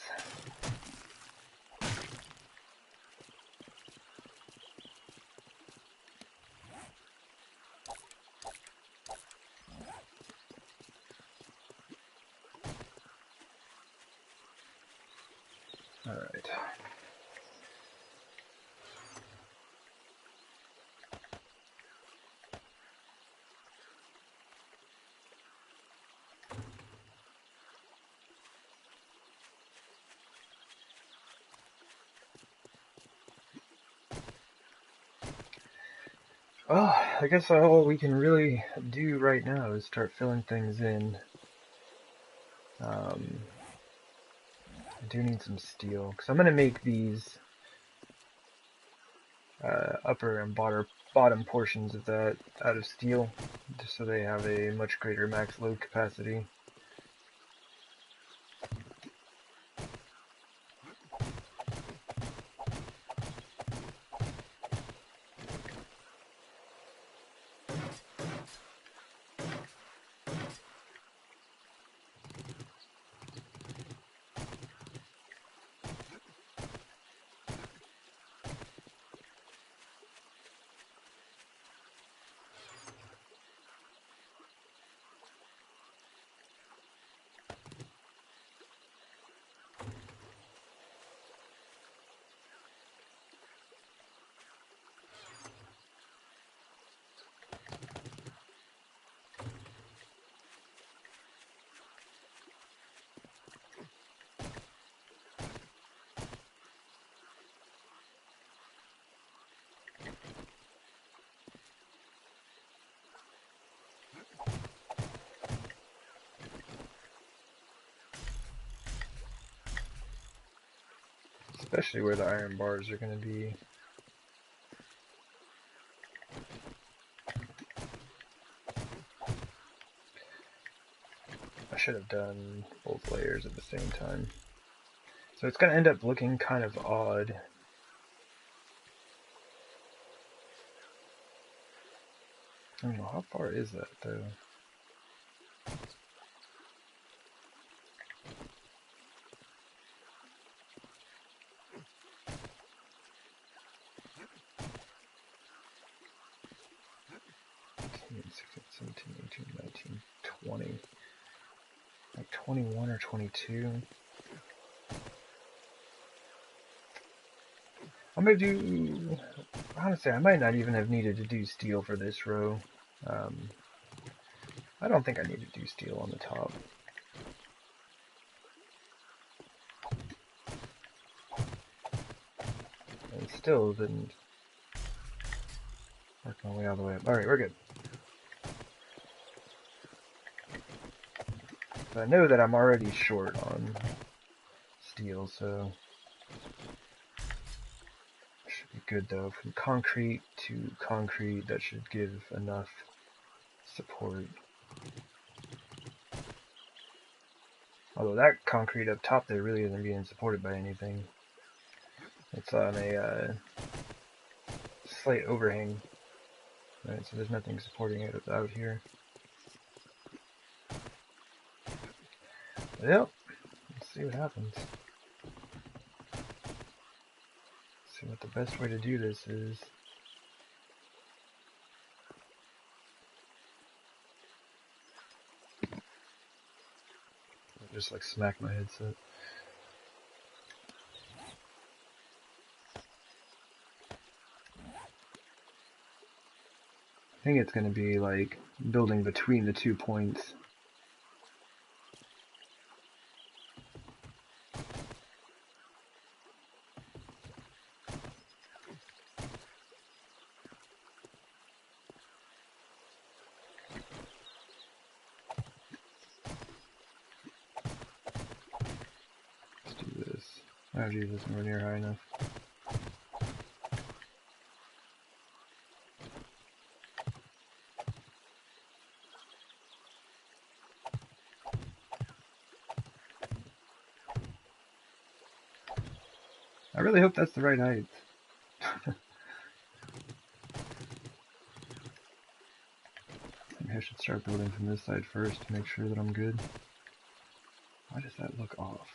Alright. Well, I guess all we can really do right now is start filling things in. I do need some steel, because I'm going to make these upper and bottom portions of that out of steel, just so they have a much greater max load capacity. especially where the iron bars are going to be. I should have done both layers at the same time. So it's going to end up looking kind of odd. I don't know, how far is that though? Like 21 or 22. I'm gonna do, honestly, I might not even have needed to do steel for this row. I don't think I need to do steel on the top. And still didn't work my way all the way up. Alright, we're good. But I know that I'm already short on steel, so should be good though. From concrete to concrete, that should give enough support. Although that concrete up top there really isn't being supported by anything. It's on a slight overhang. Right, so there's nothing supporting it out here. But yep, let's see what happens. See what the best way to do this is. I just like smack my headset. I think it's going to be like building between the 2 points. Let's do this. Oh Jesus, nowhere near high enough. I really hope that's the right height. I should start building from this side first to make sure that I'm good. Why does that look off?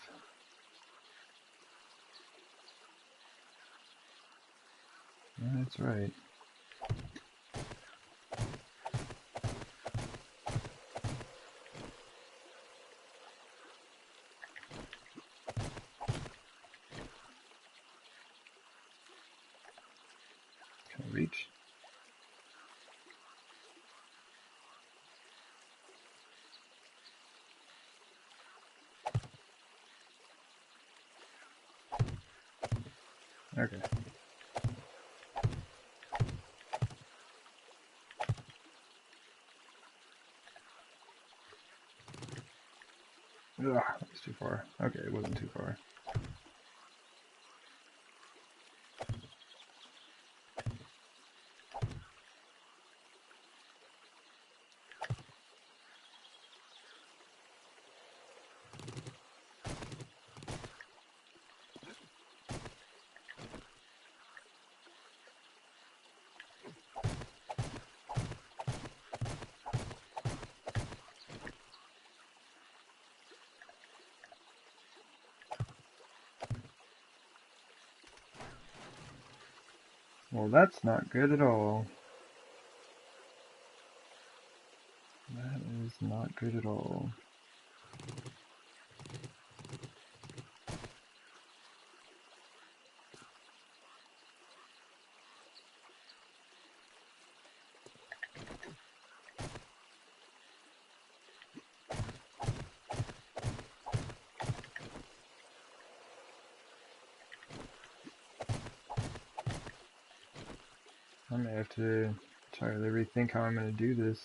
That's right. Can I reach? Okay. Ugh, that was too far. Okay, it wasn't too far. Well, that's not good at all. That is not good at all. I may have to entirely rethink how I'm going to do this.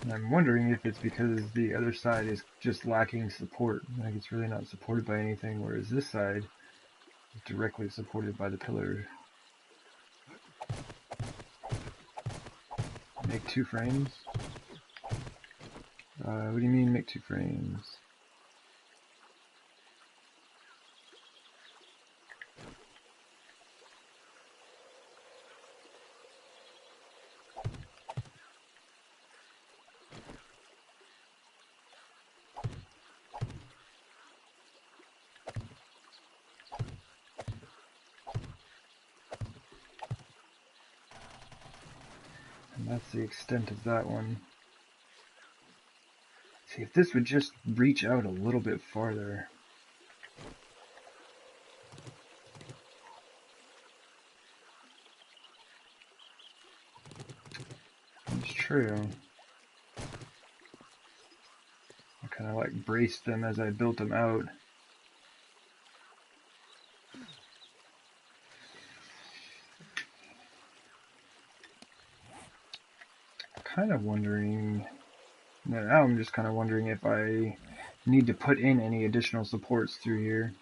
And I'm wondering if it's because the other side is just lacking support. Like it's really not supported by anything, whereas this side is directly supported by the pillar. Make 2 frames? What do you mean make 2 frames? And that's the extent of that one. See, if this would just reach out a little bit farther. It's true. I kind of like braced them as I built them out. Kind of wondering. Now I'm just kind of wondering if I need to put in any additional supports through here.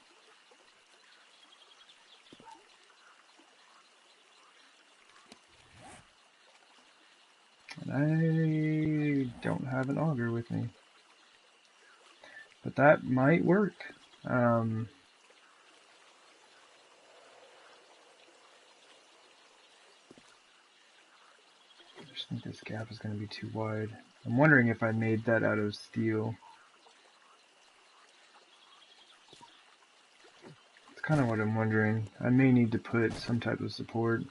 And I don't have an auger with me. But that might work. I just think this gap is going to be too wide. I'm wondering if I made that out of steel. It's kind of what I'm wondering. I may need to put some type of support.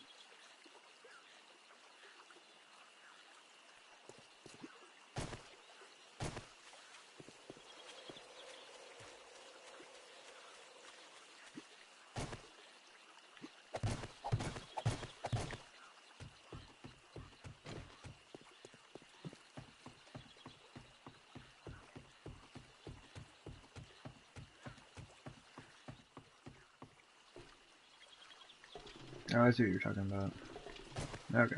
Oh, I see what you're talking about. Okay.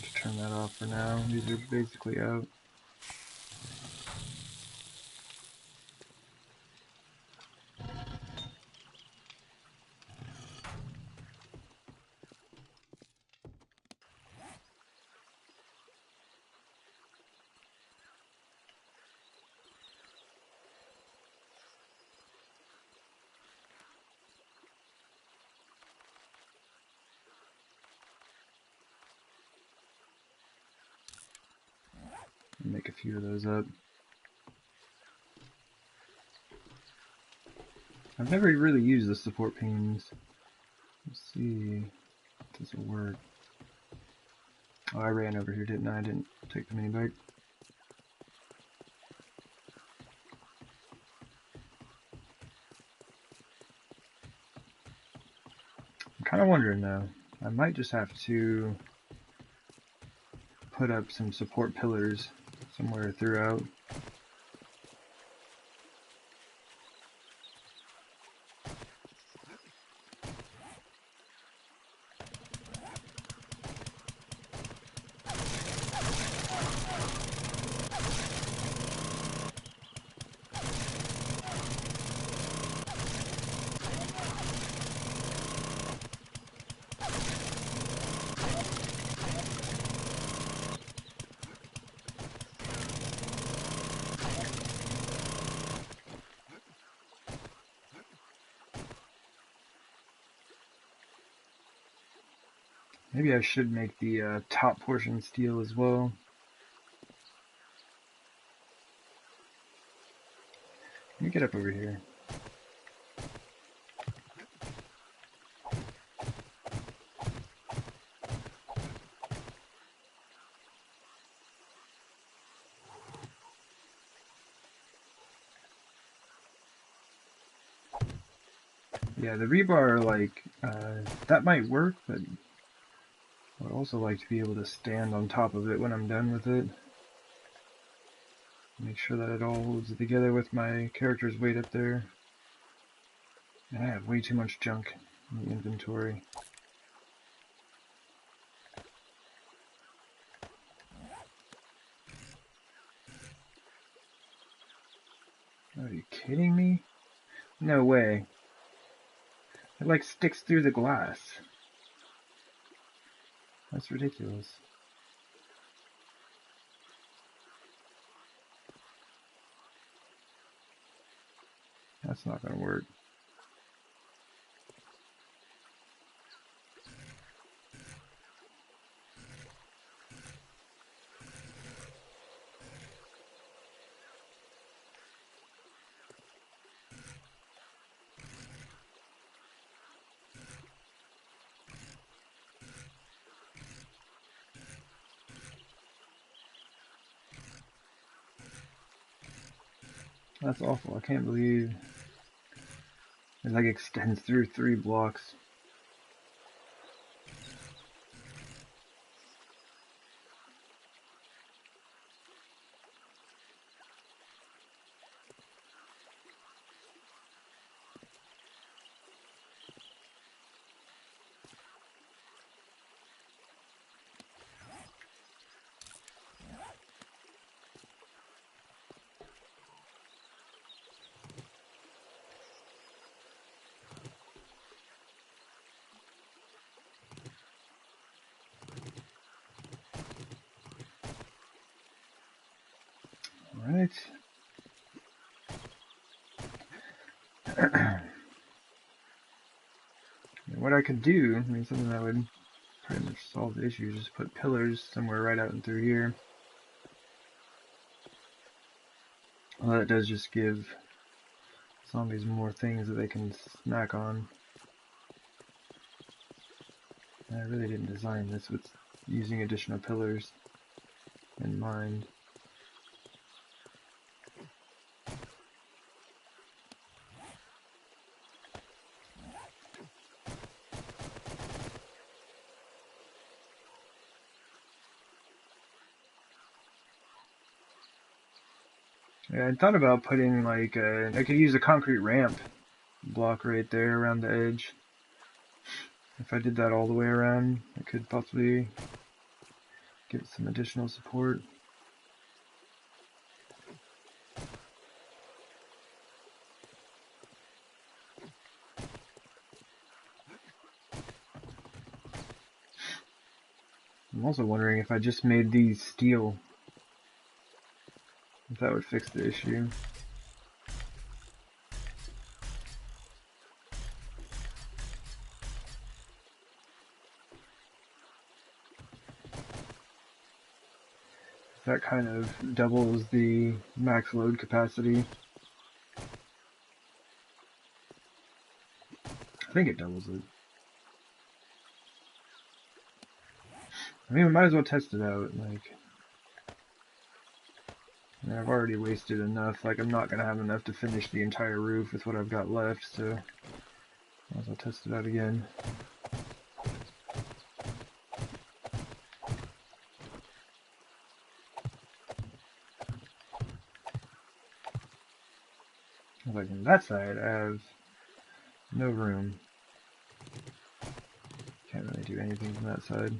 Just turn that off for now. These are basically out. Make a few of those up. I've never really used the support pins. Let's see. Does it work? Oh, I ran over here, didn't I? I didn't take the mini bike. I'm kind of wondering though. I might just have to put up some support pillars somewhere throughout. Maybe I should make the top portion steel as well. Let me get up over here. Yeah, the rebar, like, that might work, but I would also like to be able to stand on top of it when I'm done with it. Make sure that it all holds together with my character's weight up there. And I have way too much junk in the inventory. Are you kidding me? No way. It like sticks through the glass. That's ridiculous. That's not gonna work. That's awful. I can't believe it like extends through 3 blocks. Alright. What I could do, I mean, something that would pretty much solve the issue, is just put pillars somewhere right out and through here. Well, that does just give zombies more things that they can snack on. I really didn't design this with using additional pillars in mind. Yeah, I thought about putting like I could use a concrete ramp block right there around the edge. If I did that all the way around, I could possibly get some additional support. I'm also wondering if I just made these steel, if that would fix the issue. That kind of doubles the max load capacity. I think it doubles it. I mean, we might as well test it out. Like, I mean, I've already wasted enough. Like, I'm not gonna have enough to finish the entire roof with what I've got left, so might as well test it out again. Like on that side, I have no room. Can't really do anything from that side.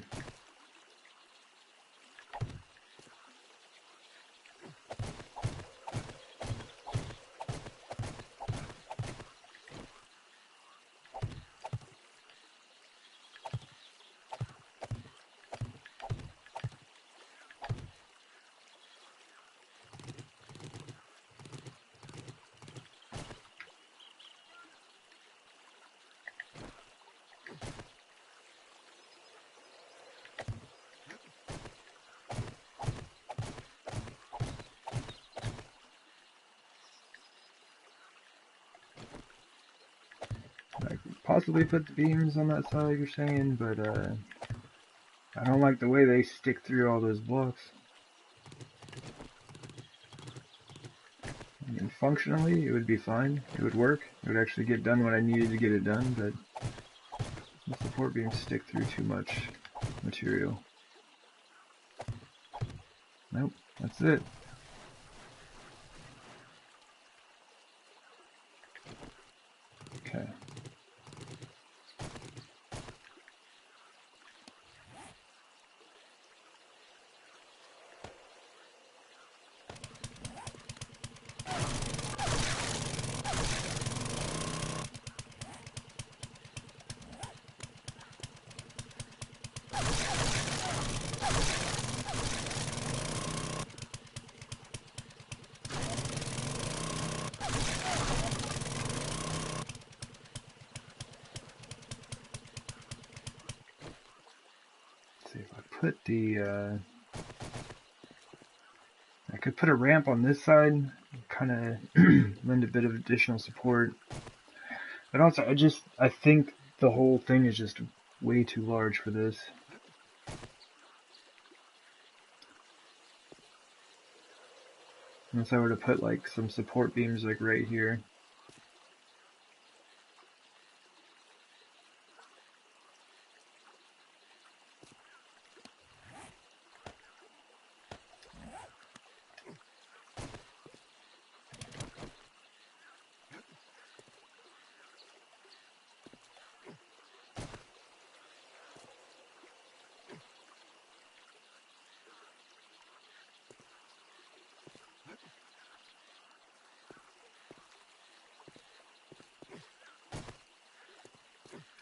I could possibly put the beams on that side, you're saying, but I don't like the way they stick through all those blocks. I mean, functionally, it would be fine. It would work. It would actually get done when I needed to get it done, but the support beams stick through too much material. Nope, that's it. Okay. See if I put the, I could put a ramp on this side, kind of lend a bit of additional support. But also, I think the whole thing is just way too large for this. Unless I were to put like some support beams like right here.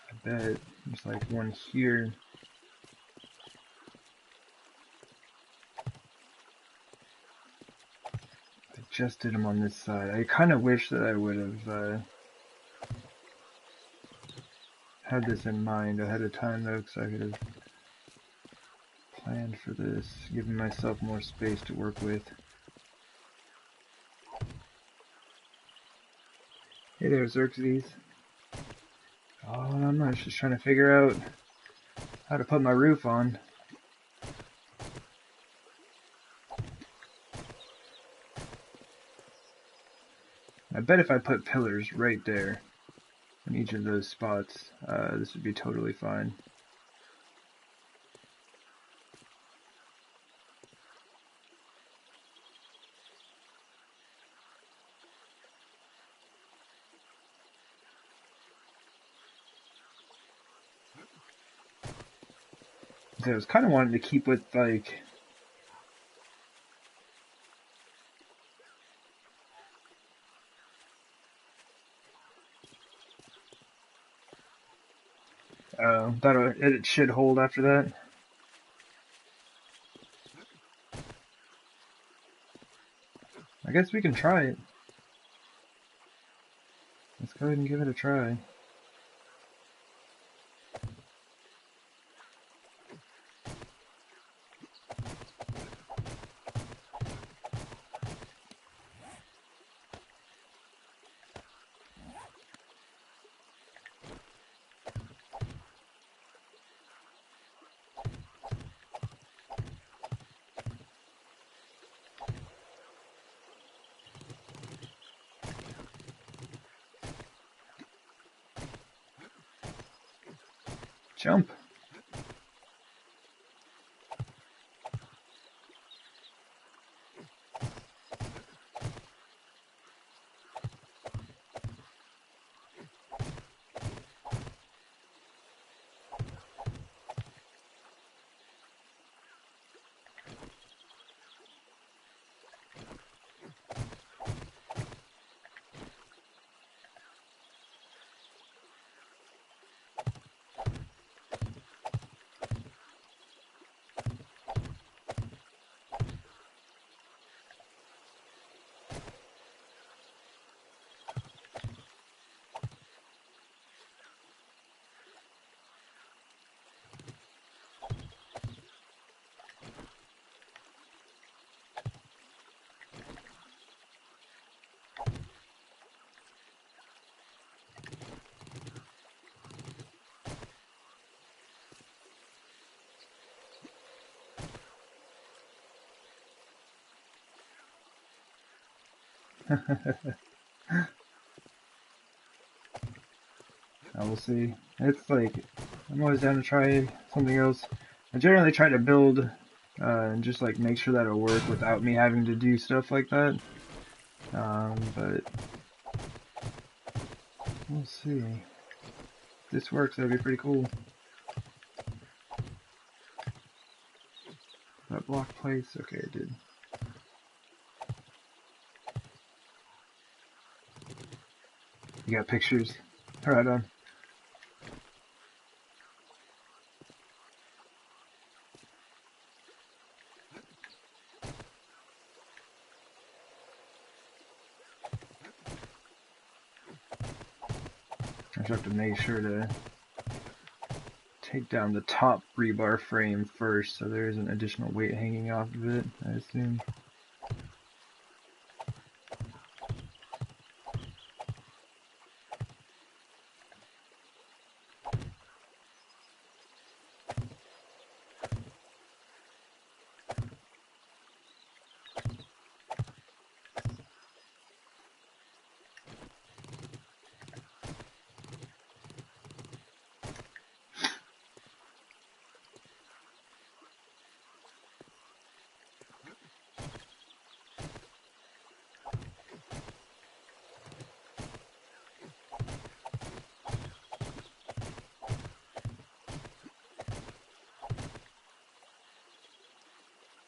I bet there's like one here. I just did them on this side. I kind of wish that I would have had this in mind ahead of time though, because I could have planned for this, giving myself more space to work with. Hey there, Xerxes. Oh, I'm not just trying to figure out how to put my roof on. I bet if I put pillars right there in each of those spots, this would be totally fine. So I was kind of wanting to keep with like it should hold after that. I guess we can try it. Let's go ahead and give it a try. Jump. I will see. It's like, I'm always down to try something else. I generally try to build and just like make sure that it'll work without me having to do stuff like that. But we'll see. If this works, that'd be pretty cool. That block place? Okay, it did. You got pictures? Right on. I just have to make sure to take down the top rebar frame first, so there is an additional weight hanging off of it, I assume.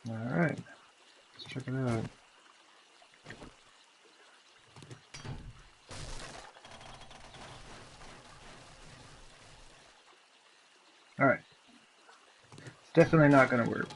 Alright, let's check it out. Alright, it's definitely not going to work.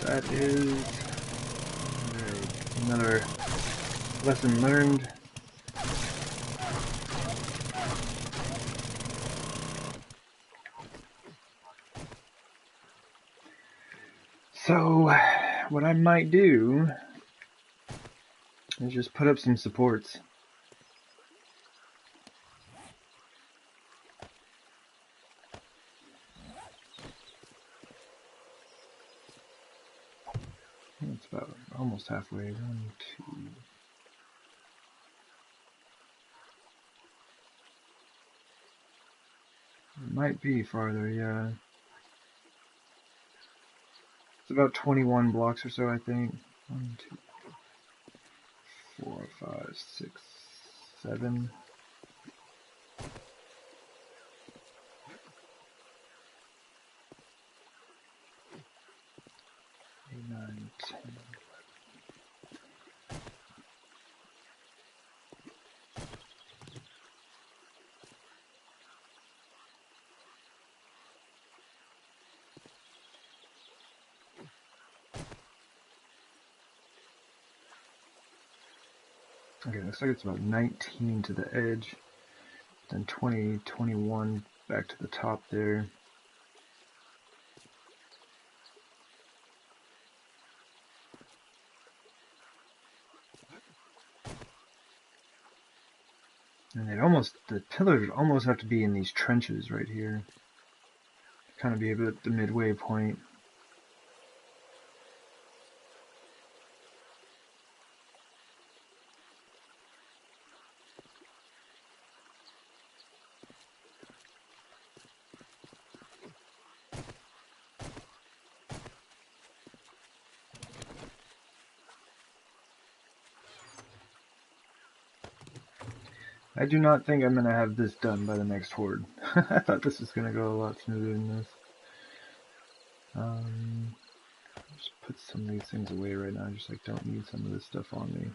That is another lesson learned. So, what I might do is just put up some supports. It's about almost halfway. 1, 2. It might be farther, yeah. It's about 21 blocks or so, I think. 1, 2, 4, 5, 6, 7. 8, 9, 10. Okay, looks like it's about 19 to the edge, then 20, 21 back to the top there. And the pillars almost have to be in these trenches right here. Kind of be at the midway point. I do not think I'm going to have this done by the next Horde. I thought this was going to go a lot smoother than this. Just put some of these things away right now. I just like don't need some of this stuff on me.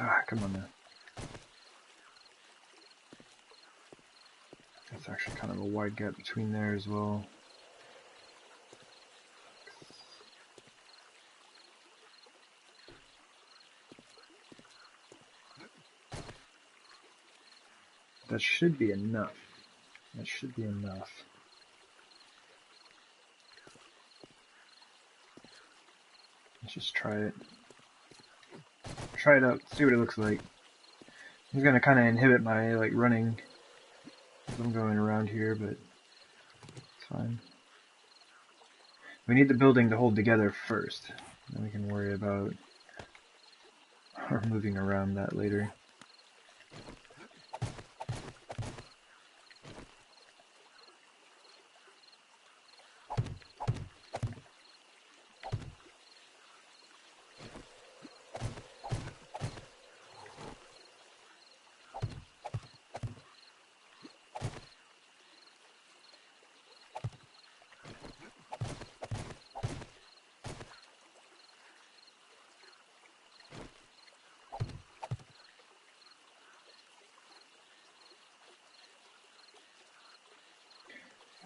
Ah, come on now. That's actually kind of a wide gap between there as well. That should be enough. That should be enough. Let's just try it. Try it out, see what it looks like. It's gonna kind of inhibit my like running as I'm going around here, but it's fine. We need the building to hold together first, then we can worry about moving around that later.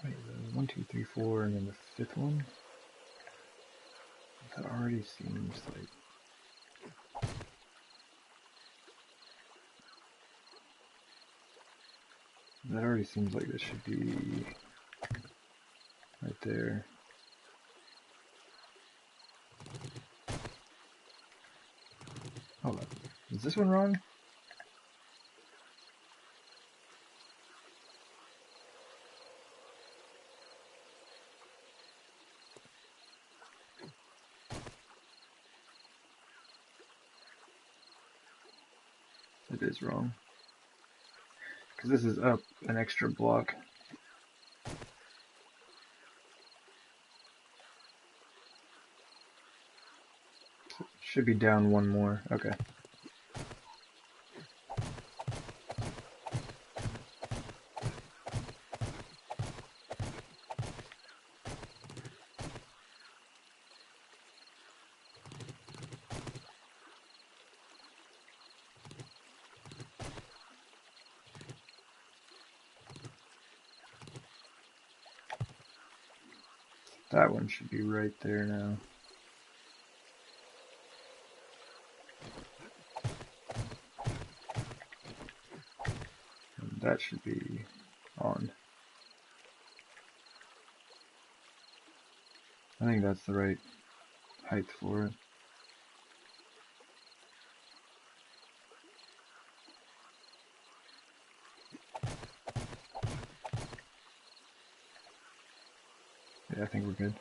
Wait, 1, 2, 3, 4, and then the fifth one? That already seems like... That already seems like this should be right there. Hold on. Is this one wrong? It is wrong. Because this is up an extra block. Should be down one more. Okay. That one should be right there now. And that should be on. I think that's the right height for it. Yeah, I think we're good.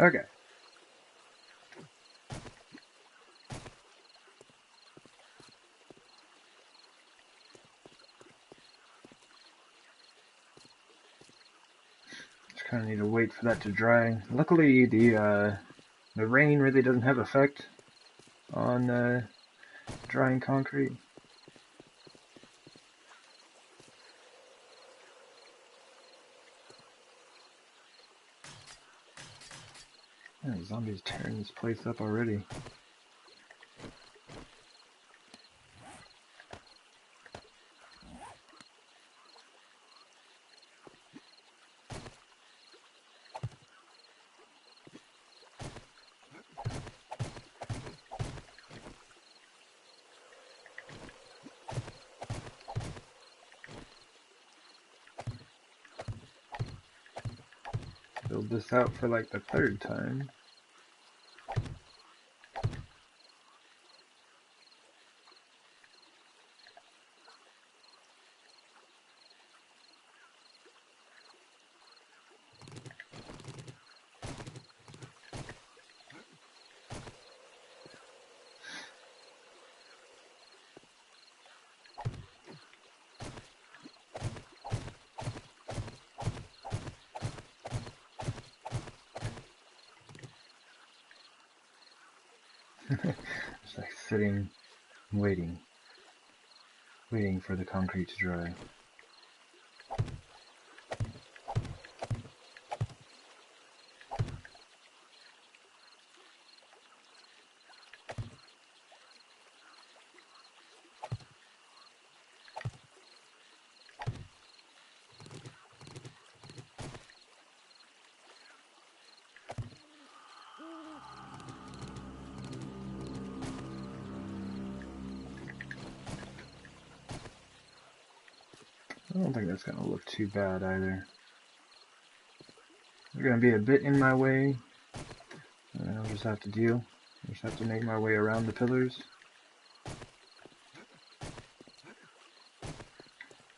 Okay. Just kind of need to wait for that to dry. Luckily, the rain really doesn't have effect on drying concrete. Man, zombies tearing this place up already. Build this out for like the third time. Just like sitting, waiting for the concrete to dry. I don't think that's going to look too bad either. They're going to be a bit in my way, and I'll just have to deal. I just have to make my way around the pillars.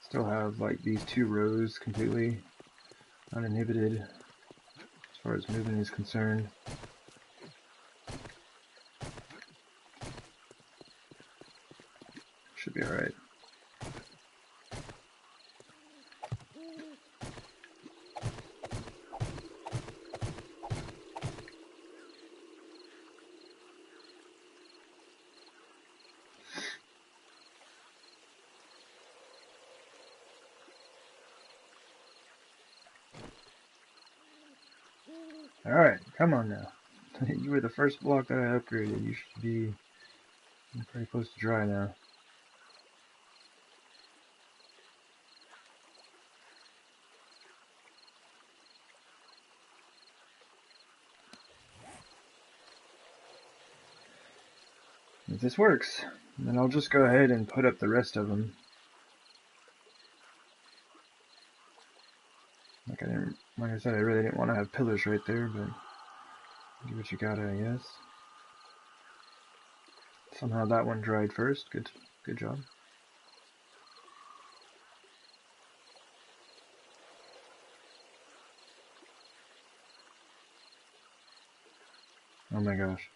Still have like these 2 rows completely uninhibited as far as movement is concerned. Should be alright. Alright, come on now. You were the first block that I upgraded. You should be pretty close to dry now. If this works, then I'll just go ahead and put up the rest of them. Like I said, I really didn't want to have pillars right there, but do what you gotta, I guess. Somehow that one dried first. Good job. Oh my gosh.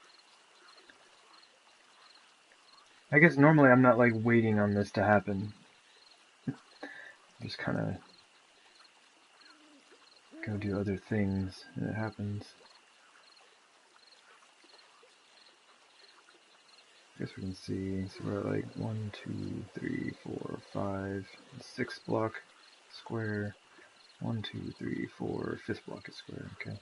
I guess normally I'm not like waiting on this to happen. Just kind of go do other things and it happens. I guess we can see, so we're at like 1, 2, 3, 4, 5, 6 block square. 1, 2, 3, 4, 5th block is square, okay.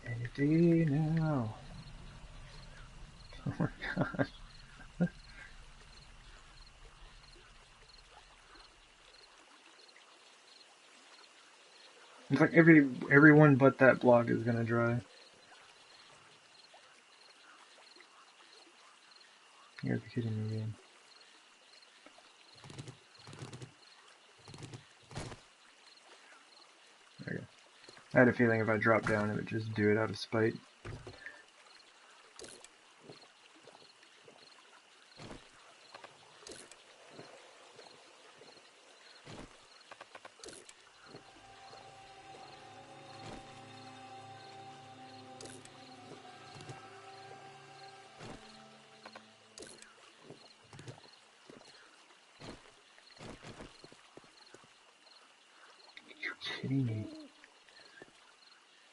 Any day now. Oh my gosh. It's like everyone but that block is gonna dry. You gotta be kidding me, game. There you go. I had a feeling if I dropped down it would just do it out of spite. You're kidding me.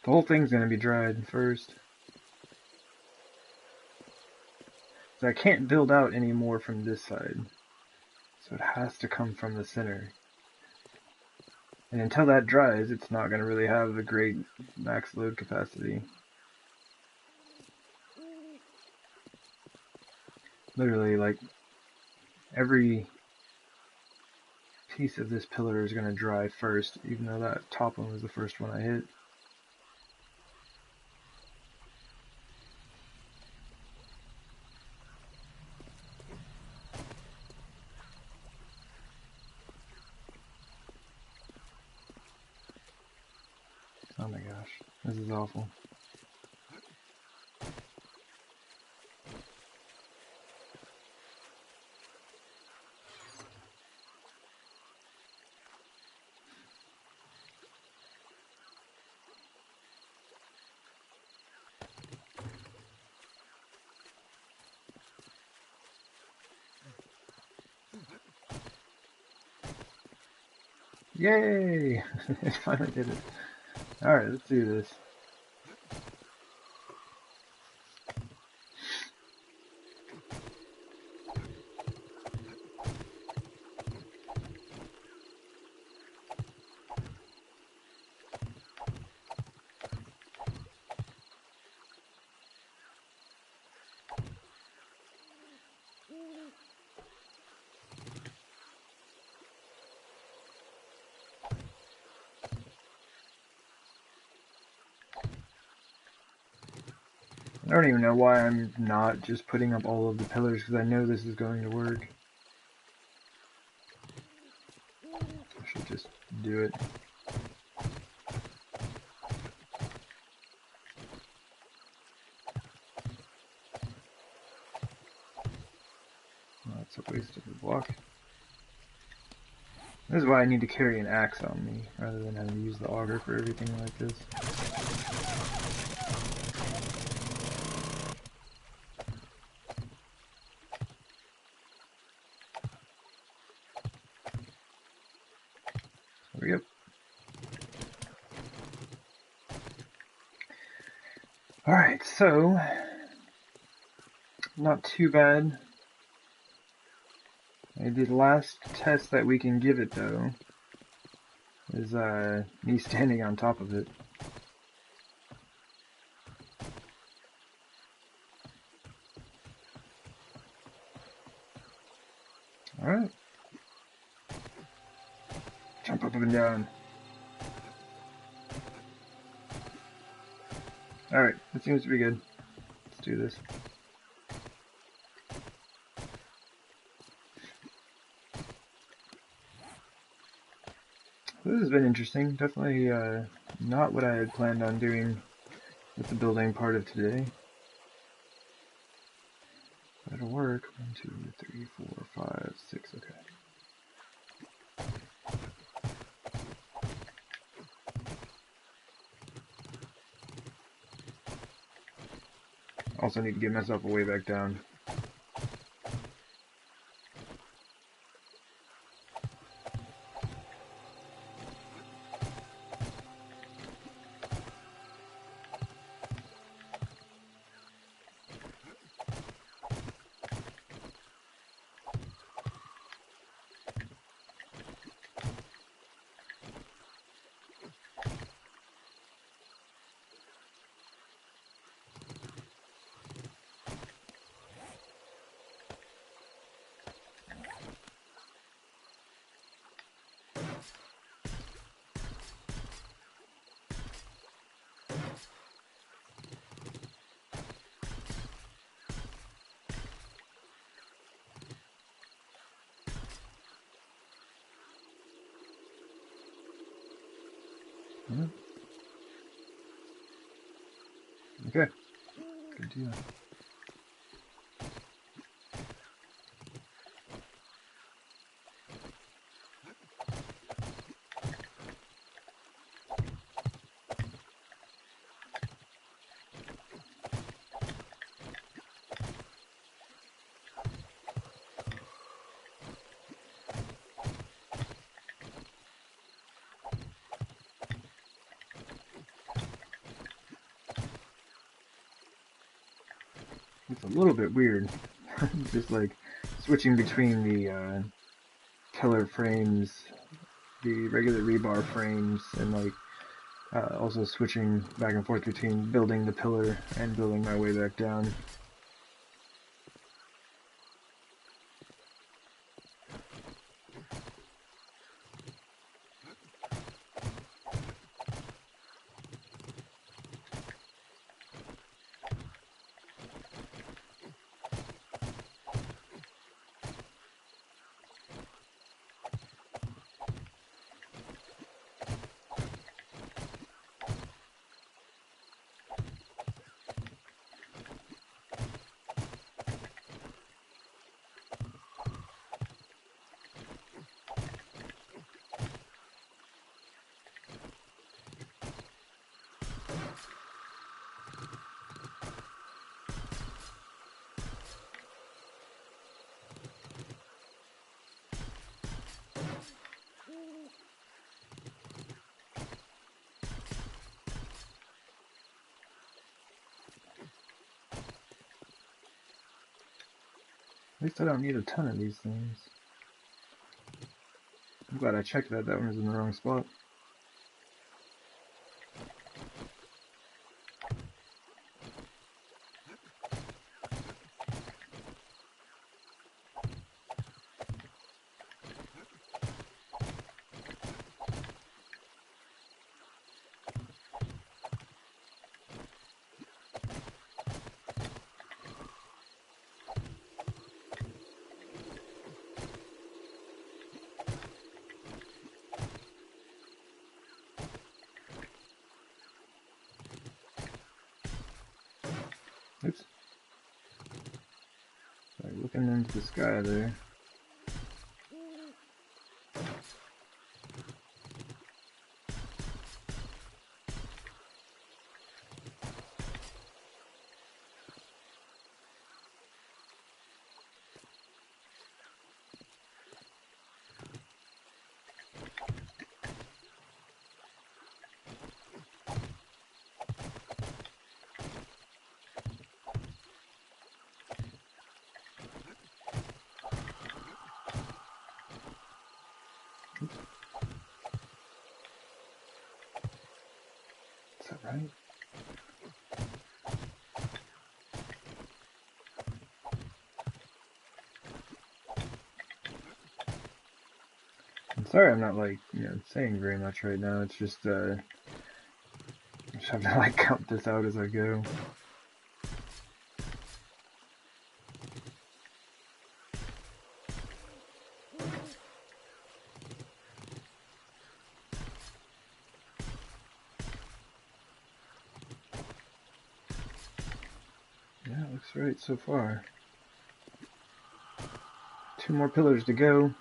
The whole thing's gonna be dried first. So I can't build out any more from this side. So it has to come from the center. And until that dries, it's not gonna really have a great max load capacity. Literally, like, every piece of this pillar is gonna dry first, even though that top one was the first one I hit. Oh my gosh, this is awful. Yay! It finally did it. Alright, let's do this. I don't even know why I'm not just putting up all of the pillars, because I know this is going to work. I should just do it. That's a waste of a block. This is why I need to carry an axe on me, rather than having to use the auger for everything like this. There we go. Alright, so not too bad. The last test that we can give it, though, is me standing on top of it. Alright. Jump up and down. Alright, that seems to be good. Let's do this. This has been interesting. Definitely not what I had planned on doing with the building part of today. But it'll work. 1, 2, 3, 4, 5, 6. Okay. Also need to get myself a way back down. Okay, good deal. It's a little bit weird, just like switching between the pillar frames, the regular rebar frames, and like also switching back and forth between building the pillar and building my way back down. At least I don't need a ton of these things. I'm glad I checked that. That one was in the wrong spot. Oops. Sorry, looking into the sky there. Is that right? I'm sorry I'm not like, saying very much right now. It's just I just have to like count this out as I go. Yeah, it looks right so far. 2 more pillars to go,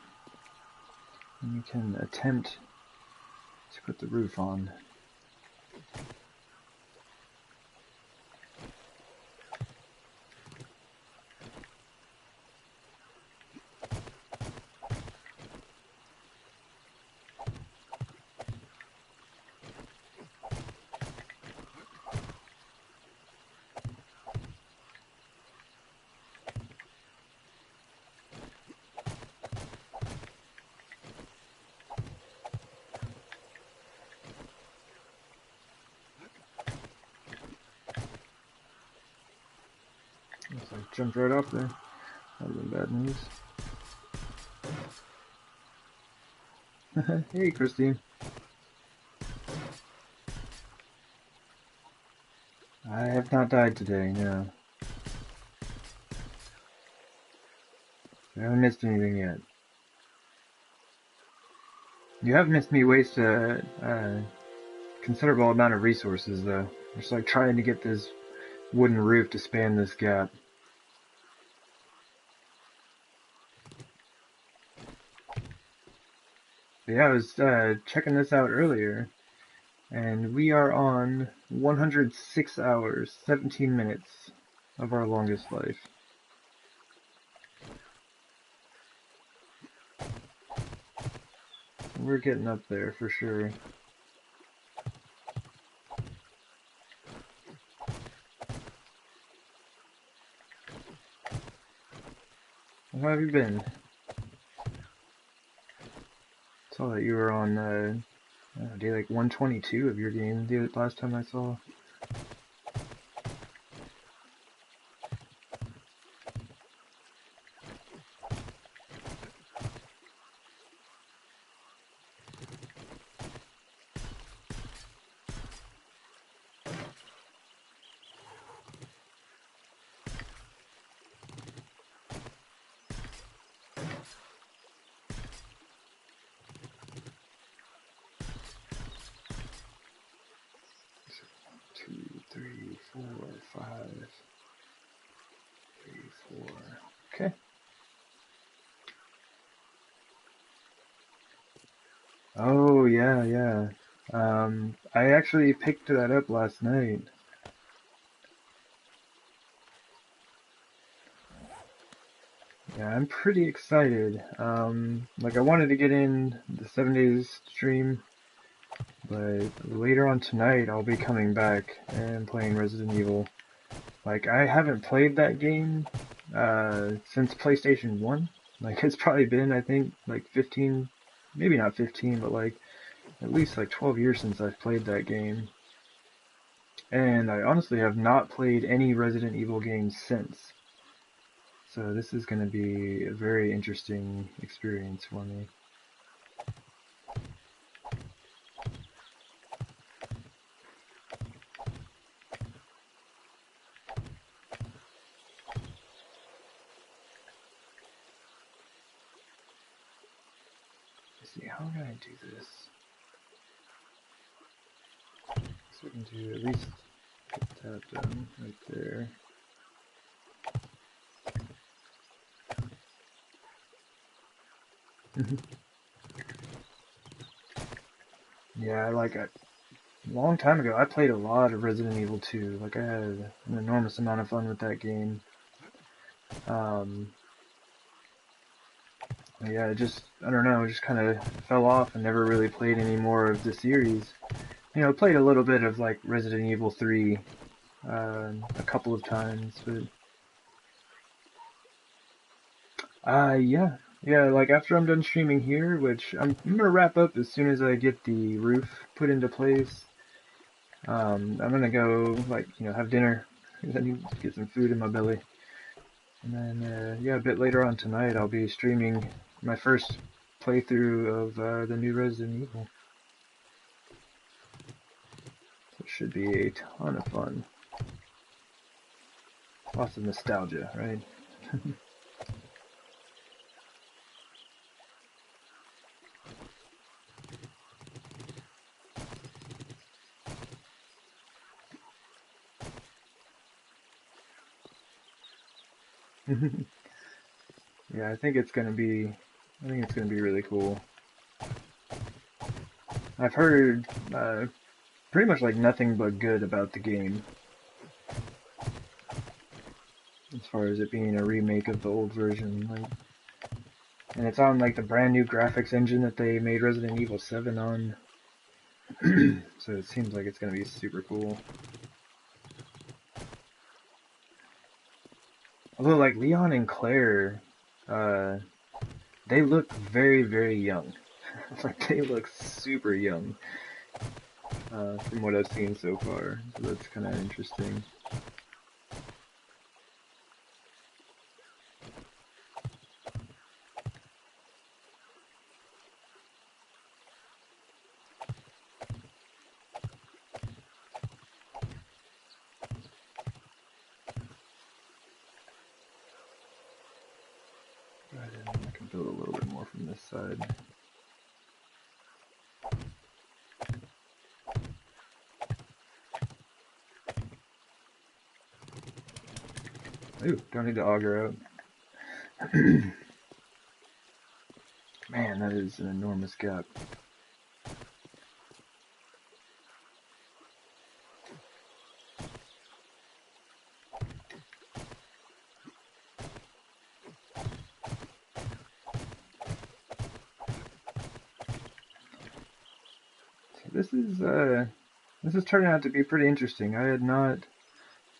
and we can attempt to put the roof on. Looks like jumped right off there. That would have been bad news. Hey, Christine. I have not died today, no. I haven't missed anything yet. You have missed me waste a considerable amount of resources, though. Just like trying to get this wooden roof to span this gap. But yeah, I was checking this out earlier, and we are on 106 hours, 17 minutes of our longest life. We're getting up there for sure. How have you been? Saw that you were on day like 122 of your game the last time I saw. Two, three, four, five, three, four. Okay. Oh yeah, yeah. I actually picked that up last night. Yeah, I'm pretty excited. Like I wanted to get in the 7 days stream, but later on tonight I'll be coming back and playing Resident Evil. Like I haven't played that game since PlayStation 1. Like it's probably been I think like 15, maybe not 15, but like at least like 12 years since I've played that game. And I honestly have not played any Resident Evil games since. So this is going to be a very interesting experience for me. Let's see, how can I do this? So we can do at least get that done right there. Yeah, like a long time ago, I played a lot of Resident Evil 2. Like I had an enormous amount of fun with that game. Um, yeah, I don't know, it just kind of fell off and never really played any more of the series. You know, played a little bit of like Resident Evil 3 a couple of times, but yeah, yeah. Like after I'm done streaming here, which I'm gonna wrap up as soon as I get the roof put into place. I'm gonna go like have dinner. I need to get some food in my belly, and then yeah, a bit later on tonight I'll be streaming my first playthrough of the new Resident Evil. So it should be a ton of fun. Lots of nostalgia, right? Yeah, I think it's gonna be. I think it's gonna be really cool. I've heard pretty much like nothing but good about the game, as far as it being a remake of the old version. Like, and it's on like the brand new graphics engine that they made Resident Evil 7 on. So it seems like it's gonna be super cool. Although like Leon and Claire, uh, they look very, very young. Like they look super young from what I've seen so far. So that's kind of interesting. I can build a little bit more from this side. Ooh, don't need to auger out. Man, that is an enormous gap. This is turning out to be pretty interesting. I had not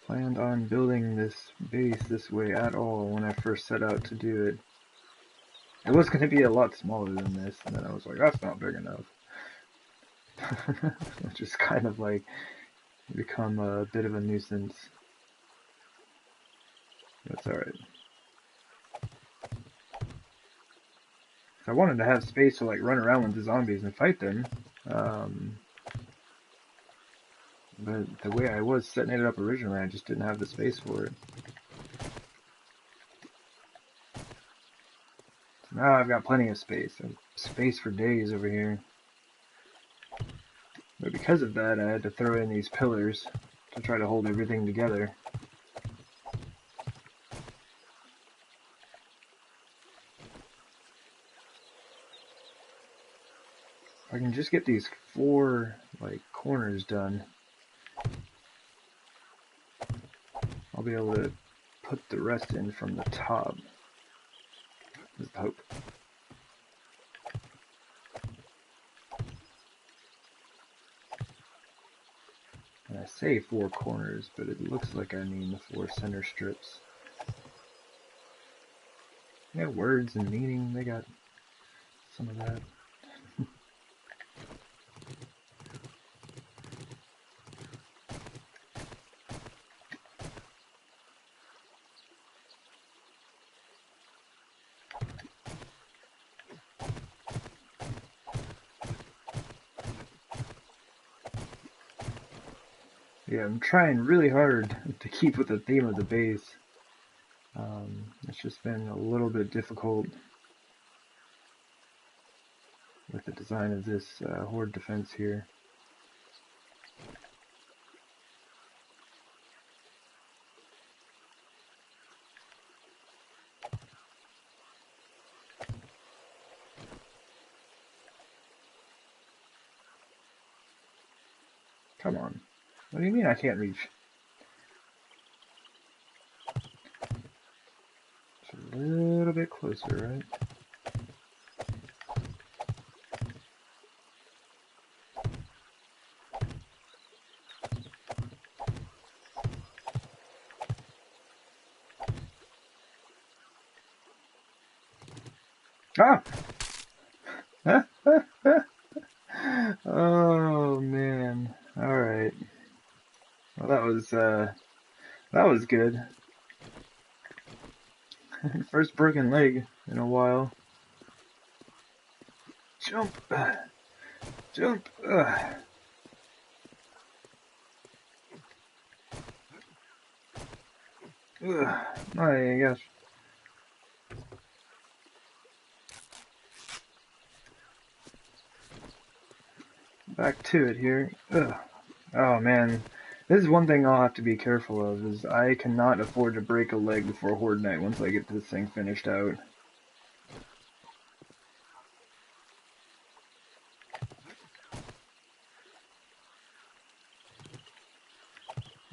planned on building this base this way at all when I first set out to do it. It was going to be a lot smaller than this, and then I was like, that's not big enough. Which is kind of like become a bit of a nuisance. That's alright. I wanted to have space to like run around with the zombies and fight them. But the way I was setting it up originally, I just didn't have the space for it. So now I've got plenty of space. Space for days over here. But because of that, I had to throw in these pillars to try to hold everything together. If I can just get these 4 like corners done, I'll be able to put the rest in from the top. Is the hope. And I say 4 corners, but it looks like I mean the 4 center strips. Yeah, words and meaning, they got some of that. Yeah, I'm trying really hard to keep with the theme of the base. It's just been a little bit difficult with the design of this Horde defense here. Come on. What do you mean I can't reach? It's a little bit closer, right? Ah! Oh man. Alright. Well, that was good. First broken leg in a while. Jump! Jump! My gosh. Back to it here. Oh man. This is one thing I'll have to be careful of, is I cannot afford to break a leg before Horde Night once I get this thing finished out.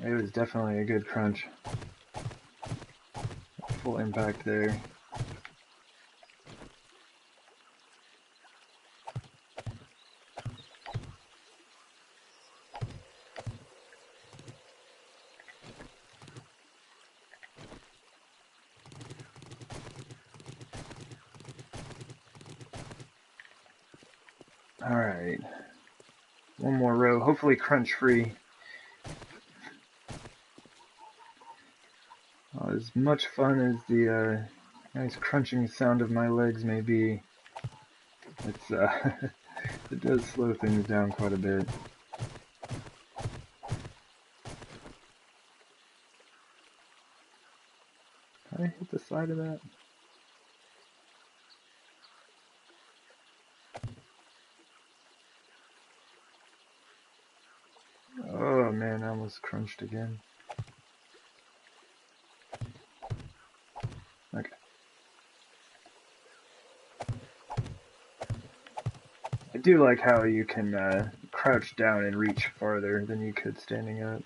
It was definitely a good crunch. Full impact there. Alright. One more row, hopefully crunch free. As much fun as the nice crunching sound of my legs may be, it's it does slow things down quite a bit. Can I hit the side of that? Oh man, I almost crunched again. Okay. I do like how you can crouch down and reach farther than you could standing up.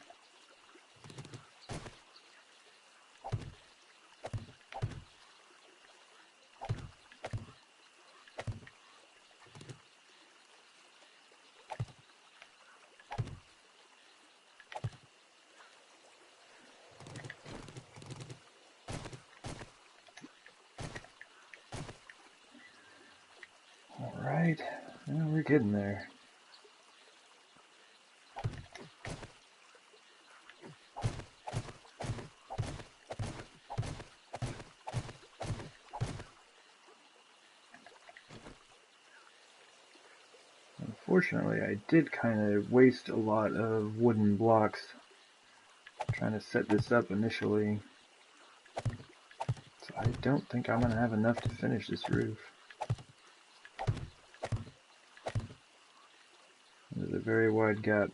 Alright, well, we're getting there. Unfortunately, I did kind of waste a lot of wooden blocks trying to set this up initially. So I don't think I'm going to have enough to finish this roof. There's a very wide gap.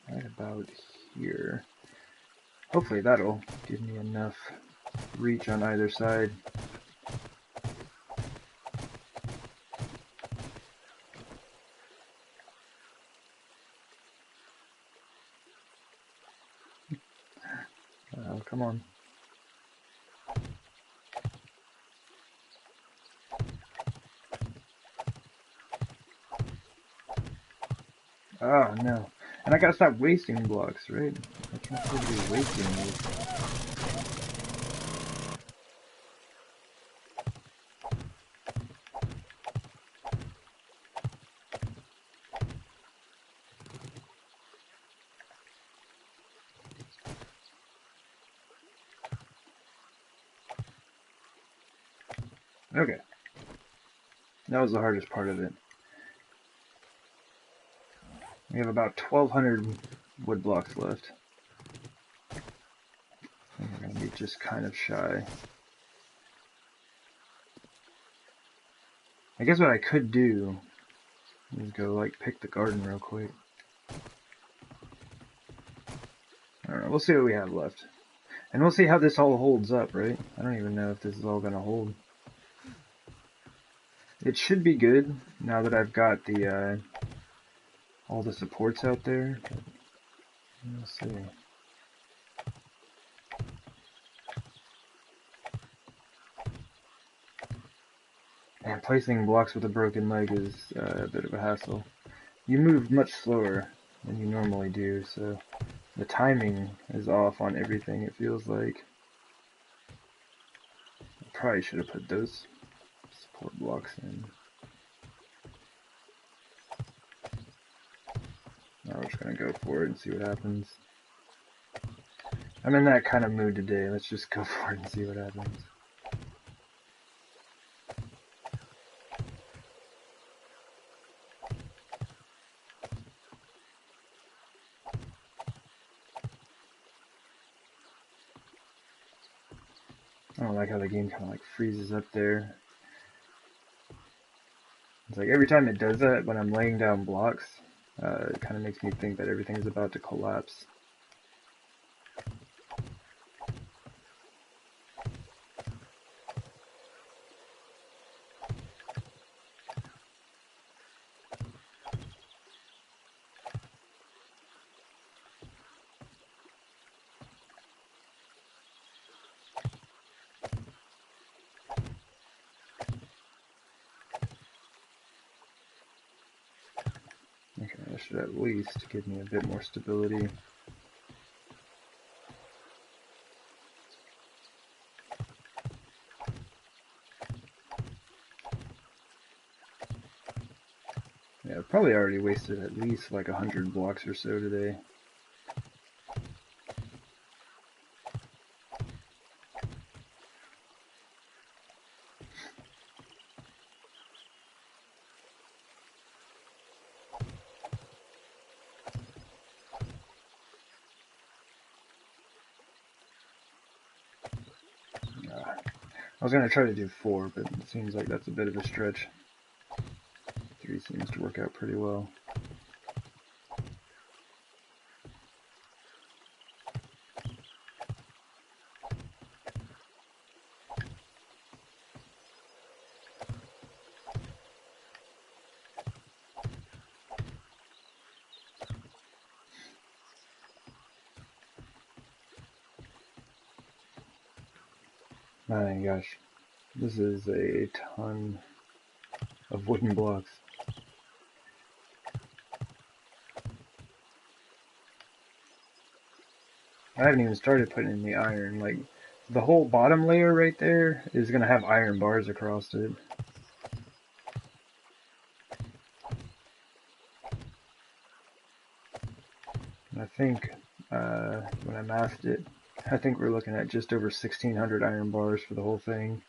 Right about here. Hopefully that'll give me enough reach on either side. Oh, come on. Oh no. And I gotta stop wasting blocks, right? I can't afford to be wasting these. Okay. That was the hardest part of it. We have about 1,200 wood blocks left. I think we're gonna be just kind of shy. I guess what I could do Let's go like pick the garden real quick. I don't know, we'll see what we have left. And we'll see how this all holds up, right? I don't even know if this is all gonna hold. It should be good now that I've got the all the supports out there. But we'll see. And placing blocks with a broken leg is a bit of a hassle. You move much slower than you normally do, so the timing is off on everything, it feels like. I probably should have put those support blocks in. Now we're just gonna go for it and see what happens. I'm in that kind of mood today, let's just go for it and see what happens. I don't like how the game kind of like freezes up there. It's like every time it does that when I'm laying down blocks, it kind of makes me think that everything's about to collapse. Okay, that should at least give me a bit more stability. Yeah, I've probably already wasted at least like 100 blocks or so today. I was going to try to do 4, but it seems like that's a bit of a stretch. 3 seems to work out pretty well. My gosh, this is a ton of wooden blocks. I haven't even started putting in the iron. Like, the whole bottom layer right there is going to have iron bars across it. I think when I mathed it, I think we're looking at just over 1,600 iron bars for the whole thing.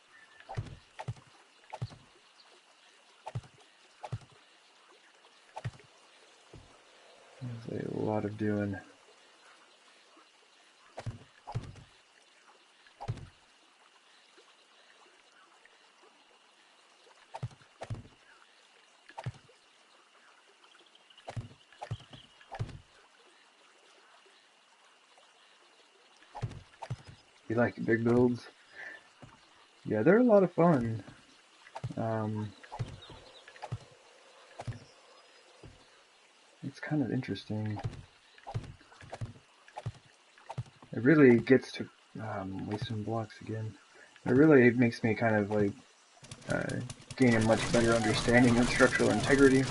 That's a lot of doing. You like big builds? Yeah, they're a lot of fun. It's kind of interesting. It really gets to wasting blocks again. It really makes me kind of like gain a much better understanding of structural integrity.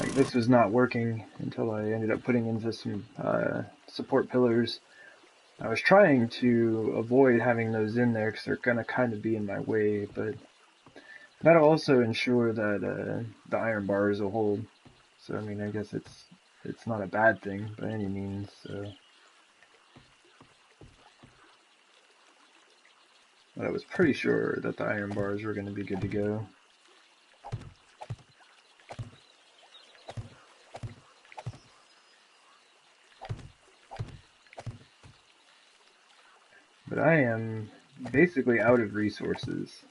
Like, this was not working until I ended up putting into some support pillars. I was trying to avoid having those in there because they're going to kind of be in my way, but that'll also ensure that the iron bars will hold. So, I mean, I guess it's not a bad thing by any means. So. But I was pretty sure that the iron bars were going to be good to go. But I am basically out of resources.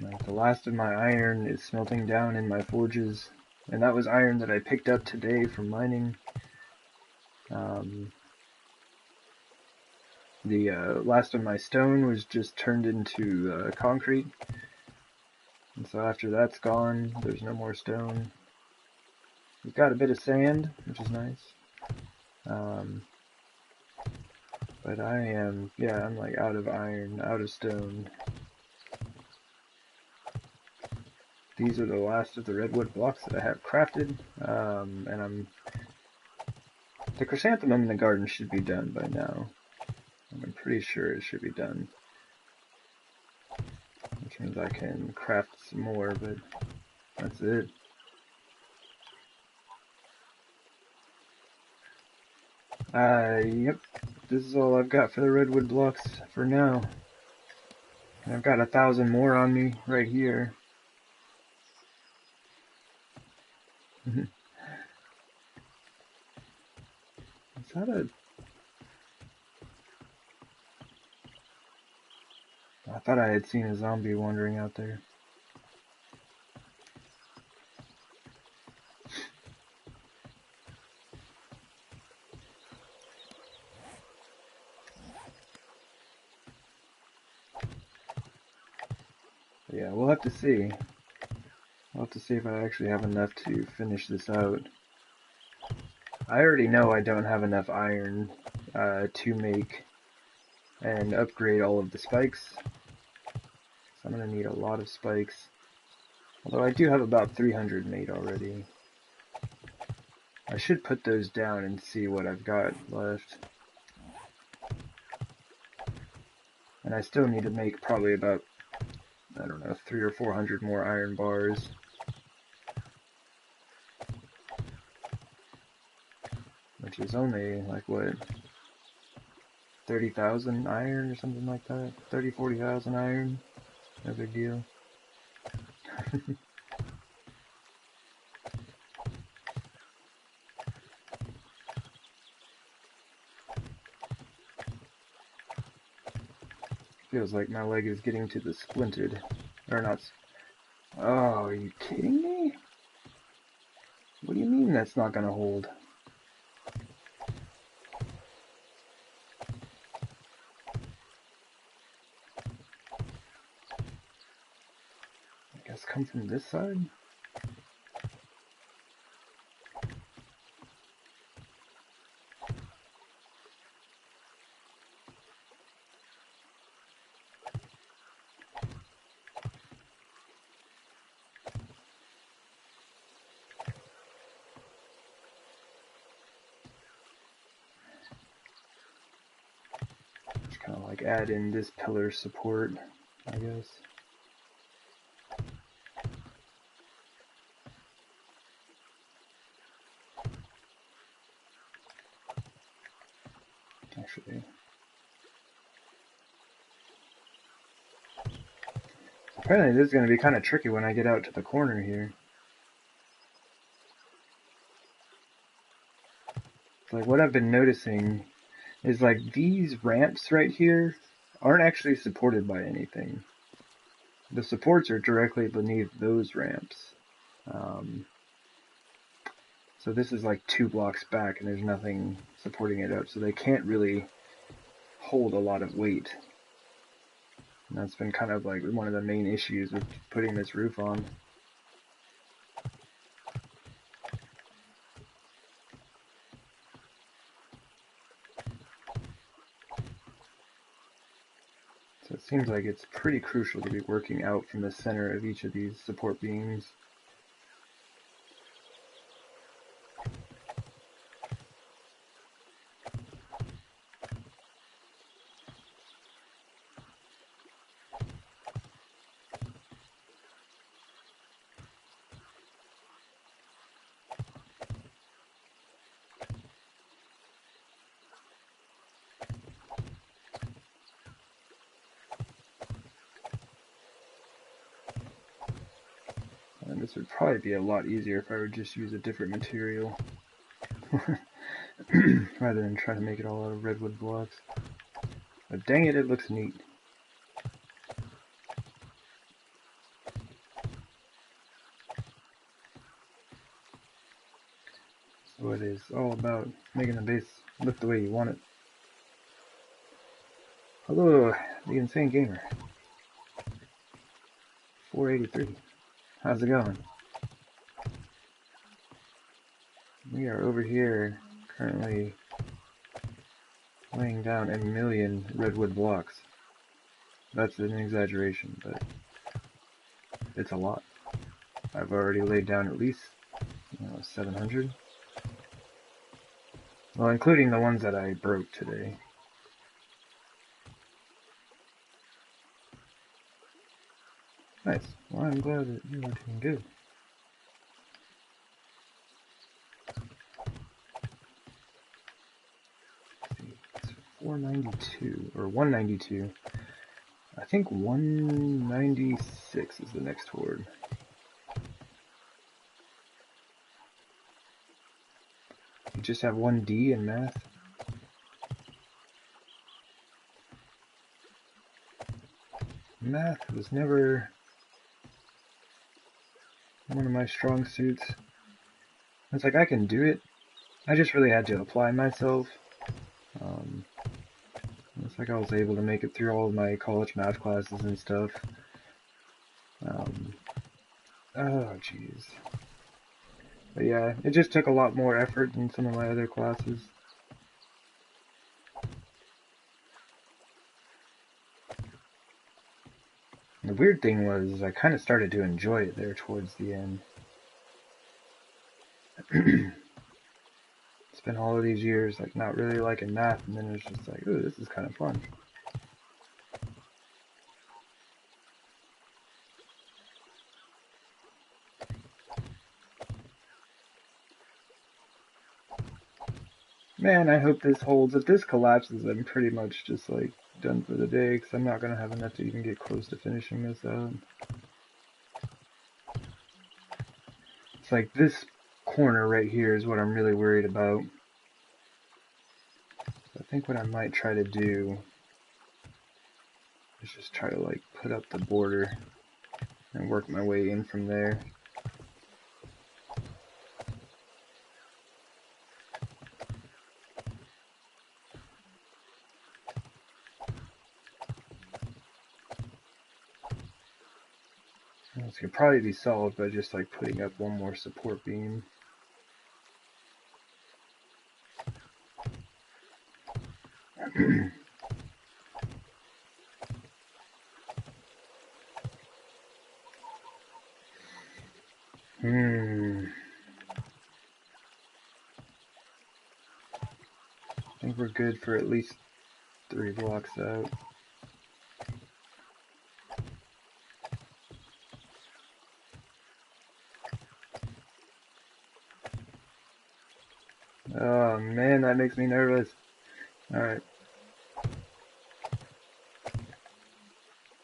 Like, the last of my iron is smelting down in my forges, and that was iron that I picked up today from mining. The last of my stone was just turned into concrete, and so after that's gone, there's no more stone. We've got a bit of sand, which is nice. But I'm like out of iron, out of stone. These are the last of the redwood blocks that I have crafted, and the chrysanthemum in the garden should be done by now. I'm pretty sure it should be done. Which means I can craft some more, but that's it. Yep. This is all I've got for the redwood blocks for now. And I've got 1,000 more on me right here. Is that a... I thought I had seen a zombie wandering out there. But yeah, we'll have to see. We'll have to see if I actually have enough to finish this out. I already know I don't have enough iron to make and upgrade all of the spikes. So I'm going to need a lot of spikes. Although I do have about 300 made already. I should put those down and see what I've got left. And I still need to make probably about, I don't know, 300 or 400 more iron bars. Which is only, like, what, 30,000 iron or something like that? 30, 40,000 iron? No big deal. Feels like my leg is getting to the splintered. Or not. Oh, are you kidding me? What do you mean that's not gonna hold? I guess come from this side? Kind of like add in this pillar support, I guess. Actually, apparently this is going to be kind of tricky when I get out to the corner here. It's like what I've been noticing is like these ramps right here aren't actually supported by anything. The supports are directly beneath those ramps. So this is like 2 blocks back and there's nothing supporting it up, so they can't really hold a lot of weight. And that's been kind of like one of the main issues with putting this roof on. So it seems like it's pretty crucial to be working out from the center of each of these support beams. And this would probably be a lot easier if I would just use a different material. Rather than try to make it all out of redwood blocks. But dang it, it looks neat. what it is all about, making the base look the way you want it. Hello, the Insane Gamer. 483. How's it going? We are over here currently laying down 1,000,000 redwood blocks. That's an exaggeration, but it's a lot. I've already laid down at least 700. Well, including the ones that I broke today. Nice. Well, I'm glad that you are doing good. Let's see, it's 492, or 192. I think 196 is the next horde. You just have 1D in math? Math was never one of my strong suits. It's like I can do it. I just really had to apply myself. It's like I was able to make it through all of my college math classes and stuff. Oh jeez. But yeah, it just took a lot more effort than some of my other classes. The weird thing was, I kind of started to enjoy it there towards the end. Spent all of these years like not really liking math, and then it was just like, ooh, this is kind of fun. Man, I hope this holds. If this collapses, I'm pretty much just like done for the day, because I'm not going to have enough to even get close to finishing this out. It's like this corner right here is what I'm really worried about. So I think what I might try to do is just try to like put up the border and work my way in from there. This could probably be solved by just like putting up one more support beam. I think we're good for at least 3 blocks out. Oh man, that makes me nervous. Alright.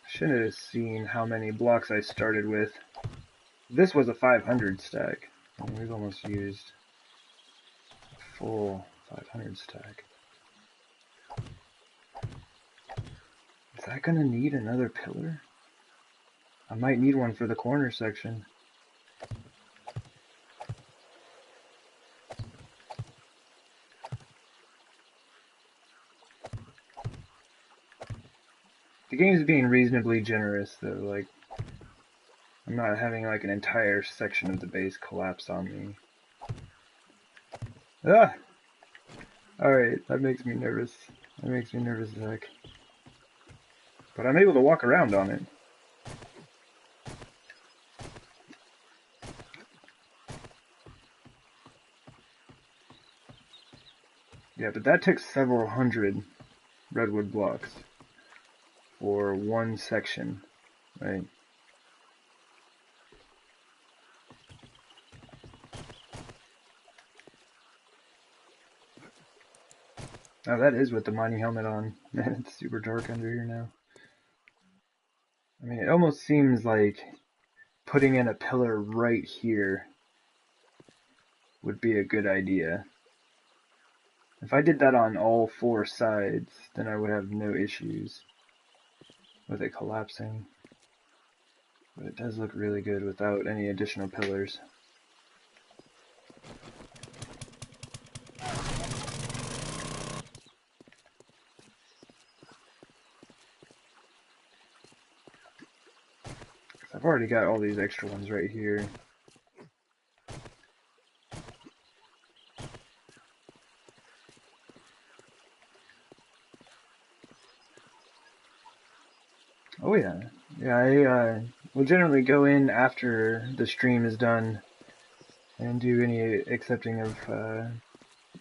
Should have seen how many blocks I started with. This was a 500 stack. And we've almost used a full 500 stack. Is that gonna need another pillar? I might need one for the corner section. The game's being reasonably generous though, like I'm not having like an entire section of the base collapse on me. Ah! Alright, that makes me nervous. That makes me nervous as heck. But I'm able to walk around on it. Yeah, but that took several hundred redwood blocks for one section, right? Oh, that is with the mining helmet on. Man, it's super dark under here now. I mean, it almost seems like putting in a pillar right here would be a good idea. If I did that on all 4 sides, then I would have no issues with it collapsing. But it does look really good without any additional pillars. I've already got all these extra ones right here. Oh yeah. Yeah, I will generally go in after the stream is done and do any accepting of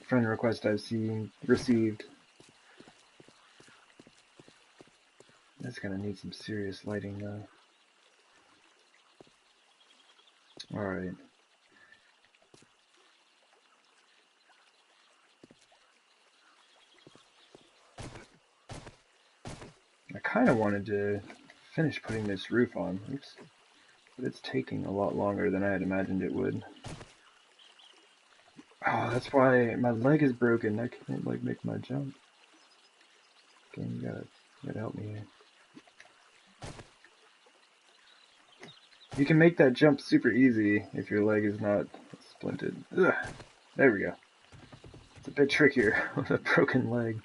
friend requests I've received. That's gonna need some serious lighting though. Alright. I kinda wanted to finish putting this roof on. Oops. But it's taking a lot longer than I had imagined it would. Oh, that's why my leg is broken. I can't like make my jump. Game, you gotta help me here. You can make that jump super easy if your leg is not splinted. Ugh. There we go. It's a bit trickier with a broken leg.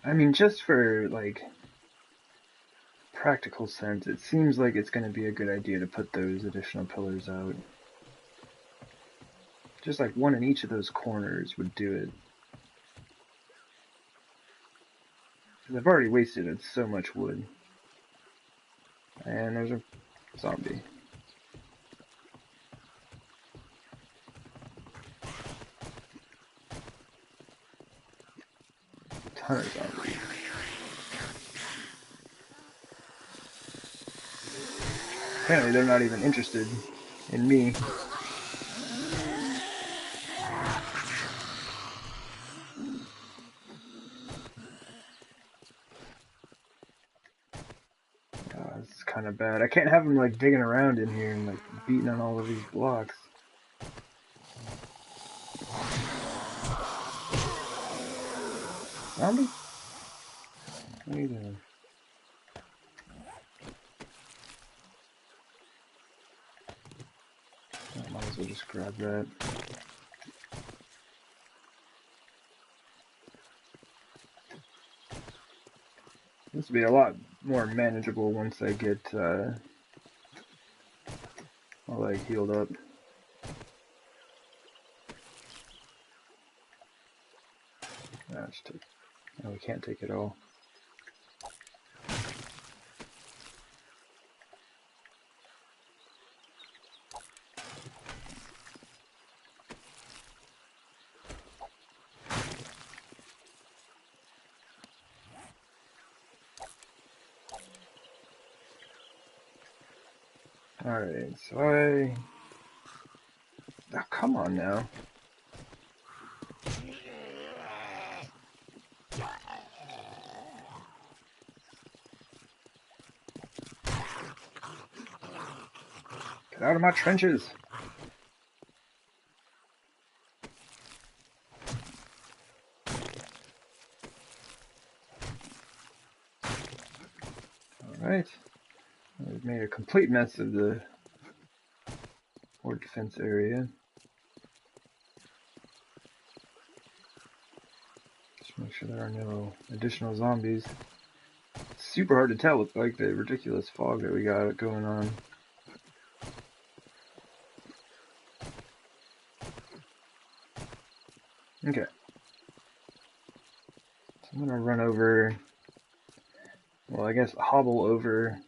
I mean, just for like practical sense, it seems like it's going to be a good idea to put those additional pillars out. Just like one in each of those corners would do it. Because I've already wasted so much wood. And there's a zombie. A ton of zombies. Apparently they're not even interested in me. This is kind of bad. I can't have them like digging around in here and like beating on all of these blocks. Zombie? What are you doing? I might as well just grab that. This will be a lot more manageable once I get my leg healed up. No, we can't take it all. Alright, so oh, come on now. Get out of my trenches! Alright. We've made a complete mess of the Horde defense area. Just make sure there are no additional zombies. It's super hard to tell with like the ridiculous fog that we got going on. Okay. So I'm gonna run over, well, I guess hobble over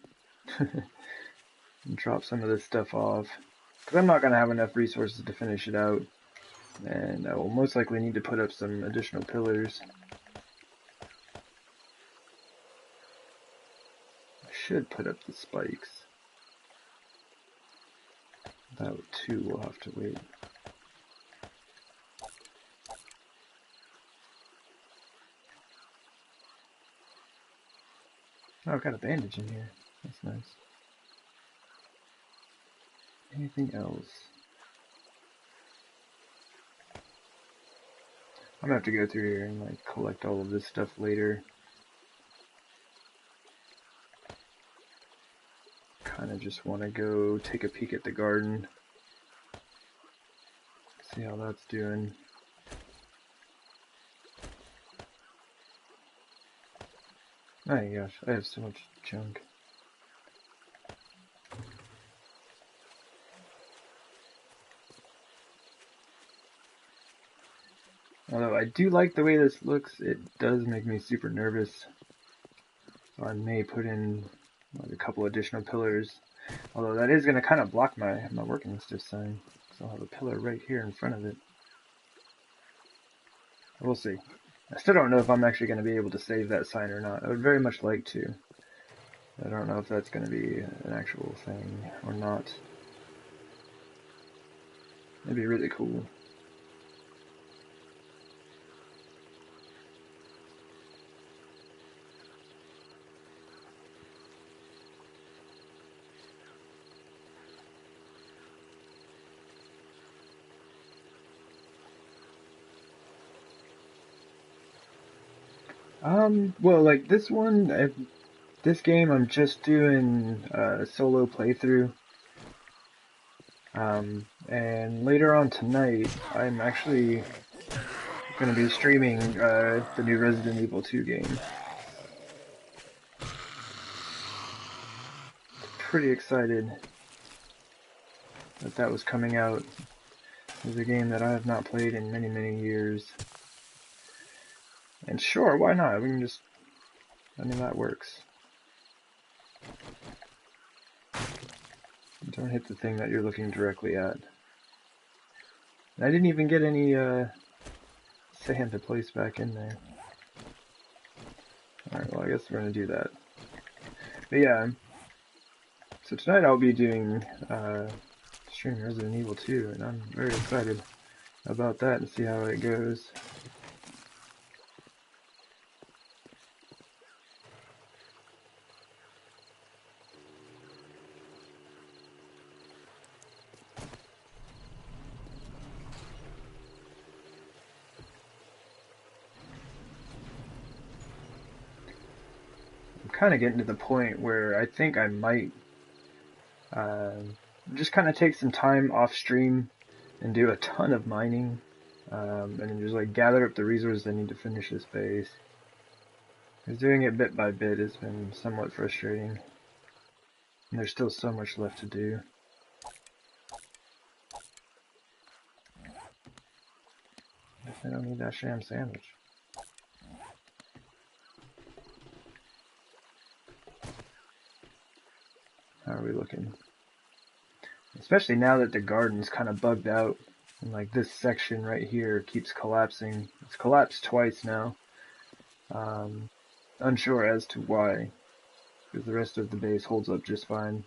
and drop some of this stuff off. Because I'm not gonna have enough resources to finish it out. And I will most likely need to put up some additional pillars. I should put up the spikes. That too will have to wait. Oh, I've got a bandage in here. That's nice. Anything else? I'm gonna have to go through here and like collect all of this stuff later. Kinda just wanna go take a peek at the garden. see how that's doing. Oh my gosh, I have so much junk. Although I do like the way this looks, it does make me super nervous. So I may put in like a couple additional pillars. Although that is going to kind of block my working stiff sign. So I'll have a pillar right here in front of it. We'll see. I still don't know if I'm actually going to be able to save that sign or not. I would very much like to. I don't know if that's going to be an actual thing or not. That'd be really cool. Well, like this one, this game I'm just doing a solo playthrough. And later on tonight, I'm actually going to be streaming the new Resident Evil 2 game. Pretty excited that that was coming out. It's a game that I have not played in many, many years. And sure, why not? We can just... I mean, that works. Don't hit the thing that you're looking directly at. And I didn't even get any sand to place back in there. Alright, well I guess we're going to do that. But yeah, so tonight I'll be doing streaming Resident Evil 2, and I'm very excited about that and see how it goes. I'm kind of getting to the point where I think I might just kind of take some time off stream and do a ton of mining, and then just like gather up the resources I need to finish this base. Because doing it bit by bit has been somewhat frustrating, and there's still so much left to do. I don't need that sham sandwich. How are we looking? Especially now that the garden's kind of bugged out, and like this section right here keeps collapsing. It's collapsed twice now. Unsure as to why, because the rest of the base holds up just fine.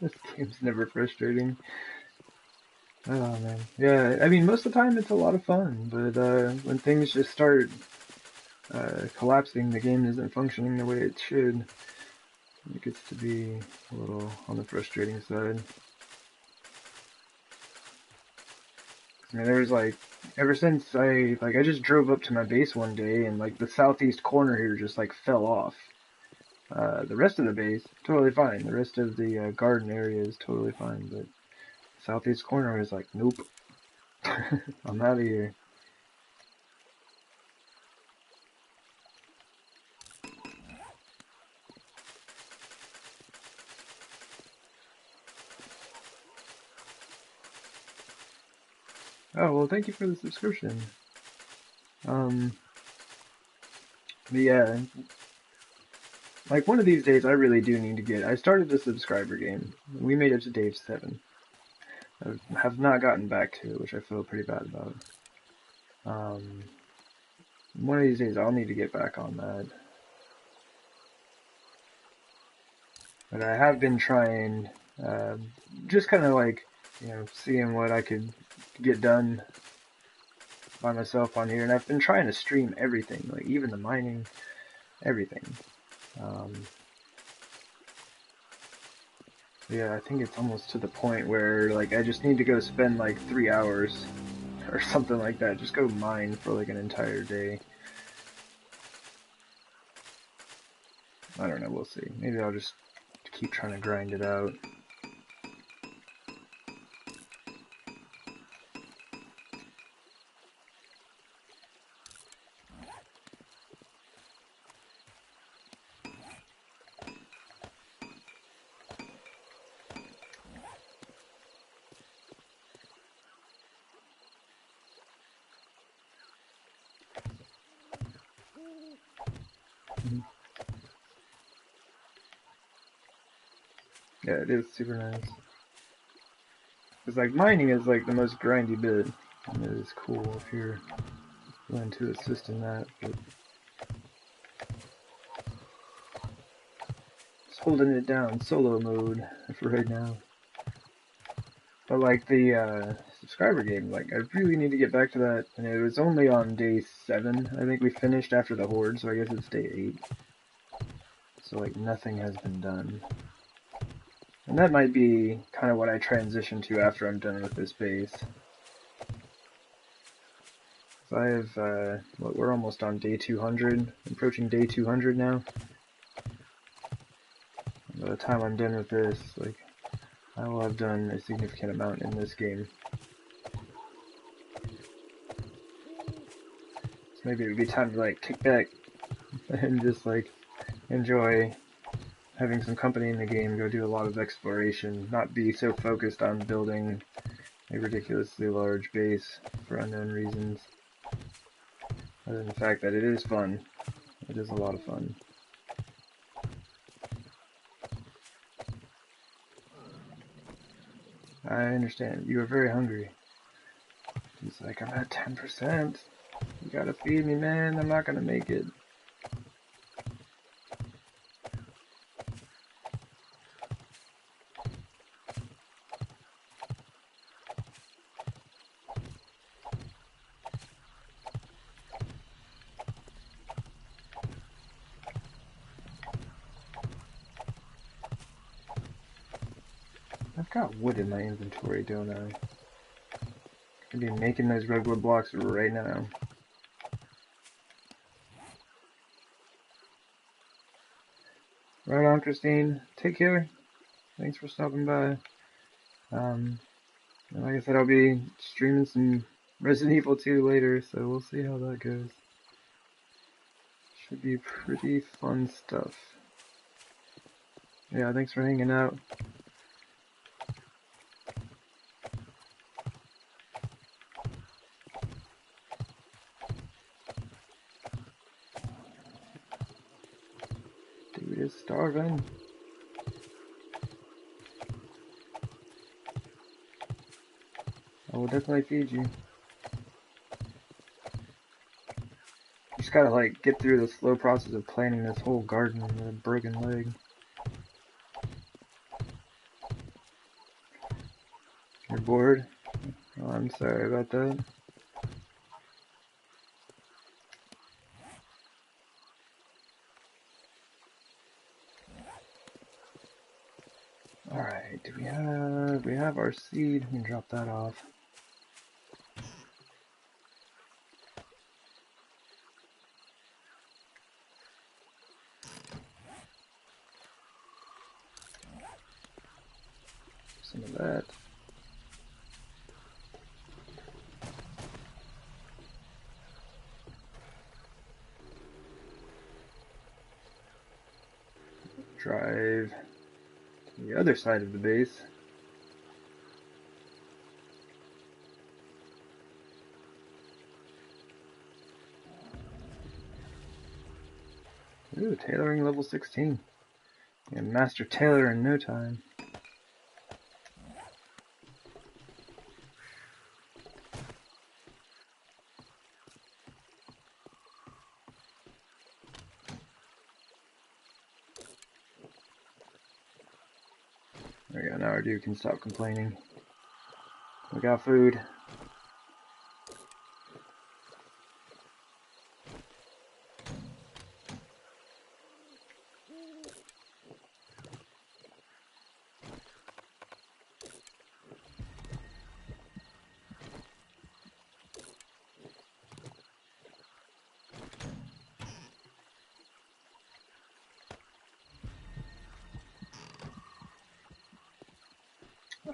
This game's never frustrating. Oh man, yeah. I mean, most of the time it's a lot of fun, but when things just start collapsing, the game isn't functioning the way it should. It gets to be a little on the frustrating side. I mean, there was like, ever since I just drove up to my base one day and like the southeast corner here just like fell off. The rest of the base, totally fine. The rest of the garden area is totally fine, but southeast corner is like, nope. I'm out of here. Oh, well, thank you for the subscription. But yeah, like one of these days I really do need to get, I started the subscriber game. We made it to Dave 7. I have not gotten back to it, which I feel pretty bad about. One of these days I'll need to get back on that. But I have been trying, just kind of like, you know, seeing what I could get done by myself on here. And I've been trying to stream everything, like even the mining, everything. Yeah, I think it's almost to the point where, like, I just need to go spend, like, 3 hours or something like that. Just go mine for, like, an entire day. I don't know, we'll see. Maybe I'll just keep trying to grind it out. Yeah, it is super nice. Because, like, mining is, like, the most grindy bit. And it is cool if you're willing to assist in that, but just holding it down solo mode for right now. But, like, the subscriber game, like, I really need to get back to that. And it was only on day 7, I think we finished after the Horde, so I guess it's day 8. So, like, nothing has been done. And that might be kind of what I transition to after I'm done with this base. So I have, well, we're almost on day 200, approaching day 200 now. And by the time I'm done with this, like, I will have done a significant amount in this game. So maybe it would be time to, like, kick back and just, like, enjoy having some company in the game, go do a lot of exploration, not be so focused on building a ridiculously large base for unknown reasons. Other than the fact that it is fun. It is a lot of fun. I understand. You are very hungry. He's like, I'm at 10%. You gotta feed me, man. I'm not gonna make it. I've got wood in my inventory, don't I? I'd be making those redwood blocks right now. Right on, Christine. Take care. Thanks for stopping by. And like I said, I'll be streaming some Resident Evil 2 later, so we'll see how that goes. Should be pretty fun stuff. Yeah, thanks for hanging out. Dude is starving. I will definitely feed you. Just gotta, like, get through the slow process of planting this whole garden with a broken leg. You're bored? Oh, I'm sorry about that. Alright, we have our seed. We can drop that off. Some of that. Drive to the other side of the base. Ooh, tailoring level 16. And master tailor in no time. There we go, now our dude can stop complaining. We got food.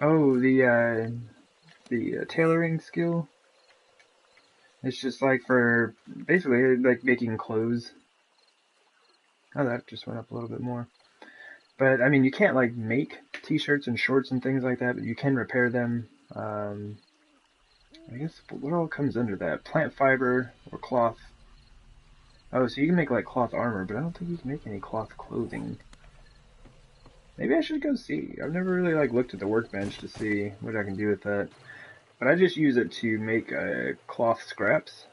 Oh, the tailoring skill. It's just like for basically like making clothes. Oh, that just went up a little bit more. But I mean, you can't like make t-shirts and shorts and things like that, but you can repair them. I guess what all comes under that? Plant fiber or cloth. Oh, so you can make like cloth armor, but I don't think you can make any cloth clothing. Maybe I should go see. I've never really like looked at the workbench to see what I can do with that. But I just use it to make cloth scraps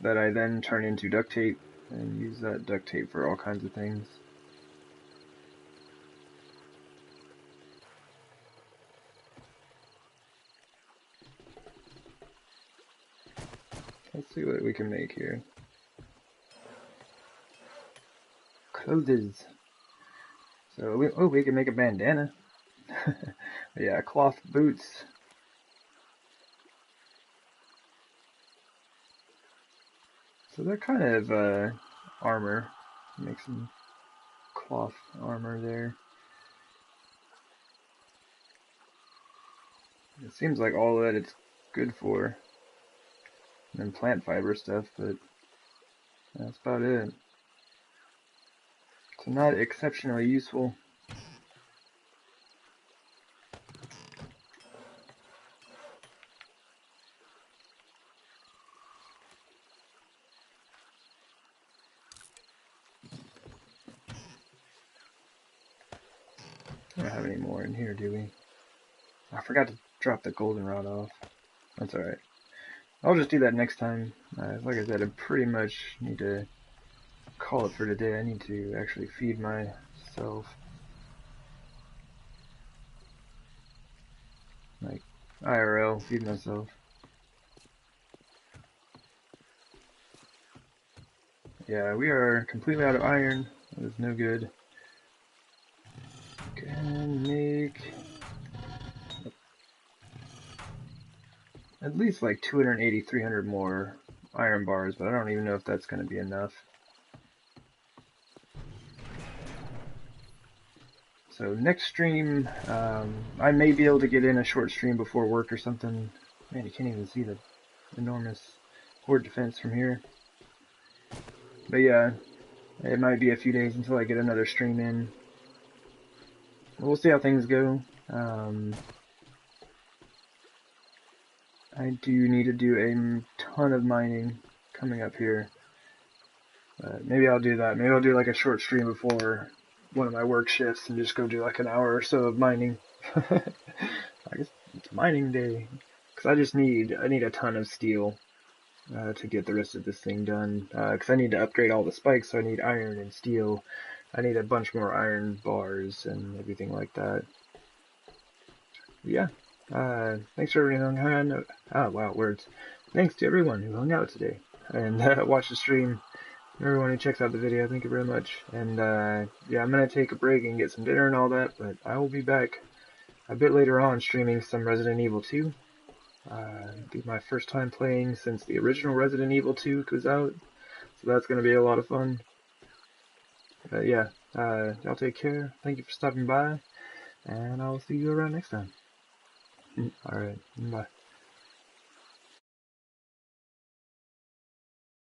that I then turn into duct tape and use that duct tape for all kinds of things. Let's see what we can make here. Clothes. So, we can make a bandana. Yeah, cloth boots. So they're kind of armor. Make some cloth armor there. It seems like all that it's good for. And then plant fiber stuff, but that's about it. So not exceptionally useful. We don't have any more in here, do we? I forgot to drop the goldenrod off. That's alright. I'll just do that next time. Like I said, I pretty much need to call it for today. I need to actually feed myself. Like, IRL, feed myself. Yeah, we are completely out of iron. That is no good. Can make at least like 280, 300 more iron bars, but I don't even know if that's going to be enough. So next stream, I may be able to get in a short stream before work or something. Man, you can't even see the enormous Horde defense from here. But yeah, it might be a few days until I get another stream in. We'll see how things go. I do need to do a ton of mining coming up here. Maybe I'll do that. Maybe I'll do like a short stream before one of my work shifts and just go do like an hour or so of mining. I guess it's mining day. Because I need a ton of steel to get the rest of this thing done. Because I need to upgrade all the spikes, so I need iron and steel. I need a bunch more iron bars and everything like that. Yeah. Thanks for everyone who hung out. Ah, wow, words. Thanks to everyone who hung out today and watched the stream. Everyone who checks out the video, thank you very much. And yeah, I'm gonna take a break and get some dinner and all that, but I will be back a bit later on streaming some Resident Evil 2. It'll be my first time playing since the original Resident Evil 2 was out, so that's gonna be a lot of fun. Yeah, y'all take care. Thank you for stopping by, and I'll see you around next time. Alright, bye.